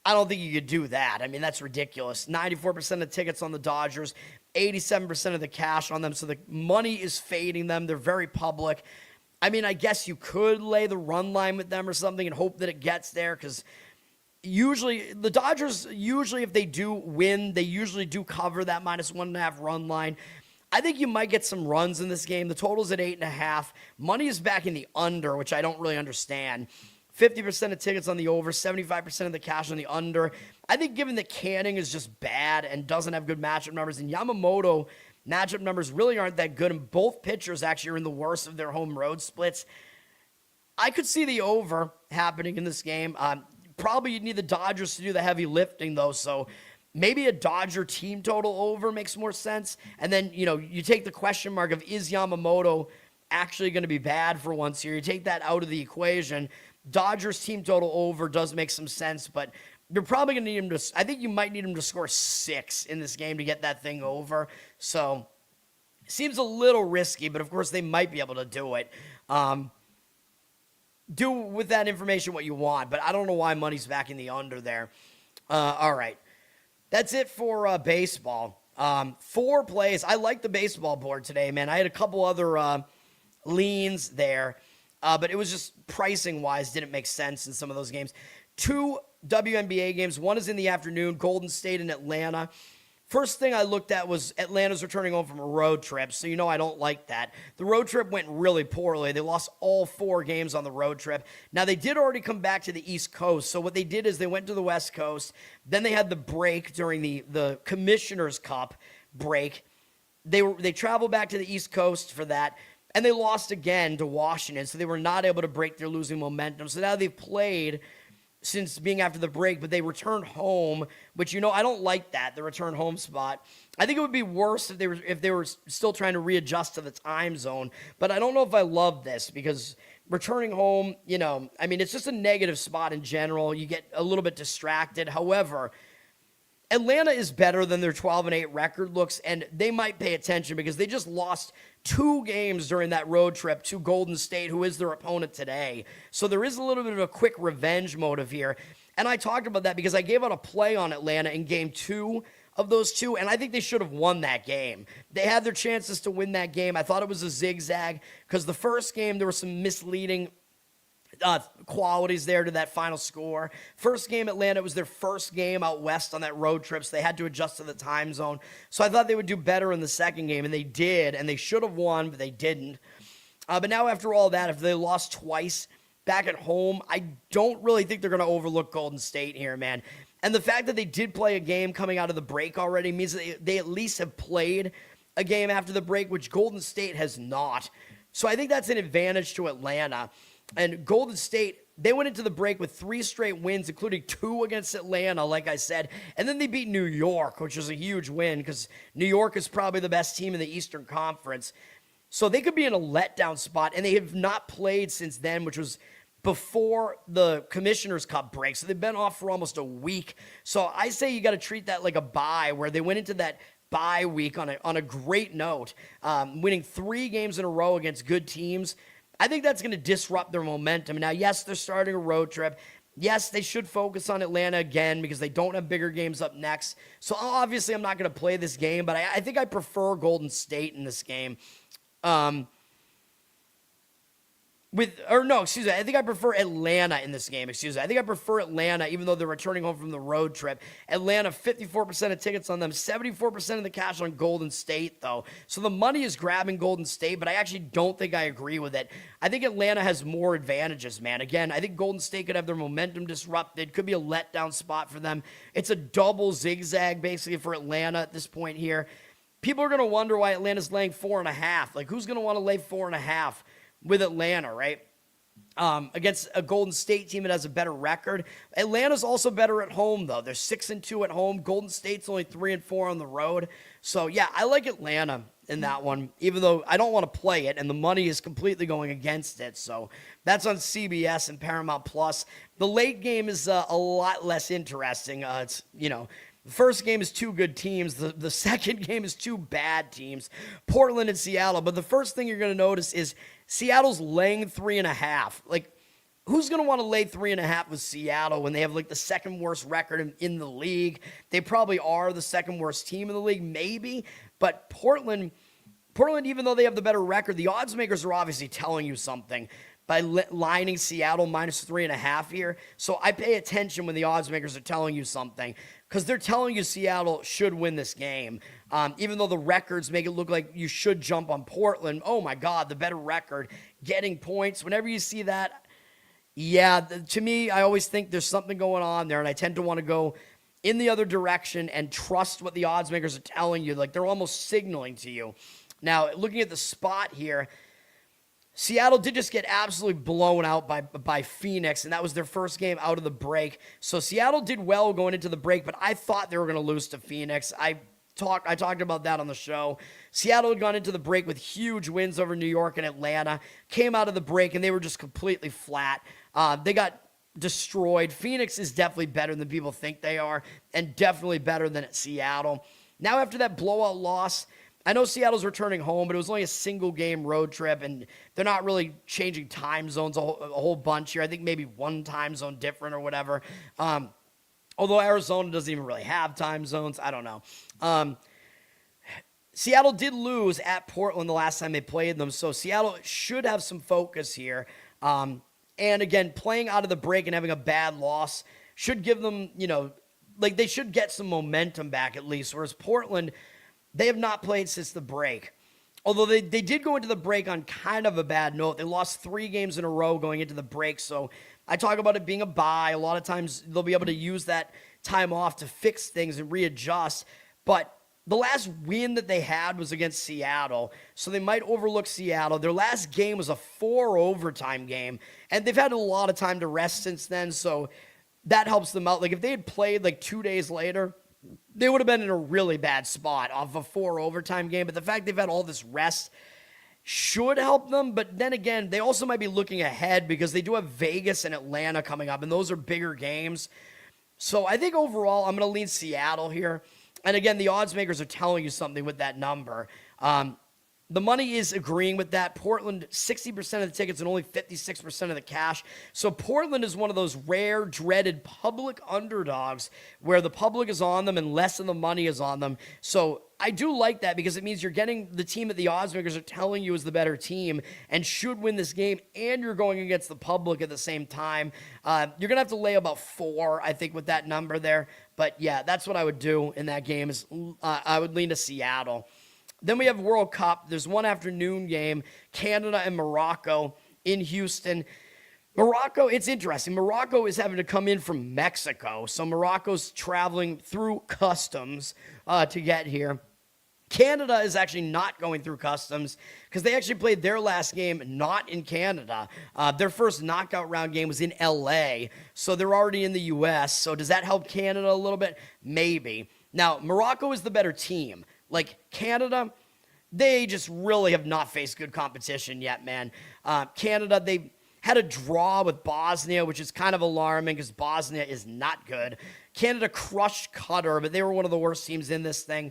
I don't think you could do that. I mean, that's ridiculous. 94% of the tickets on the Dodgers, 87% of the cash on them. So the money is fading them. They're very public. I mean, I guess you could lay the run line with them or something and hope that it gets there because usually the Dodgers, if they do win, they usually do cover that minus 1.5 run line. I think you might get some runs in this game. The total's at 8.5. Money is back in the under, which I don't really understand. 50% of tickets on the over, 75% of the cash on the under. I think given that Canning is just bad and doesn't have good matchup numbers, and Yamamoto matchup numbers really aren't that good, and both pitchers actually are in the worst of their home road splits, I could see the over happening in this game. Probably you'd need the Dodgers to do the heavy lifting, though, so maybe a Dodger team total over makes more sense. And then, you take the question mark of, is Yamamoto actually going to be bad for once here? You take that out of the equation. Dodgers team total over does make some sense, but you're probably going to need him to, I think you might need him to score 6 in this game to get that thing over. So, seems a little risky, but of course they might be able to do it. Do with that information what you want, but I don't know why money's backing the under there. All right. That's it for baseball. 4 plays. I like the baseball board today, man. I had a couple other leans there, but it was just pricing-wise didn't make sense in some of those games. 2 WNBA games. One is in the afternoon, Golden State and Atlanta. First thing I looked at was Atlanta's returning home from a road trip, so I don't like that. The road trip went really poorly. They lost all 4 games on the road trip. Now, they did already come back to the East Coast, so what they did is they went to the West Coast. Then they had the break during the Commissioner's Cup break. They traveled back to the East Coast for that, and they lost again to Washington, so they were not able to break their losing momentum. So now they've played since being after the break, but they returned home, which, I don't like that, the return home spot. I think it would be worse if they were still trying to readjust to the time zone, but I don't know if I love this because returning home, it's just a negative spot in general. You get a little bit distracted. However, Atlanta is better than their 12-8 record looks, and they might pay attention because they just lost 2 games during that road trip to Golden State, who is their opponent today. So there is a little bit of a quick revenge motive here. And I talked about that because I gave out a play on Atlanta in game 2 of those 2, and I think they should have won that game. They had their chances to win that game. I thought it was a zigzag because the first game there were some misleading qualities there to that final score. First game, Atlanta, was their first game out west on that road trip, so they had to adjust to the time zone. So I thought they would do better in the second game, and they did, and they should have won, but they didn't. But now after all that, if they lost twice back at home, I don't really think they're going to overlook Golden State here, man. And the fact that they did play a game coming out of the break already means that they at least have played a game after the break, which Golden State has not. So I think that's an advantage to Atlanta. And Golden State, they went into the break with 3 straight wins, including 2 against Atlanta, like I said. And then they beat New York, which was a huge win because New York is probably the best team in the Eastern Conference. So they could be in a letdown spot, and they have not played since then, which was before the Commissioner's Cup break. So they've been off for almost a week. So I say you got to treat that like a bye, where they went into that bye week on a great note, winning 3 games in a row against good teams. I think that's going to disrupt their momentum. Now, yes, they're starting a road trip. Yes, they should focus on Atlanta again because they don't have bigger games up next. So, obviously, I'm not going to play this game, but I think I prefer Golden State in this game. I think I prefer Atlanta in this game. I think I prefer Atlanta, even though they're returning home from the road trip. Atlanta, 54% of tickets on them, 74% of the cash on Golden State, though. So the money is grabbing Golden State, but I actually don't think I agree with it. I think Atlanta has more advantages, man. Again, I think Golden State could have their momentum disrupted. Could be a letdown spot for them. It's a double zigzag, basically, for Atlanta at this point here. People are going to wonder why Atlanta's laying 4.5. Like, who's going to want to lay 4.5? With Atlanta, right? Against a Golden State team that has a better record. Atlanta's also better at home, though. They're 6-2 at home. Golden State's only 3-4 on the road. So, yeah, I like Atlanta in that one, even though I don't want to play it, and the money is completely going against it. So that's on CBS and Paramount Plus. The late game is a lot less interesting. The first game is 2 good teams. The second game is 2 bad teams, Portland and Seattle. But the first thing you're going to notice is Seattle's laying 3.5. Like, who's going to want to lay 3.5 with Seattle when they have, like, the second worst record in the league? They probably are the second worst team in the league, maybe. But Portland, even though they have the better record, the odds makers are obviously telling you something by lining Seattle minus 3.5 here. So I pay attention when the odds makers are telling you something, because they're telling you Seattle should win this game. Even though the records make it look like you should jump on Portland. Oh my God, the better record, getting points. Whenever you see that, Yeah, to me, I always think there's something going on there, and I tend to want to go in the other direction and trust what the odds makers are telling you. Like, they're almost signaling to you. Now, looking at the spot here, Seattle did just get absolutely blown out by Phoenix, and that was their first game out of the break. So Seattle did well going into the break, but I thought they were going to lose to Phoenix. I talked about that on the show. Seattle had gone into the break with huge wins over New York and Atlanta, came out of the break, and they were just completely flat. They got destroyed. Phoenix is definitely better than people think they are, and definitely better than at Seattle. Now, after that blowout loss, I know Seattle's returning home, but it was only a single-game road trip, and they're not really changing time zones a whole bunch here. I think maybe one time zone different or whatever. Although Arizona doesn't even really have time zones. I don't know. Seattle did lose at Portland the last time they played them, so Seattle should have some focus here. And again, playing out of the break and having a bad loss should give them, like they should get some momentum back at least, whereas Portland, they have not played since the break. Although they did go into the break on kind of a bad note. They lost 3 games in a row going into the break, so I talk about it being a bye. A lot of times they'll be able to use that time off to fix things and readjust, but the last win that they had was against Seattle, so they might overlook Seattle. Their last game was a 4-overtime game, and they've had a lot of time to rest since then, so that helps them out. Like, if they had played, 2 days later, they would have been in a really bad spot off a 4-overtime game, but the fact they've had all this rest should help them, but then again, they also might be looking ahead because they do have Vegas and Atlanta coming up, and those are bigger games. So I think overall, I'm going to lean Seattle here. And again, the odds makers are telling you something with that number. The money is agreeing with that. Portland, 60% of the tickets and only 56% of the cash. So Portland is one of those rare, dreaded public underdogs where the public is on them and less of the money is on them. So I do like that because it means you're getting the team that the odds makers are telling you is the better team and should win this game, and you're going against the public at the same time. You're going to have to lay about 4, I think, with that number there. But yeah, that's what I would do in that game is I would lean to Seattle. Then we have World Cup. There's one afternoon game, Canada and Morocco in Houston. Morocco, it's interesting. Morocco is having to come in from Mexico, so Morocco's traveling through customs to get here. Canada is actually not going through customs because they actually played their last game not in Canada. Their first knockout round game was in LA, so they're already in the US. So does that help Canada a little bit? Maybe. Now, Morocco is the better team. Like, Canada, they just really have not faced good competition yet, man. Canada, they had a draw with Bosnia, which is kind of alarming because Bosnia is not good. Canada crushed Qatar, but they were one of the worst teams in this thing.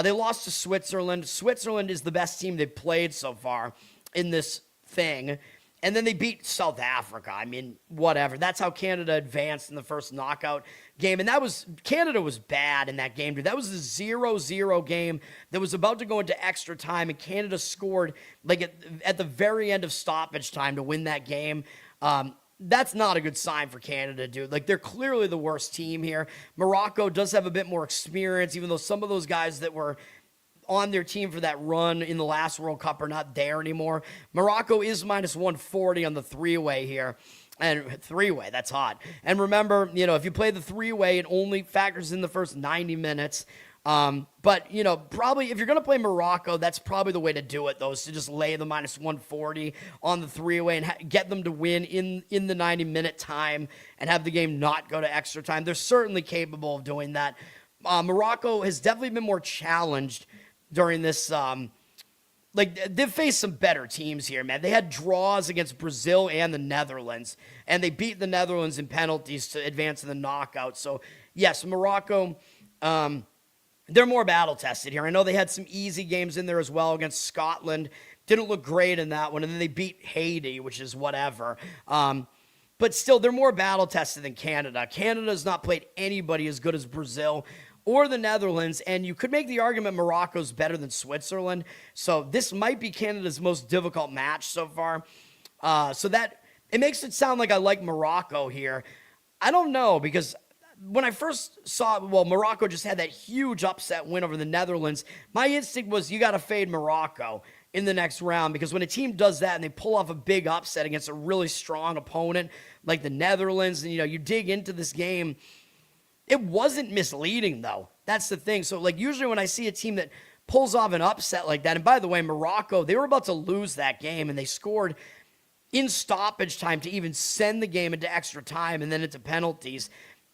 They lost to Switzerland. Switzerland is the best team they've played so far in this thing. And then they beat South Africa. I mean, whatever. That's how Canada advanced in the first knockout game. And Canada was bad in that game, dude. That was a 0-0 game that was about to go into extra time, and Canada scored at the very end of stoppage time to win that game. That's not a good sign for Canada, dude. They're clearly the worst team here. Morocco does have a bit more experience, even though some of those guys that were on their team for that run in the last World Cup are not there anymore. Morocco is minus 140 on the 3-way here. And 3-way, that's hot. And remember, if you play the 3-way, it only factors in the first 90 minutes. But, probably if you're going to play Morocco, that's probably the way to do it, though, is to just lay the minus 140 on the 3-way and get them to win in the 90-minute time and have the game not go to extra time. They're certainly capable of doing that. Morocco has definitely been more challenged during this. They've faced some better teams here, man. They had draws against Brazil and the Netherlands, and they beat the Netherlands in penalties to advance in the knockout. So, yes, Morocco, they're more battle-tested here. I know they had some easy games in there as well against Scotland. Didn't look great in that one, and then they beat Haiti, which is whatever. But still, they're more battle-tested than Canada. Canada's not played anybody as good as Brazil or the Netherlands, and you could make the argument Morocco's better than Switzerland. So this might be Canada's most difficult match so far. So that it makes it sound like I like Morocco here. I don't know, because when I first saw, Morocco just had that huge upset win over the Netherlands, my instinct was you got to fade Morocco. in the next round, because when a team does that and they pull off a big upset against a really strong opponent like the Netherlands, and you dig into this game, it wasn't misleading though. That's the thing. So like usually when I see a team that pulls off an upset like that, and by the way, Morocco, they were about to lose that game and they scored in stoppage time to even send the game into extra time and then into penalties.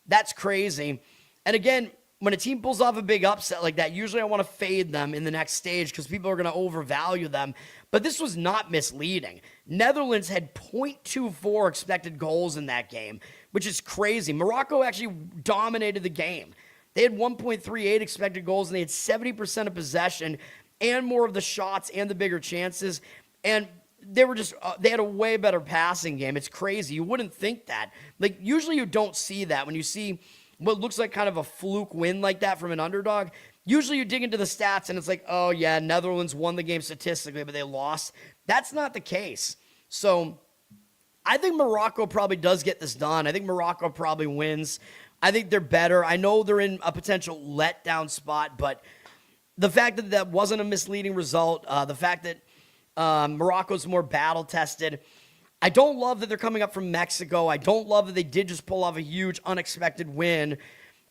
That's crazy. And again, when a team pulls off a big upset like that, usually I want to fade them in the next stage because people are going to overvalue them. But this was not misleading. Netherlands had 0.24 expected goals in that game, which is crazy. Morocco actually dominated the game. They had 1.38 expected goals, and they had 70% of possession and more of the shots and the bigger chances. And they were just, they had a way better passing game. It's crazy. You wouldn't think that. Like, usually you don't see that when you see what looks like kind of a fluke win like that from an underdog. Usually you dig into the stats and it's like, oh yeah, Netherlands won the game statistically, but they lost. That's not the case. So I think Morocco probably does get this done. I think Morocco probably wins. I think they're better. I know they're in a potential letdown spot, but the fact that that wasn't a misleading result, the fact that Morocco's more battle-tested, I don't love that they're coming up from Mexico. I don't love that they did just pull off a huge unexpected win.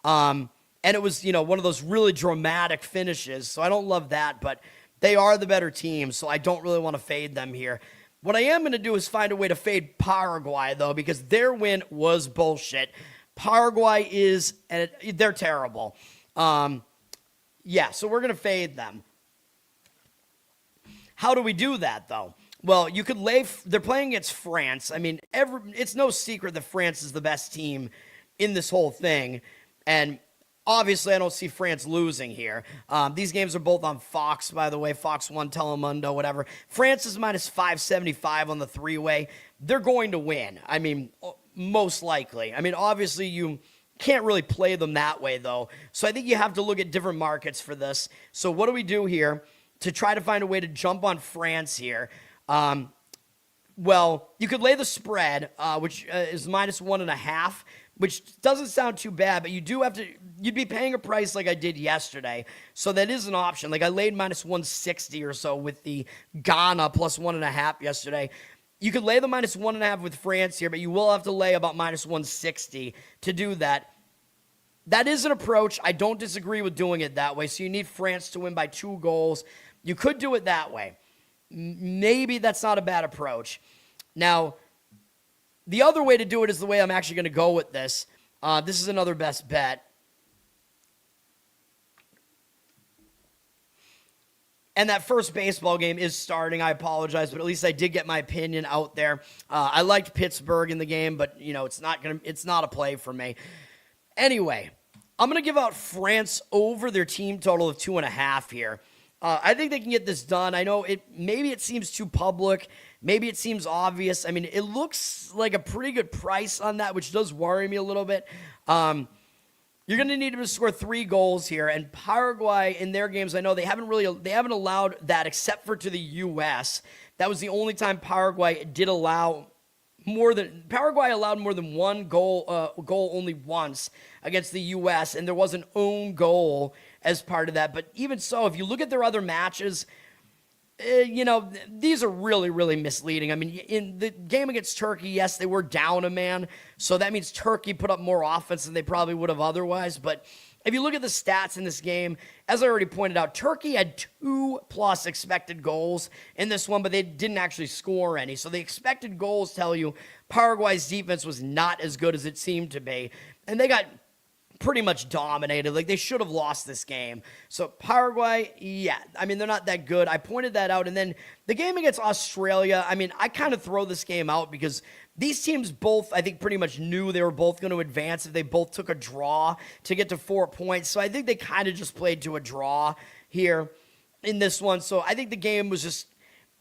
And it was, one of those really dramatic finishes. So I don't love that, but they are the better team. So I don't really want to fade them here. What I am going to do is find a way to fade Paraguay, though, because their win was bullshit. Paraguay they're terrible. Yeah, so we're going to fade them. How do we do that, though? Well, you could they're playing against France. I mean, it's no secret that France is the best team in this whole thing. And obviously, I don't see France losing here. These games are both on Fox, by the way. Fox 1, Telemundo, whatever. France is minus 575 on the three-way. They're going to win. I mean, most likely. I mean, obviously, you can't really play them that way, though. So I think you have to look at different markets for this. So what do we do here to try to find a way to jump on France here? Well, you could lay the spread, which is minus 1.5, which doesn't sound too bad, but you'd be paying a price like I did yesterday. So that is an option. Like I laid minus 160 or so with the Ghana plus 1.5 yesterday. You could lay the minus 1.5 with France here, but you will have to lay about minus 160 to do that. That is an approach. I don't disagree with doing it that way. So you need France to win by 2 goals. You could do it that way. Maybe that's not a bad approach. Now, the other way to do it is the way I'm actually going to go with this. This is another best bet. And that first baseball game is starting. I apologize, but at least I did get my opinion out there. I liked Pittsburgh in the game, but it's not a play for me. Anyway, I'm going to give out France over their team total of 2.5 here. I think they can get this done. I know maybe it seems too public. Maybe it seems obvious. I mean, it looks like a pretty good price on that, which does worry me a little bit. You're going to need to score 3 goals here. And Paraguay in their games, I know they haven't allowed that except for to the U.S. That was the only time Paraguay allowed more than one goal only once against the U.S., and there was an own goal as part of that. But even so, if you look at their other matches, these are really, really misleading. I mean, in the game against Turkey, yes, they were down a man, so that means Turkey put up more offense than they probably would have otherwise. But if you look at the stats in this game, as I already pointed out, Turkey had 2+ expected goals in this one, but they didn't actually score any. So the expected goals tell you Paraguay's defense was not as good as it seemed to be, and they got pretty much dominated. Like, they should have lost this game. So Paraguay, yeah, I mean, they're not that good. I pointed that out. And then the game against Australia, I mean, I kind of throw this game out because these teams both, I think, pretty much knew they were both going to advance if they both took a draw to get to 4 points. So I think they kind of just played to a draw here in this one. So I think the game was just,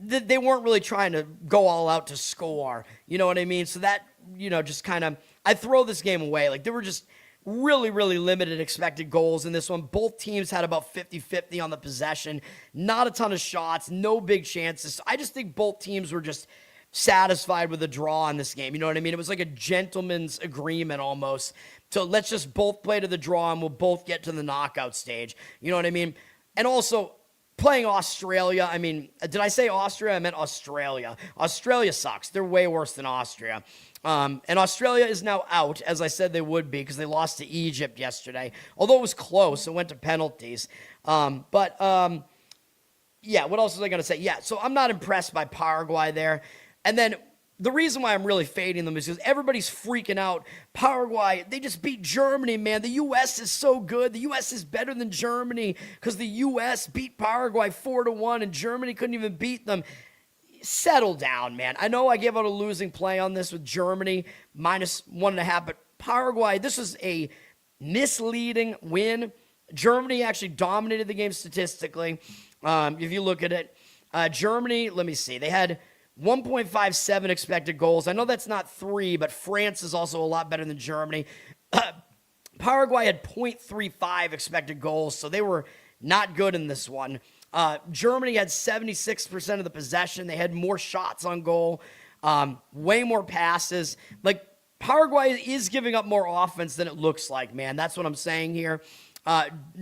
they weren't really trying to go all out to score. You know what I mean? So that, just kind of, I throw this game away. Like, there were just really, really limited expected goals in this one. Both teams had about 50-50 on the possession. Not a ton of shots, no big chances. So I just think both teams were just satisfied with a draw in this game. You know what I mean? It was like a gentleman's agreement almost. So let's just both play to the draw and we'll both get to the knockout stage. You know what I mean? And also, playing Australia. I mean, did I say Austria? I meant Australia. Australia sucks. They're way worse than Austria. And Australia is now out, as I said they would be, because they lost to Egypt yesterday. Although it was close, it went to penalties. Yeah, what else was I going to say? Yeah, so I'm not impressed by Paraguay there. And then the reason why I'm really fading them is because everybody's freaking out. Paraguay, they just beat Germany, man. The U.S. is so good. The U.S. is better than Germany because the U.S. beat Paraguay 4-1 and Germany couldn't even beat them. Settle down, man. I know I gave out a losing play on this with Germany, -1.5, but Paraguay, this was a misleading win. Germany actually dominated the game statistically. If you look at it, Germany, let me see, they had 1.57 expected goals. I know that's not 3, but France is also a lot better than Germany. Paraguay had 0.35 expected goals, so they were not good in this one. Germany had 76% of the possession. They had more shots on goal, way more passes. Like, Paraguay is giving up more offense than it looks like, man. That's what I'm saying here.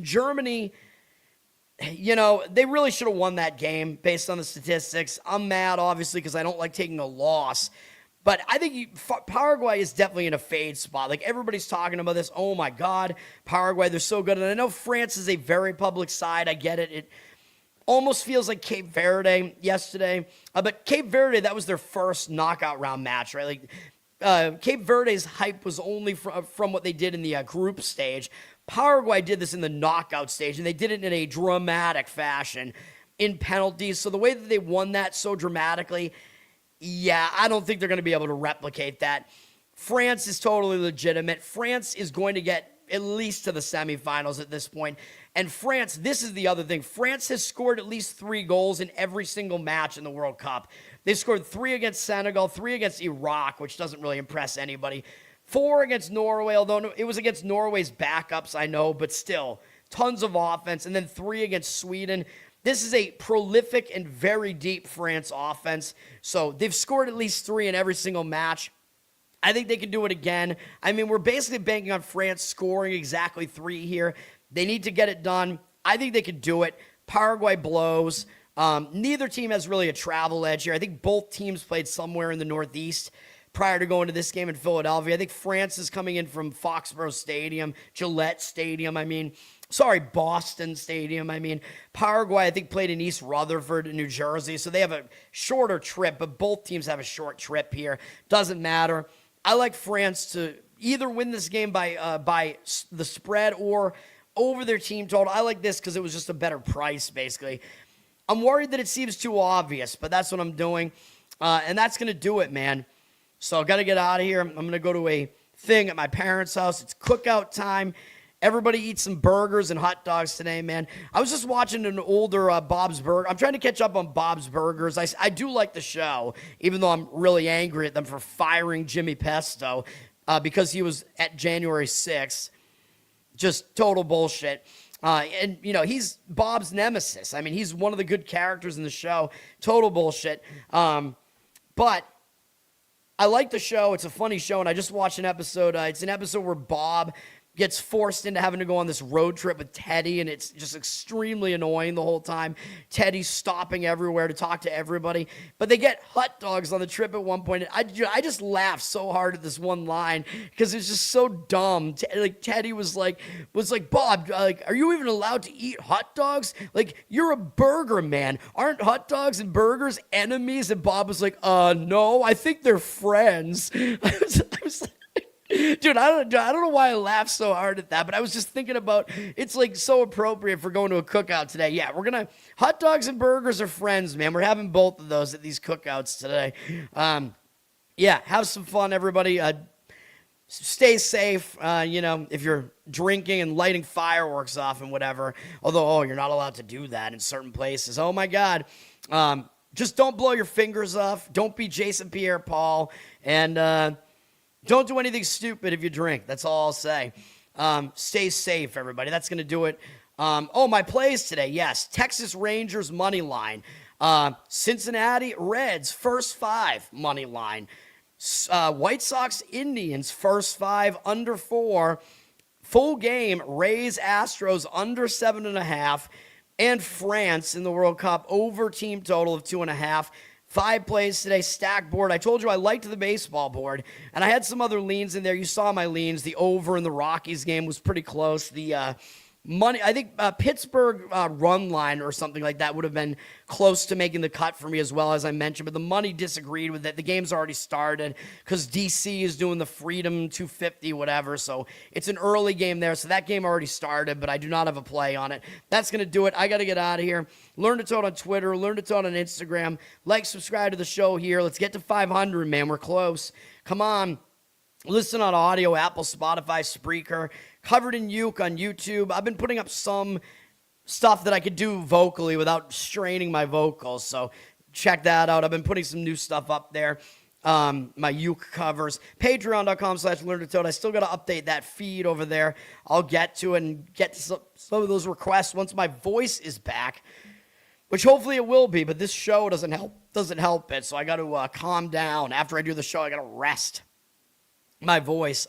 Germany, you know, they really should have won that game based on the statistics. I'm mad, obviously, because I don't like taking a loss. But I think Paraguay is definitely in a fade spot. Like, everybody's talking about this. Oh, my God, Paraguay, they're so good. And I know France is a very public side. I get it. It almost feels like Cape Verde yesterday. But Cape Verde, that was their first knockout round match, right? Like, Cape Verde's hype was only from what they did in the group stage. Paraguay did this in the knockout stage, and they did it in a dramatic fashion in penalties. So the way that they won that so dramatically, yeah, I don't think they're going to be able to replicate that. France is totally legitimate. France is going to get at least to the semifinals at this point. And France, this is the other thing. France has scored at least 3 goals in every single match in the World Cup. They scored 3 against Senegal, 3 against Iraq, which doesn't really impress anybody. 4 against Norway, although it was against Norway's backups, I know, but still, tons of offense. And then 3 against Sweden. This is a prolific and very deep France offense. So they've scored at least 3 in every single match. I think they can do it again. I mean, we're basically banking on France scoring exactly 3 here. They need to get it done. I think they can do it. Paraguay blows. Neither team has really a travel edge here. I think both teams played somewhere in the Northeast prior to going to this game in Philadelphia. I think France is coming in from Foxborough Stadium, Gillette Stadium, Boston Stadium. Paraguay, I think, played in East Rutherford, New Jersey, so they have a shorter trip, but both teams have a short trip here. Doesn't matter. I like France to either win this game by the spread or over their team total. I like this because it was just a better price, basically. I'm worried that it seems too obvious, but that's what I'm doing, and that's going to do it, man. So I've got to get out of here. I'm going to go to a thing at my parents' house. It's cookout time. Everybody eats some burgers and hot dogs today, man. I was just watching an older Bob's Burger. I'm trying to catch up on Bob's Burgers. I do like the show, even though I'm really angry at them for firing Jimmy Pesto because he was at January 6th. Just total bullshit. And, you know, he's Bob's nemesis. I mean, he's one of the good characters in the show. Total bullshit. But I like the show. It's a funny show, and I just watched an episode. It's an episode where Bob gets forced into having to go on this road trip with Teddy, and it's just extremely annoying the whole time. Teddy's stopping everywhere to talk to everybody, but they get hot dogs on the trip at one point. I just laughed so hard at this one line because it's just so dumb. Teddy was like, Bob, are you even allowed to eat hot dogs? Like, you're a burger man. Aren't hot dogs and burgers enemies? And Bob was like, no, I think they're friends. I was like, dude, I don't know why I laughed so hard at that, but I was just thinking about, it's like so appropriate for going to a cookout today. Yeah, hot dogs and burgers are friends, man. We're having both of those at these cookouts today. Yeah, have some fun, everybody. Stay safe, if you're drinking and lighting fireworks off and whatever. Although, you're not allowed to do that in certain places. Oh, my God. Just don't blow your fingers off. Don't be Jason Pierre-Paul. And, don't do anything stupid if you drink. That's all I'll say. Stay safe, everybody. That's going to do it. My plays today. Yes. Texas Rangers money line. Cincinnati Reds first 5 money line. White Sox Indians first 5 under 4. Full game. Rays Astros under 7.5. and France in the World Cup, over team total of 2.5. 5 plays today, stack board. I told you I liked the baseball board, and I had some other leans in there. You saw my leans. The over in the Rockies game was pretty close. The money, I think Pittsburgh run line or something like that would have been close to making the cut for me as well, as I mentioned, but the money disagreed with it. The game's already started because DC is doing the Freedom 250 whatever, so it's an early game there, so that game already started, but I do not have a play on it. That's going to do it. I got to get out of here. Learn to Toad on Twitter, learn to Toad on Instagram, like, subscribe to the show here. Let's get to 500, man. We're close. Come on. Listen on audio, Apple, Spotify, Spreaker, Covered in Uke on YouTube. I've been putting up some stuff that I could do vocally without straining my vocals, so check that out. I've been putting some new stuff up there. My Uke covers. Patreon.com/LearnToToad. I still got to update that feed over there. I'll get to it and get to some of those requests once my voice is back, which hopefully it will be, but this show doesn't help it, so I got to calm down. After I do the show, I got to rest my voice.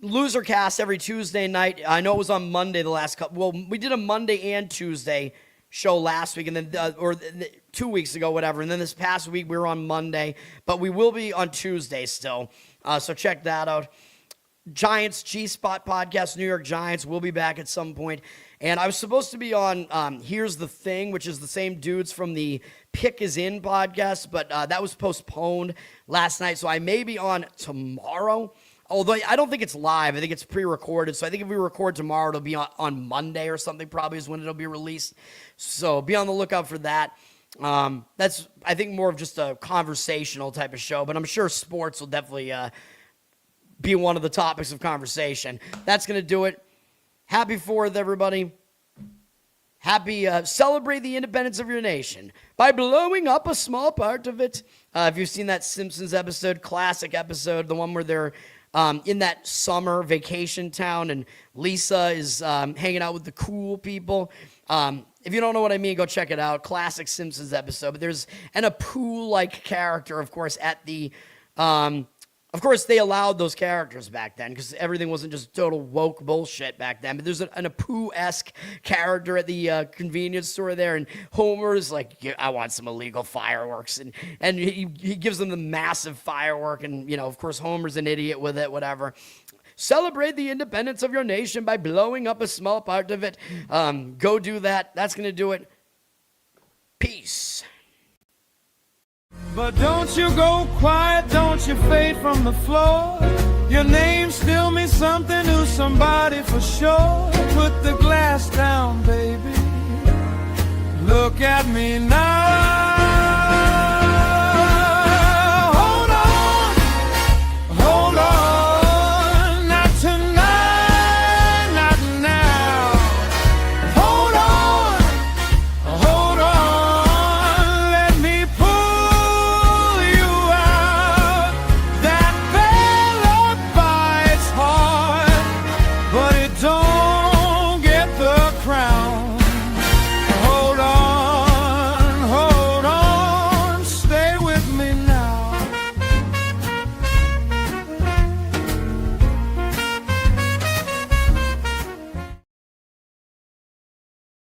Loser cast every Tuesday night. I know it was on Monday the last couple. Well, we did a Monday and Tuesday show last week, and then 2 weeks ago, whatever. And then this past week we were on Monday, but we will be on Tuesday still. So check that out. Giants G-Spot podcast, New York Giants will be back at some point. And I was supposed to be on Here's the Thing, which is the same dudes from the Pick Is In podcast, but that was postponed last night. So I may be on tomorrow. Although I don't think it's live. I think it's pre-recorded. So I think if we record tomorrow, it'll be on Monday or something probably is when it'll be released. So be on the lookout for that. That's, I think, more of just a conversational type of show. But I'm sure sports will definitely be one of the topics of conversation. That's going to do it. Happy 4th, everybody. Happy, celebrate the independence of your nation by blowing up a small part of it. If you've seen that Simpsons episode, classic episode, the one where they're in that summer vacation town and Lisa is hanging out with the cool people. If you don't know what I mean, go check it out. Classic Simpsons episode. But there's an Apu-like character, of course, at the... Of course, they allowed those characters back then because everything wasn't just total woke bullshit back then. But there's an Apu-esque character at the convenience store there, and Homer's like, I want some illegal fireworks. And he gives them the massive firework, and, of course, Homer's an idiot with it, whatever. Celebrate the independence of your nation by blowing up a small part of it. Go do that. That's going to do it. Peace. But don't you go quiet, don't you fade from the floor. Your name still means something to somebody for sure. Put the glass down, baby. Look at me now.